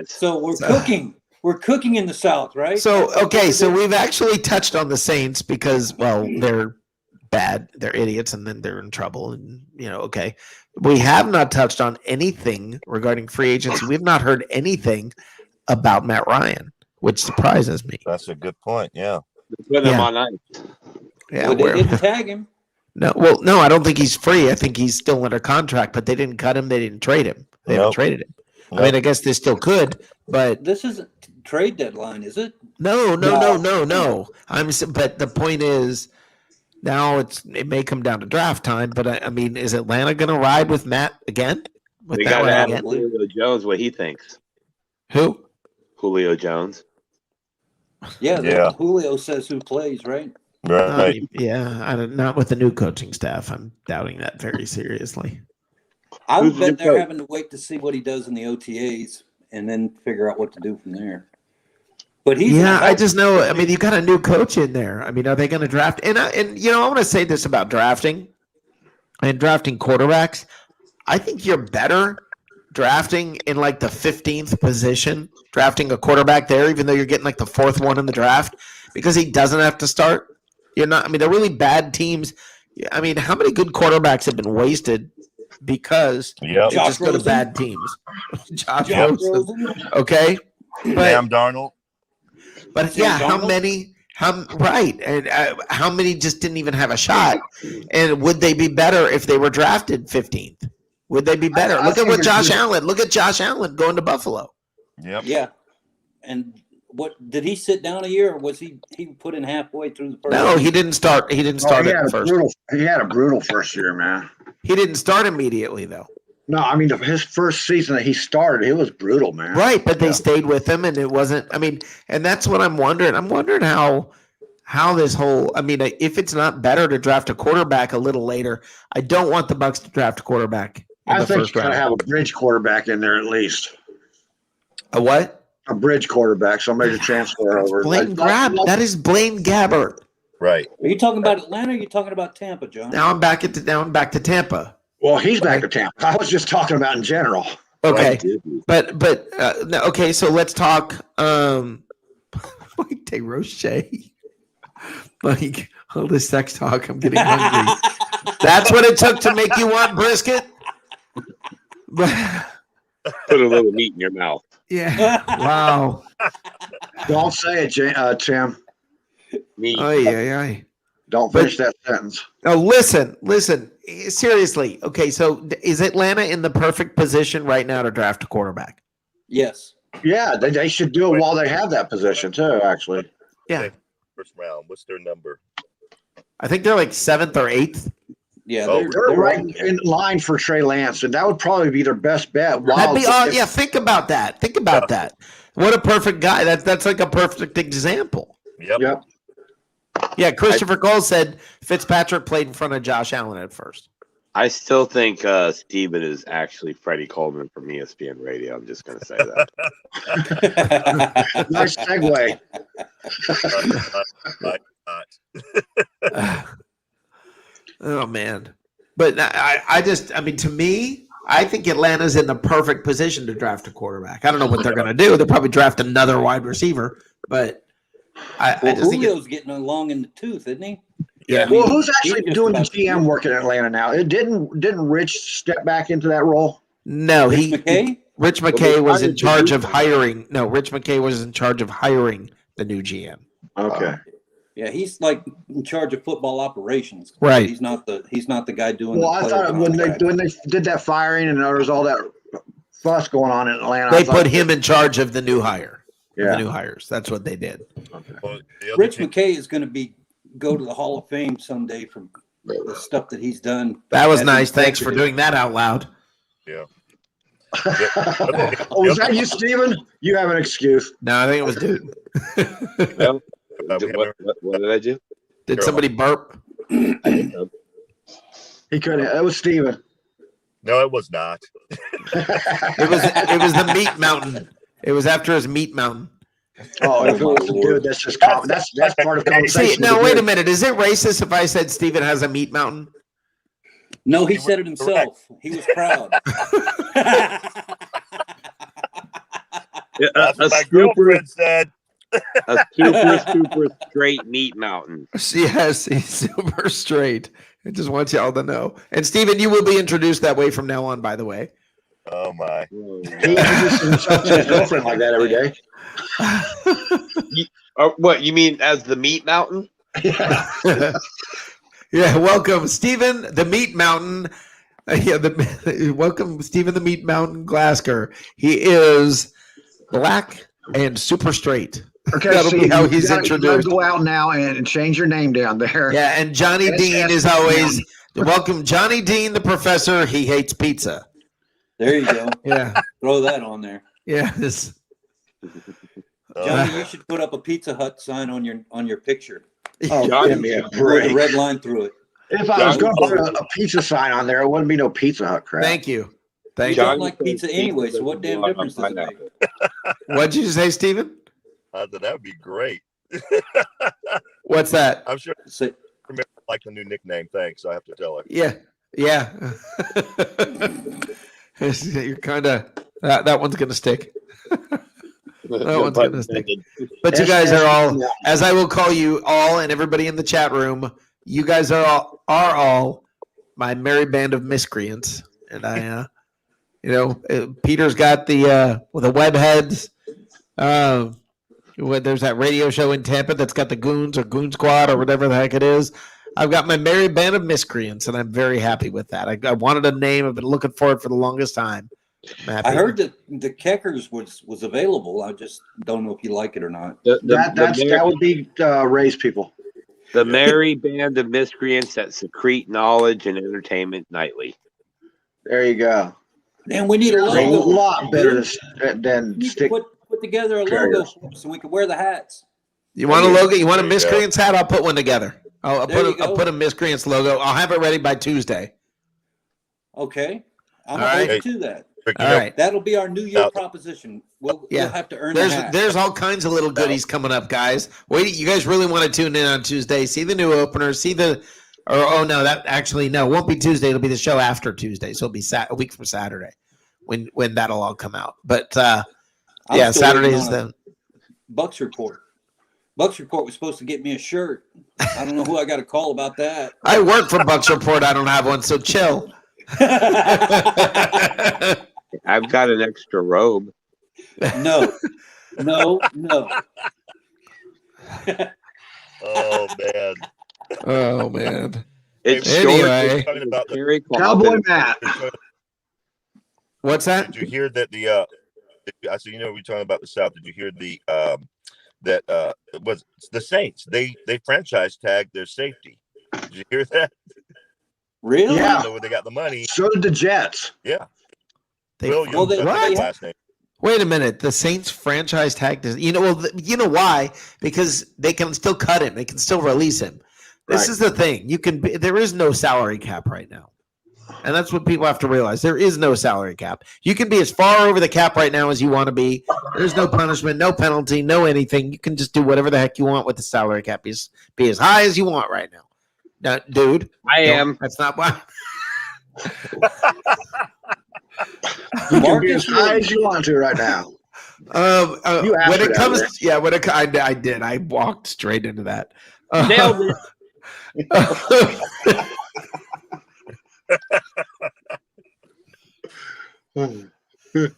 So we're cooking. We're cooking in the South, right? So we've actually touched on the Saints because, well, they're bad, they're idiots, and then they're in trouble. And okay. We have not touched on anything regarding free agency. We've not heard anything about Matt Ryan, which surprises me. That's a good point. Yeah. Put him on ice. Yeah, well, they didn't tag him. No, I don't think he's free. I think he's still under contract, but they didn't cut him. They didn't trade him. They haven't traded him. I mean, I guess they still could, but this isn't trade deadline, is it? No. But the point is, now it may come down to draft time. But I mean, is Atlanta going to ride with Matt again? They got to ask Julio Jones what he thinks. Who? Julio Jones. Yeah. Julio says who plays, right? Right. Not with the new coaching staff. I'm doubting that very seriously. I would bet they're having to wait to see what he does in the OTAs and then figure out what to do from there. But I just know. I mean, you got a new coach in there. I mean, are they going to draft? And I want to say this about drafting and drafting quarterbacks. I think you're better drafting in like the 15th position, drafting a quarterback there, even though you're getting like the 4th one in the draft, because he doesn't have to start. You're not. I mean, they're really bad teams. I mean, how many good quarterbacks have been wasted because they just go to bad teams? Josh Rosen. Okay. Sam Darnold. But how many? And how many just didn't even have a shot? And would they be better if they were drafted 15th? Would they be better? Look at Josh Allen. Look at Josh Allen going to Buffalo. Yep. Yeah. And what did he sit down a year, or was he put in halfway through the first? No, he didn't start. He didn't start at first. He had a brutal first year, man. He didn't start immediately, though. No, I mean his first season that he started, it was brutal, man. Right, but they stayed with him, and it wasn't. I mean, and that's what I'm wondering. I'm wondering how this whole. I mean, if it's not better to draft a quarterback a little later, I don't want the Bucs to draft a quarterback. I think you gotta have a bridge quarterback in there at least. A what? A bridge quarterback, somebody to transfer over. That is Blaine Gabbert. Right. Are you talking about Atlanta? Or are you talking about Tampa, John? Now I'm back to Tampa. Well, he's back to Tampa. I was just talking about in general. Okay, but okay. So let's talk. Mike DeRoche. Like all this sex talk, I'm getting hungry. That's what it took to make you want brisket. Put a little meat in your mouth. Yeah. Wow. Don't say it, Tim. Meat. Oh yeah. Don't finish that sentence. Oh, listen. Seriously. Okay, so is Atlanta in the perfect position right now to draft a quarterback? Yes. Yeah, they should do it while they have that position too. Actually, Yeah. First round. What's their number? I think they're like 7th or 8th. Yeah, they're right in line for Trey Lance, and that would probably be their best bet. Yeah, think about that. Think about that. What a perfect guy. That's like a perfect example. Yep. Yeah, Christopher Cole said Fitzpatrick played in front of Josh Allen at first. I still think Steven is actually Freddie Coleman from ESPN Radio. I'm just going to say that. Nice segue. Oh, man. But I mean, to me, I think Atlanta's in the perfect position to draft a quarterback. I don't know what they're going to do. They'll probably draft another wide receiver, but I just think Julio's getting along in the tooth, isn't he? Yeah. Well, who's actually doing the GM work in Atlanta now? Didn't Rich step back into that role? No, Rich McKay was in charge of hiring. No, Rich McKay was in charge of hiring the new GM. Okay. Yeah, he's like in charge of football operations. Right. He's not the guy doing. Well, I thought when they did that firing and there was all that fuss going on in Atlanta, They put him in charge of the new hire. Yeah. The new hires. That's what they did. Okay. Well, Rich McKay is going to go to the Hall of Fame someday from the stuff that he's done. That was nice. Thanks for doing that out loud. Yeah. Oh, was that you, Steven? You have an excuse. No, I think it was dude. Well, what did I do? Did somebody burp? He couldn't. It was Steven. No, it was not. It was the meat mountain. It was after his meat mountain. Oh, dude, that's just that's part of conversation. See, now wait a minute. Is it racist if I said Steven has a meat mountain? No, he said it himself. He was proud. That's what my girlfriend said. A super straight meat mountain. Yes, he's super straight. I just want y'all to know. And Steven, you will be introduced that way from now on, by the way. Oh my! He introduces himself to his girlfriend like that every day. What you mean as the meat mountain? Yeah. Yeah, welcome, Steven the Meat Mountain. Welcome, Steven the Meat Mountain Glasker. He is black and super straight. Okay, that'll be how he's you introduced. Go out now and change your name down there. Yeah, and Johnny Dean is always welcome. Johnny Dean, the professor. He hates pizza. There you go. Yeah, throw that on there. Yes. Johnny, you should put up a Pizza Hut sign on your picture. Oh, Johnny, with a red line through it. If I was going to put a pizza sign on there, it wouldn't be no Pizza Hut crap. Thank you. You don't like pizza anyway, so what damn difference does it make? What'd you say, Steven? I thought that would be great. What's that? I'm sure I like the new nickname. Thanks. I have to tell her. Yeah. You're kind of that one's gonna stick. That one's gonna stick. But you guys are all, as I will call you all, and everybody in the chat room, you guys are all my merry band of miscreants. And I, Peter's got the web heads. There's that radio show in Tampa that's got the Goons or Goon Squad or whatever the heck it is. I've got my merry band of miscreants, and I'm very happy with that. I wanted a name. I've been looking for it for the longest time. I heard that the Keckers was available. I just don't know if you like it or not. That would be Ray's people. The merry band of miscreants that secrete knowledge and entertainment nightly. There you go. And we need a logo. A lot better than stick. Put together a logo so we can wear the hats. You want a logo? You want a miscreants hat? I'll put one together. I'll put a miscreants logo. I'll have it ready by Tuesday. Okay, I'm going to do that. All right, that'll be our New Year proposition. We'll have to earn. There's all kinds of little goodies coming up, guys. Wait, you guys really want to tune in on Tuesday? See the new openers. See the. It won't be Tuesday. It'll be the show after Tuesday. So it'll be a week from Saturday when that'll all come out. But Saturday is the Bucks Report. Bucks Report was supposed to get me a shirt. I don't know who I got to call about that. I work for Bucks Report. I don't have one, so chill. I've got an extra robe. No. Oh man. Oh man. It's Anyway. Talking about Terry Cowboy Matt. What's that? Did you hear that I said, we're talking about the South. Did you hear that it was the Saints? They franchise tagged their safety. Did you hear that? Really? Yeah. Where they got the money. So did the Jets. Yeah. Williams. Well, they- What? they- Last name. Wait a minute. The Saints franchise tagged his. You know why? Because they can still cut him. They can still release him. This Right. is the thing. There is no salary cap right now. And that's what people have to realize. There is no salary cap. You can be as far over the cap right now as you want to be. There's no punishment, no penalty, no anything. You can just do whatever the heck you want with the salary cap. Be as high as you want right now. Now, dude. I am. That's not why. You can be as high as you want to right now. You asked when for it that, comes, Rick. yeah, I did. I walked straight into that. Nailed it. Oh, Looks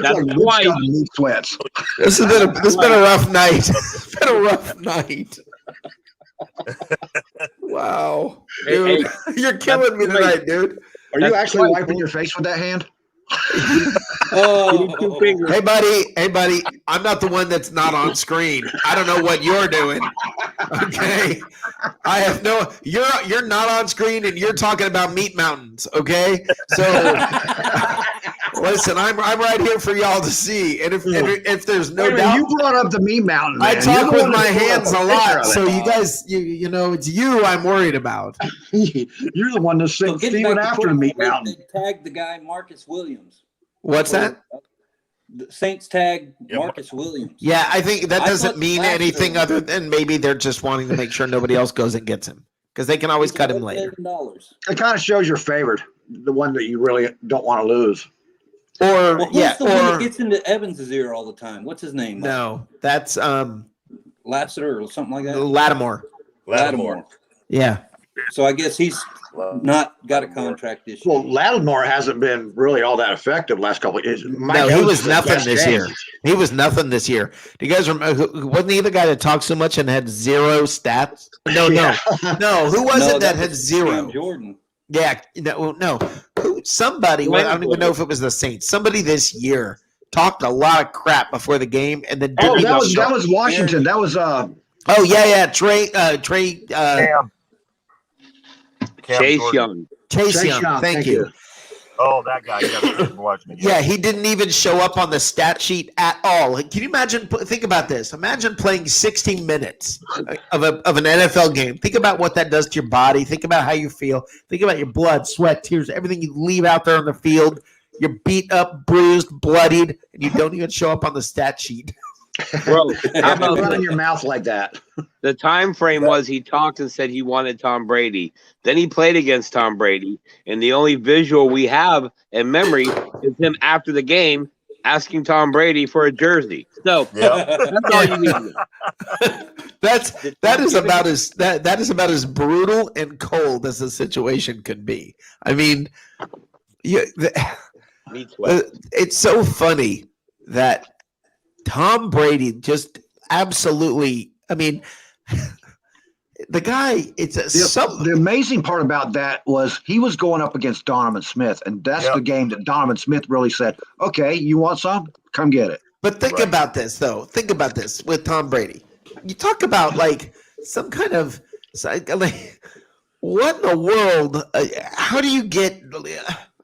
That's like why- Rick's got knee sweats. this has been a rough night. It's been a rough night. Wow, dude, you're killing me tonight, dude. Are you That's actually why- wiping your face with that hand? Oh, Two fingers. Hey, buddy. I'm not the one that's not on screen. I don't know what you're doing. Okay, I have no. You're not on screen, and you're talking about meat mountains. Okay, so listen, I'm right here for y'all to see, and if there's no Wait a minute, doubt, you brought up the meat mountain. I Man. talk You're the with one my that brought hands up a the picture lot. of So it. you guys, it's you I'm worried about. You're the one that's So getting steaming back to after the meat football, mountain. They tagged the guy Marcus Williams. What's that? The Saints tagged Yeah, Marcus Williams. Yeah, I think that I doesn't thought mean last anything year- other than maybe they're just wanting to make sure nobody else goes and gets him because they can always cut him later. $11 million. It kind of shows your favorite, the one that you really don't want to lose. Or Well, who's yeah, the one that or gets into Evans' ear all the time? What's his name? no, that's Lassiter or something like that. Lattimore. Lattimore. Yeah, So I guess he's not got a contract this year. Well, Lattimore hasn't been really all that effective last couple of years. no, he was nothing this year. He was nothing this year. Do you guys remember? Wasn't he the guy that talked so much and had zero stats? No. Who was it that had was zero? Cam Jordan. Yeah, no. Somebody. I don't even know if it was the Saints. Somebody this year talked a lot of crap before the game and then Oh, didn't that even was Washington. That was Oh yeah. Trey. Chase Jordan. Young. Chase Young. Thank you. Oh, that guy. Yeah, I've been watching it. Yeah, he didn't even show up on the stat sheet at all. Can you imagine? Think about this. Imagine playing 16 minutes of an NFL game. Think about what that does to your body. Think about how you feel. Think about your blood, sweat, tears, everything you leave out there on the field. You're beat up, bruised, bloodied, and you don't even show up on the stat sheet. Bro, how I've been about running your mouth like that. the time frame was he talked and said he wanted Tom Brady. Then he played against Tom Brady, and the only visual we have in memory is him after the game asking Tom Brady for a jersey. So that's all you need to know. that is about as brutal and cold as the situation could be. I mean, Meat sweat. it's so funny that Tom Brady just absolutely. I mean, the guy. It's The amazing part about that was he was going up against Donovan Smith, and that's the game that Donovan Smith really said, "Okay, you want some? Come get it." But think about this, though. Think about this with Tom Brady. You talk about like some kind of like, what in the world? How do you get?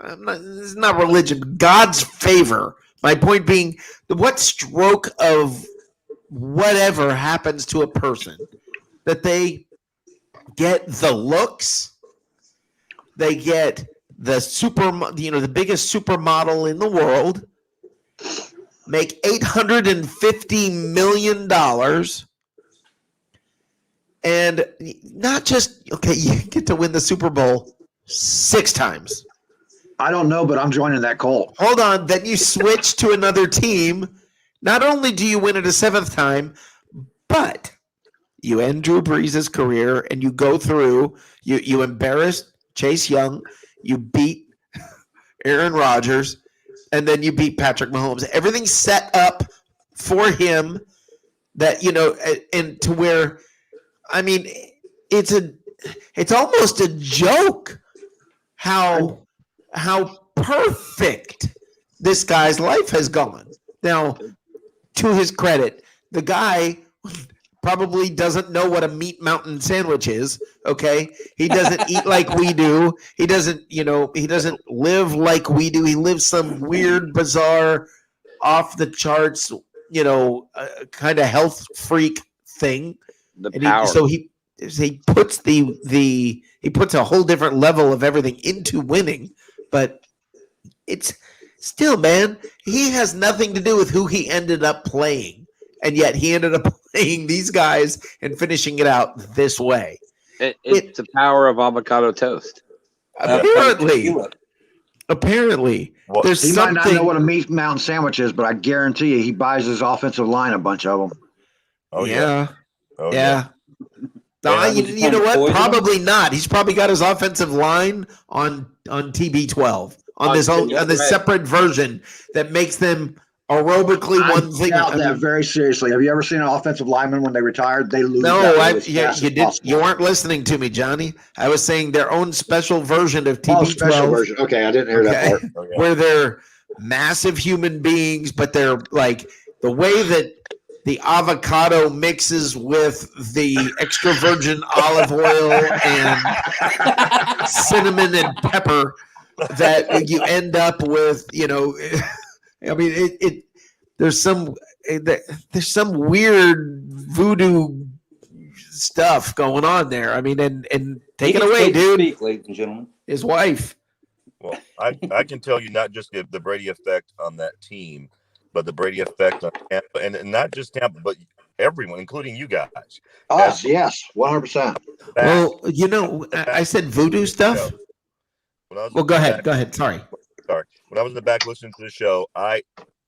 It's not religion. God's favor. My point being, what stroke of whatever happens to a person that they get the looks, they get the the biggest supermodel in the world, make $850 million, and not just you get to win the Super Bowl 6 times. I don't know, but I'm joining that cult. Hold on. Then you switch to another team. Not only do you win it a 7th time, but you end Drew Brees' career and you go through, you embarrass Chase Young, you beat Aaron Rodgers, and then you beat Patrick Mahomes. Everything's set up for him that, and to where I mean, it's almost a joke how perfect this guy's life has gone. Now, to his credit, the guy probably doesn't know what a meat mountain sandwich is. Okay. He doesn't eat like we do. He doesn't live like we do. He lives some weird, bizarre, off the charts, kind of health freak thing. The power. He puts he puts a whole different level of everything into winning, but it's still, man, he has nothing to do with who he ended up playing. And yet he ended up playing these guys and finishing it out this way. It's the power of avocado toast. Apparently. Well, There's he something. might not know what a meat mountain sandwich is, but I guarantee you he buys his offensive line a bunch of them. Oh, yeah. Oh, yeah. You know what? Probably not. He's probably got his offensive line on TB12 on this separate version that makes them aerobically one thing. I doubt that very seriously. Have you ever seen an offensive lineman when they retired? They lose. No, you did. You weren't listening to me, Johnny. I was saying their own special version of TB12. Oh, special version. Okay, I didn't hear that part. Okay. Where they're massive human beings, but they're like the way that the avocado mixes with the extra virgin olive oil and cinnamon and pepper, that you end up with, I mean, there's some weird voodoo stuff going on there. I mean, and take it away, dude. Speak, ladies and gentlemen. His wife. Well, I can tell you not just the Brady effect on that team, but the Brady effect on Tampa, and not just Tampa, but everyone, including you guys. Us, yes, 100%. Well, I said voodoo stuff. Well, go ahead. Go ahead. Sorry. When I was in the back listening to the show,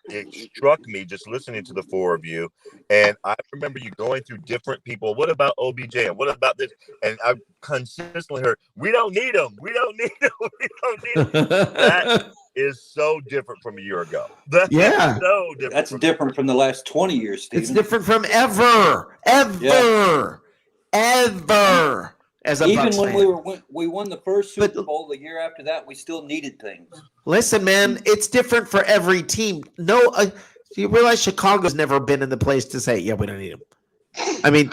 it struck me just listening to the four of you, and I remember you going through different people. What about OBJ? And what about this? And I consistently heard, "We don't need him. We don't need him. We don't need him." That is so different from a year ago. That's so different. That's different from the last 20 years, Stephen. It's different from ever. As a Even Bucs when fan. we won the first Super Bowl, the year after that, we still needed things. Listen, man, it's different for every team. No, you realize Chicago's never been in the place to say, "Yeah, we don't need him." I mean,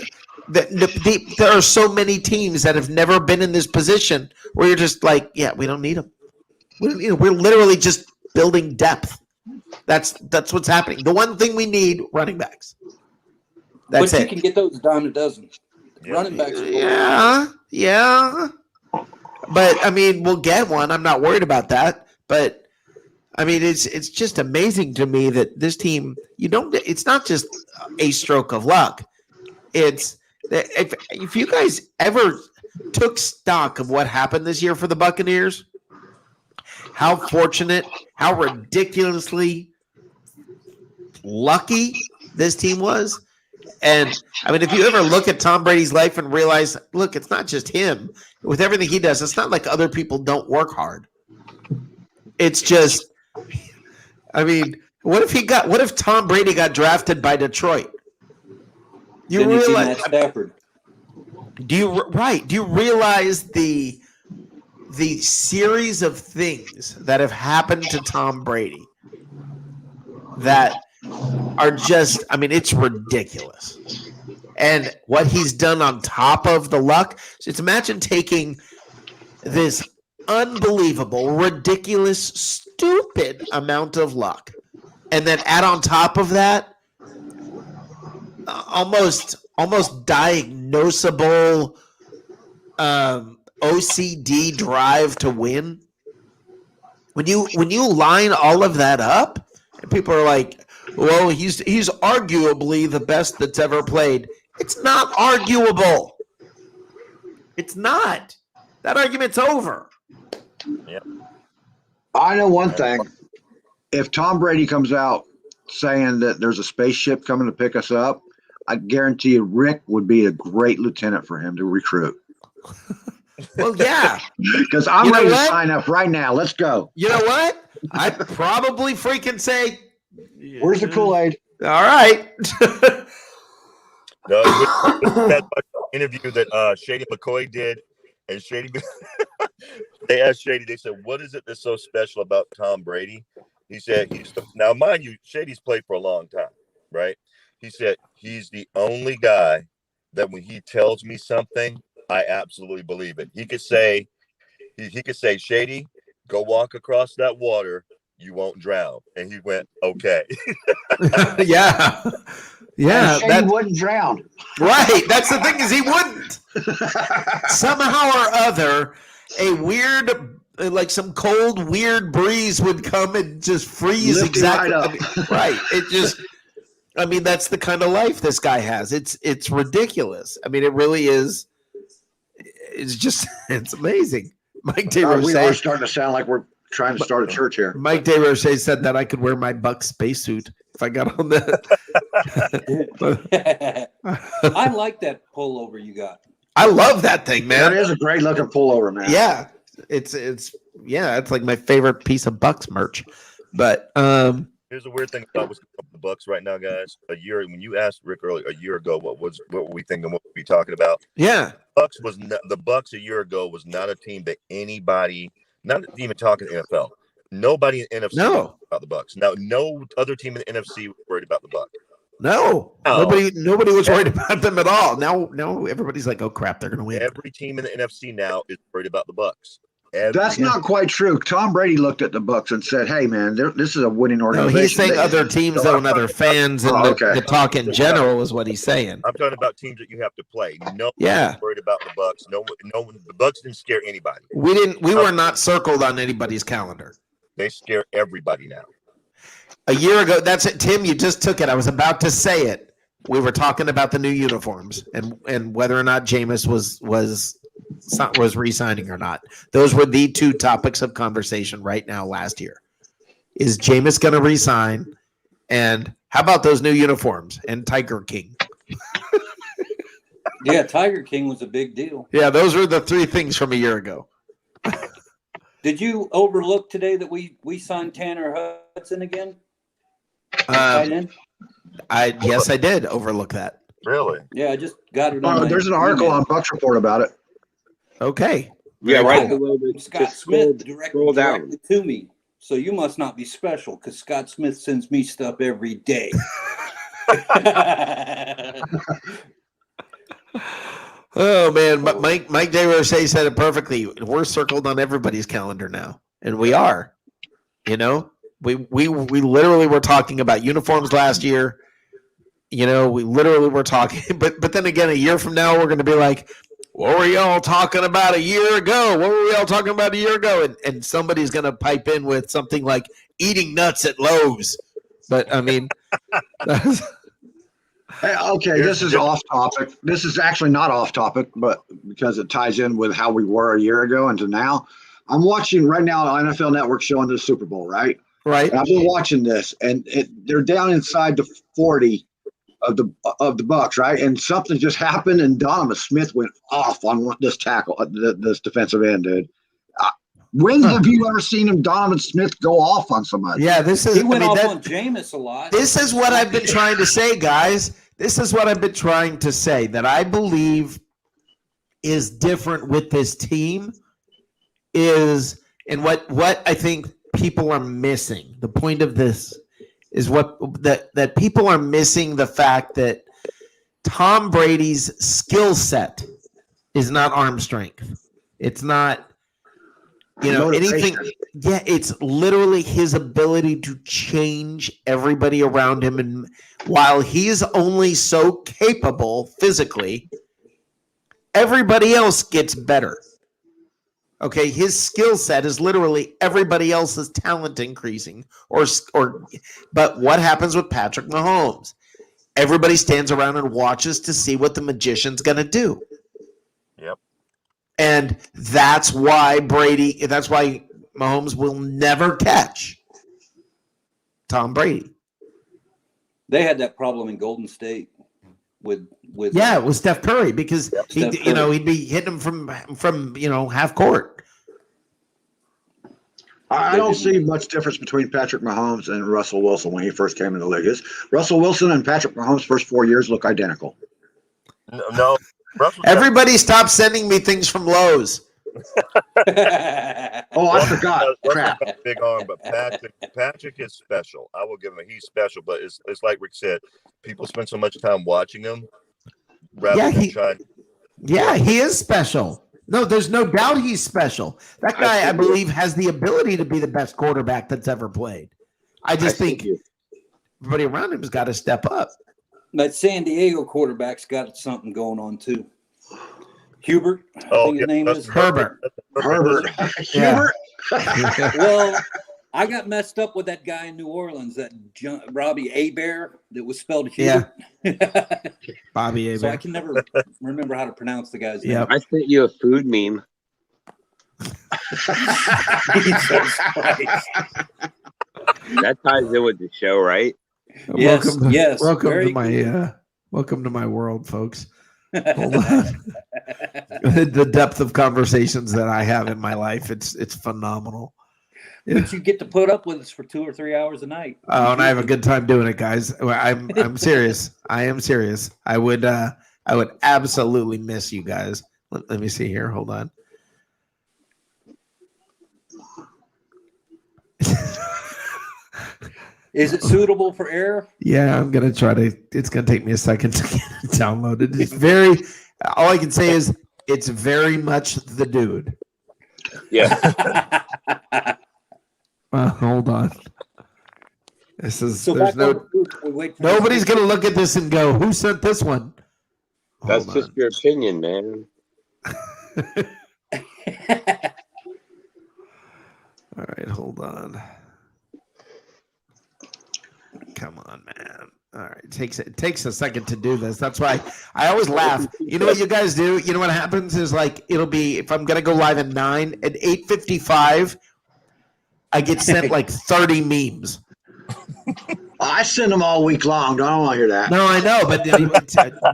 there are so many teams that have never been in this position where you're just like, "Yeah, we don't need him." We're literally just building depth. That's what's happening. The one thing we need, running backs. That's but it. You can get those dime a dozen. Running backs. Yeah. But I mean, we'll get one. I'm not worried about that. But I mean, it's just amazing to me that this team, it's not just a stroke of luck. It's that if you guys ever took stock of what happened this year for the Buccaneers, how fortunate, how ridiculously lucky this team was. And I mean, if you ever look at Tom Brady's life and realize, look, it's not just him. With everything he does, it's not like other people don't work hard. It's just, I mean, what if Tom Brady got drafted by Detroit? You realize Stafford. Do you realize the series of things that have happened to Tom Brady that are just, I mean, it's ridiculous. And what he's done on top of the luck. So it's imagine taking this unbelievable, ridiculous, stupid amount of luck and then add on top of that almost diagnosable OCD drive to win. When you line all of that up, and people are like, well, he's arguably the best that's ever played. It's not arguable. It's not. That argument's over. Yep. I know one thing. If Tom Brady comes out saying that there's a spaceship coming to pick us up, I guarantee you Rick would be a great lieutenant for him to recruit. Well, yeah. Because I'm ready to sign up right now. Let's go. You know what? I'd probably freaking say, where's the Kool-Aid? All right. No, interview that Shady McCoy did, and Shady they asked Shady, they said, what is it that's so special about Tom Brady? He said, now mind you, Shady's played for a long time, right? He said he's the only guy that when he tells me something, I absolutely believe it. He could say, Shady, go walk across that water, you won't drown. And he went, okay. Yeah. Yeah. And Shady wouldn't drown. Right. That's the thing, is he wouldn't. Somehow or other, a weird, like some cold, weird breeze would come and just freeze Lift him exactly. right up. I mean, right. It just, I mean, that's the kind of life this guy has. It's ridiculous. I mean, it really is. It's just, it's amazing. Mike We are DeRoche, starting to sound like we're trying to start a church here. Mike DeRoche said that I could wear my Buck spacesuit if I got on that. I like that pullover you got. I love that thing, man. That is a great looking pullover, man. Yeah, it's like my favorite piece of Bucks merch. But here's a weird thing about what's going on with the Bucks right now, guys. When you asked Rick earlier, a year ago, what were we thinking? What were we talking about? Yeah, the Bucks a year ago was not a team that anybody, not even talking NFL, nobody in NFC No. about the Bucks. Now, no other team in the NFC was worried about the Bucks. no, nobody was worried about them at all. Now everybody's like, oh crap, they're gonna win. Every team in the NFC now is worried about the Bucks. That's not quite true. Tom Brady looked at the Bucks and said, "Hey, man, this is a winning No, organization." he's saying other teams though, and other fans, and the talk in general is what he's saying. I'm talking about teams that you have to play. No Yeah. one's worried about the Bucks. No one. The Bucks didn't scare anybody. We were not circled on anybody's calendar. They scare everybody now. A year ago, that's it, Tim. You just took it. I was about to say it. We were talking about the new uniforms and whether or not Jameis was re-signing or not. Those were the two topics of conversation right now last year. Is Jameis going to re-sign? And how about those new uniforms and Tiger King? Yeah, Tiger King was a big deal. Yeah, those were the three things from a year ago. Did you overlook today that we signed Tanner Hudson again? Yes, I did overlook that. Really? Yeah, I just got it on there's an article on Bucks Report about it. Okay. Yeah, right below the Scott Smith directed to me. So you must not be special because Scott Smith sends me stuff every day. Oh man, but Mike DeRoche said it perfectly. We're circled on everybody's calendar now, and we are. You know, we literally were talking about uniforms last year. You know, we literally were talking, but then again, a year from now, we're going to be like, what were y'all talking about a year ago? What were we all talking about a year ago? And somebody's going to pipe in with something like eating nuts at Lowe's. But I mean, Hey, okay, this is off topic. This is actually not off topic, but because it ties in with how we were a year ago and to now. I'm watching right now on NFL Network showing the Super Bowl, right? Right. And I've been watching this, and they're down inside the 40 of the Bucks, right? And something just happened, and Donovan Smith went off on this tackle, this defensive end, dude. When have you ever seen Donovan Smith go off on somebody? Yeah, he went off on Jameis a lot. This is what I've been trying to say, guys. This is what I've been trying to say that I believe is different with this team is, and what I think people are missing. The point of this is that people are missing the fact that Tom Brady's skill set is not arm strength. It's not, anything. Yeah, it's literally his ability to change everybody around him. And while he's only so capable physically, everybody else gets better. Okay, his skill set is literally everybody else's talent increasing. But what happens with Patrick Mahomes? Everybody stands around and watches to see what the magician's going to do. Yep. And that's why Mahomes will never catch Tom Brady. They had that problem in Golden State with Steph Curry because he'd be hitting him from half court. I don't see much difference between Patrick Mahomes and Russell Wilson when he first came in the league. Russell Wilson and Patrick Mahomes' first 4 years look identical. No, Everybody stop sending me things from Lowe's. Oh, I forgot. Crap. Big arm, but Patrick is special. I will give him he's special, but it's like Rick said, people spend so much time watching him rather than trying. Yeah, he is special. No, there's no doubt he's special. That guy, I believe, has the ability to be the best quarterback that's ever played. I just think everybody around him has got to step up. That San Diego quarterback's got something going on too. Hubert, I think his name is Herbert. Hubert. Well, I got messed up with that guy in New Orleans, that Robbie Hebert, that was spelled Hubert. Yeah. Bobby Hebert. So I can never remember how to pronounce the guy's name. I sent you a food meme. Jesus Christ. That ties in with the show, right? Yes, welcome to my world, folks. Hold on. The depth of conversations that I have in my life, it's phenomenal. But you get to put up with us for 2 or 3 hours a night. Oh, and I have a good time doing it, guys. I'm serious. I am serious. I would absolutely miss you guys. Let me see here. Hold on. Is it suitable for air? Yeah, I'm gonna try to. It's gonna take me a second to get it downloaded. It's very. All I can say is it's very much the dude. Yeah. Hold on. This is. So there's nobody's gonna look at this and go, "Who sent this one?" That's just your opinion, man. All right, hold on. Come on, man. All right. It takes a second to do this. That's why I always laugh. You know what you guys do? You know what happens is like it'll be if I'm gonna go live at 9 at 8:55, I get sent like 30 memes. I send them all week long. I don't want to hear that. No, I know, but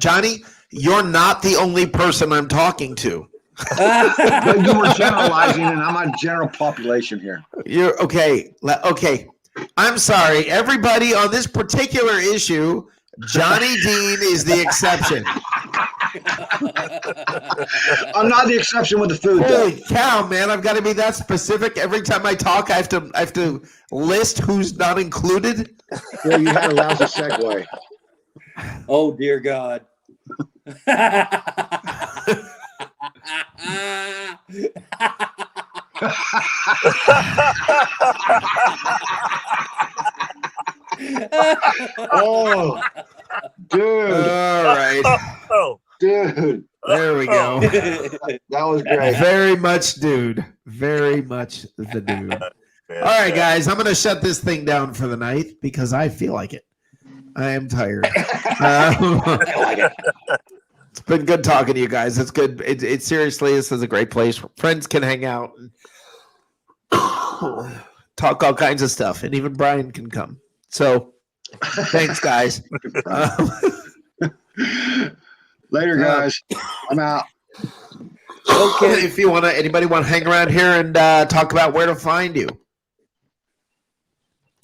Johnny, you're not the only person I'm talking to. But you were generalizing, and I'm a general population here. You're okay. Okay. I'm sorry. Everybody on this particular issue, Johnny Dean is the exception. I'm not the exception with the food. Holy cow, man! I've got to be that specific every time I talk. I have to list who's not included. Well, you had a lousy segue. Oh dear God. Oh, dude! All right, dude. There we go. That was great. Very much, dude. Very much the dude. All right, guys, I'm going to shut this thing down for the night because I feel like it. I am tired. It's been good talking to you guys. It's good. It seriously, this is a great place where friends can hang out and talk all kinds of stuff, and even Brian can come. So, thanks, guys. Later, guys. I'm out. Okay, if you want to, anybody want to hang around here and talk about where to find you?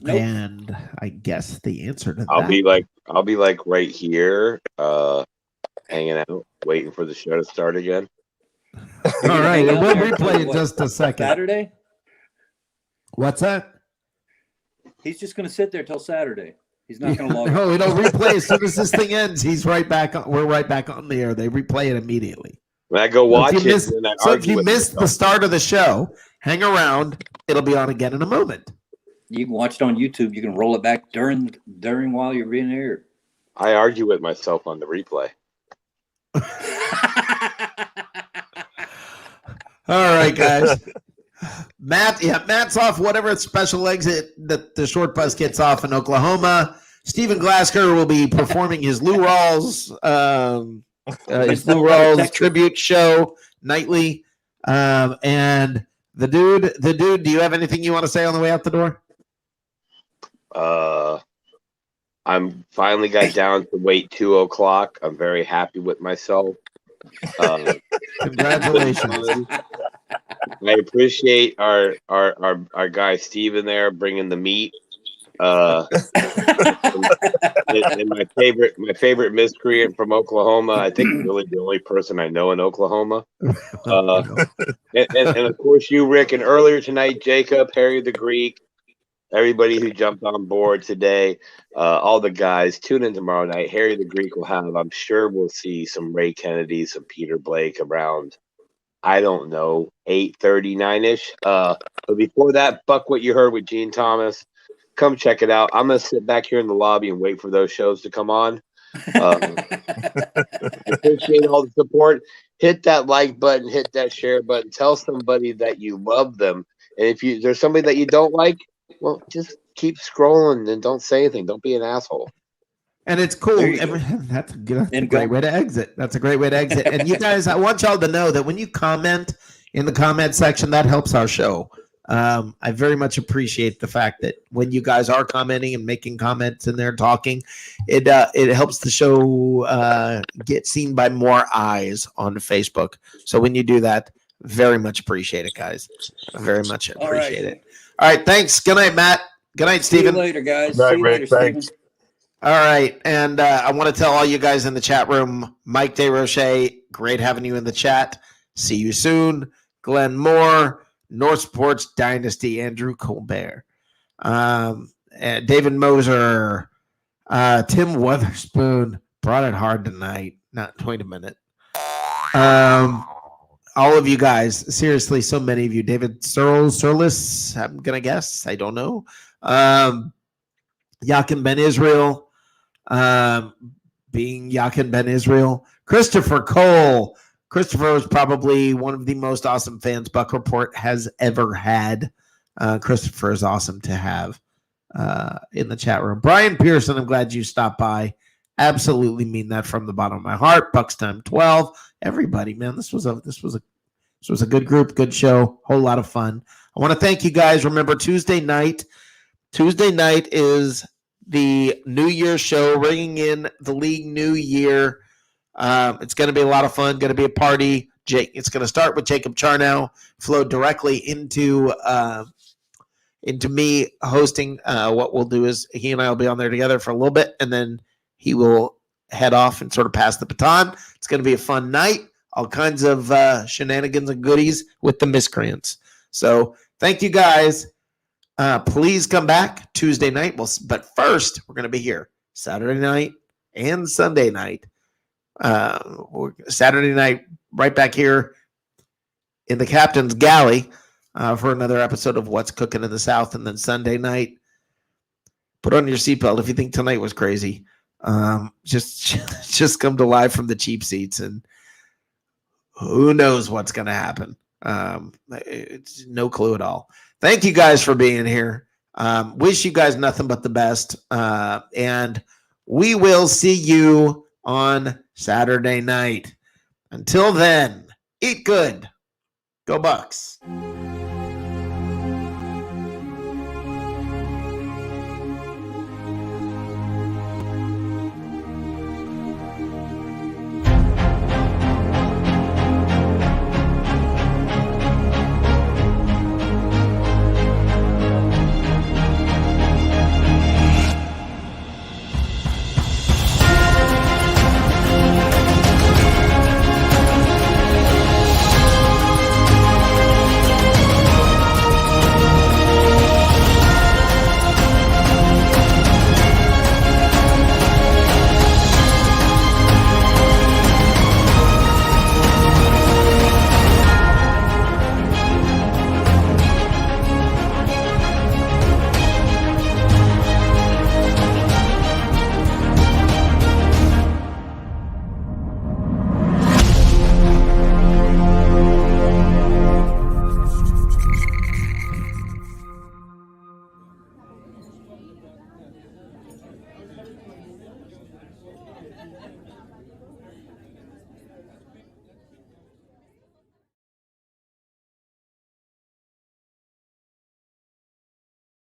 Nope. And I guess the answer to I'll be like right here, hanging out, waiting for the show to start again. All right, and we'll replay in just a second. Saturday? What's that? He's just going to sit there till Saturday. He's not going to log. No, it'll replay as soon as this thing ends. He's right back on. We're right back on the air. They replay it immediately. When I go watch it, so if you missed the start of the show, hang around. It'll be on again in a moment. You can watch it on YouTube. You can roll it back during while you're being aired. I argue with myself on the replay. All right, guys. Matt's off whatever special exit that the short bus gets off in Oklahoma. Stephen Glasgow will be performing his Lou Rawls tribute show nightly. And the dude, do you have anything you want to say on the way out the door? I'm finally got down to weight 2:00. I'm very happy with myself. Congratulations. I appreciate our guy Steven there bringing the meat. And and my favorite miscreant from Oklahoma. I think really the only person I know in Oklahoma. And of course you, Rick, and earlier tonight, Jacob, Harry the Greek, everybody who jumped on board today, all the guys, tune in tomorrow night. Harry the Greek will have, I'm sure we'll see some Ray Kennedy, some Peter Blake around, I don't know, 8:39-ish. But before that, buck what you heard with Gene Thomas. Come check it out. I'm going to sit back here in the lobby and wait for those shows to come on. Appreciate all the support. Hit that like button, hit that share button. Tell somebody that you love them. And if there's somebody that you don't like, well, just keep scrolling and don't say anything. Don't be an asshole. And it's cool. That's a great way to exit. That's a great way to exit. And you guys, I want y'all to know that when you comment in the comment section, that helps our show. I very much appreciate the fact that when you guys are commenting and making comments in there talking, it helps the show get seen by more eyes on Facebook. So when you do that, very much appreciate it, guys. Very much appreciate it. All right, thanks. Good night, Matt. Good night, Steven. See you later, guys. Good night, See you Rick. later, Thanks. Steven. All right, and I want to tell all you guys in the chat room, Mike DeRoche, great having you in the chat. See you soon. Glenn Moore, North Sports Dynasty, Andrew Colbert, and David Moser, Tim Weatherspoon brought it hard tonight. Wait a minute. All of you guys, seriously, so many of you. David Surlis, I'm gonna guess. I don't know. Yakin Ben Israel, being Yakin Ben Israel. Christopher Cole. Christopher was probably one of the most awesome fans Buck Report has ever had. Christopher is awesome to have in the chat room. Brian Pearson, I'm glad you stopped by. Absolutely mean that from the bottom of my heart. Bucks Time 12. Everybody, man, this was a good group, good show, whole lot of fun. I want to thank you guys. Remember, Tuesday night is the New Year's show, ringing in the league New Year. It's going to be a lot of fun. Going to be a party. It's going to start with Jacob Charnow, flow directly into me hosting. What we'll do is he and I will be on there together for a little bit, and then he will head off and sort of pass the baton. It's going to be a fun night. All kinds of shenanigans and goodies with the miscreants. So thank you guys. Please come back Tuesday night. But first, we're going to be here Saturday night and Sunday night. Saturday night, right back here in the Captain's Galley for another episode of What's Cooking in the South. And then Sunday night, put on your seatbelt if you think tonight was crazy. Just come to live from the cheap seats, and who knows what's going to happen. It's no clue at all. Thank you guys for being here. Wish you guys nothing but the best. And we will see you on Saturday night. Until then, eat good. Go Bucks.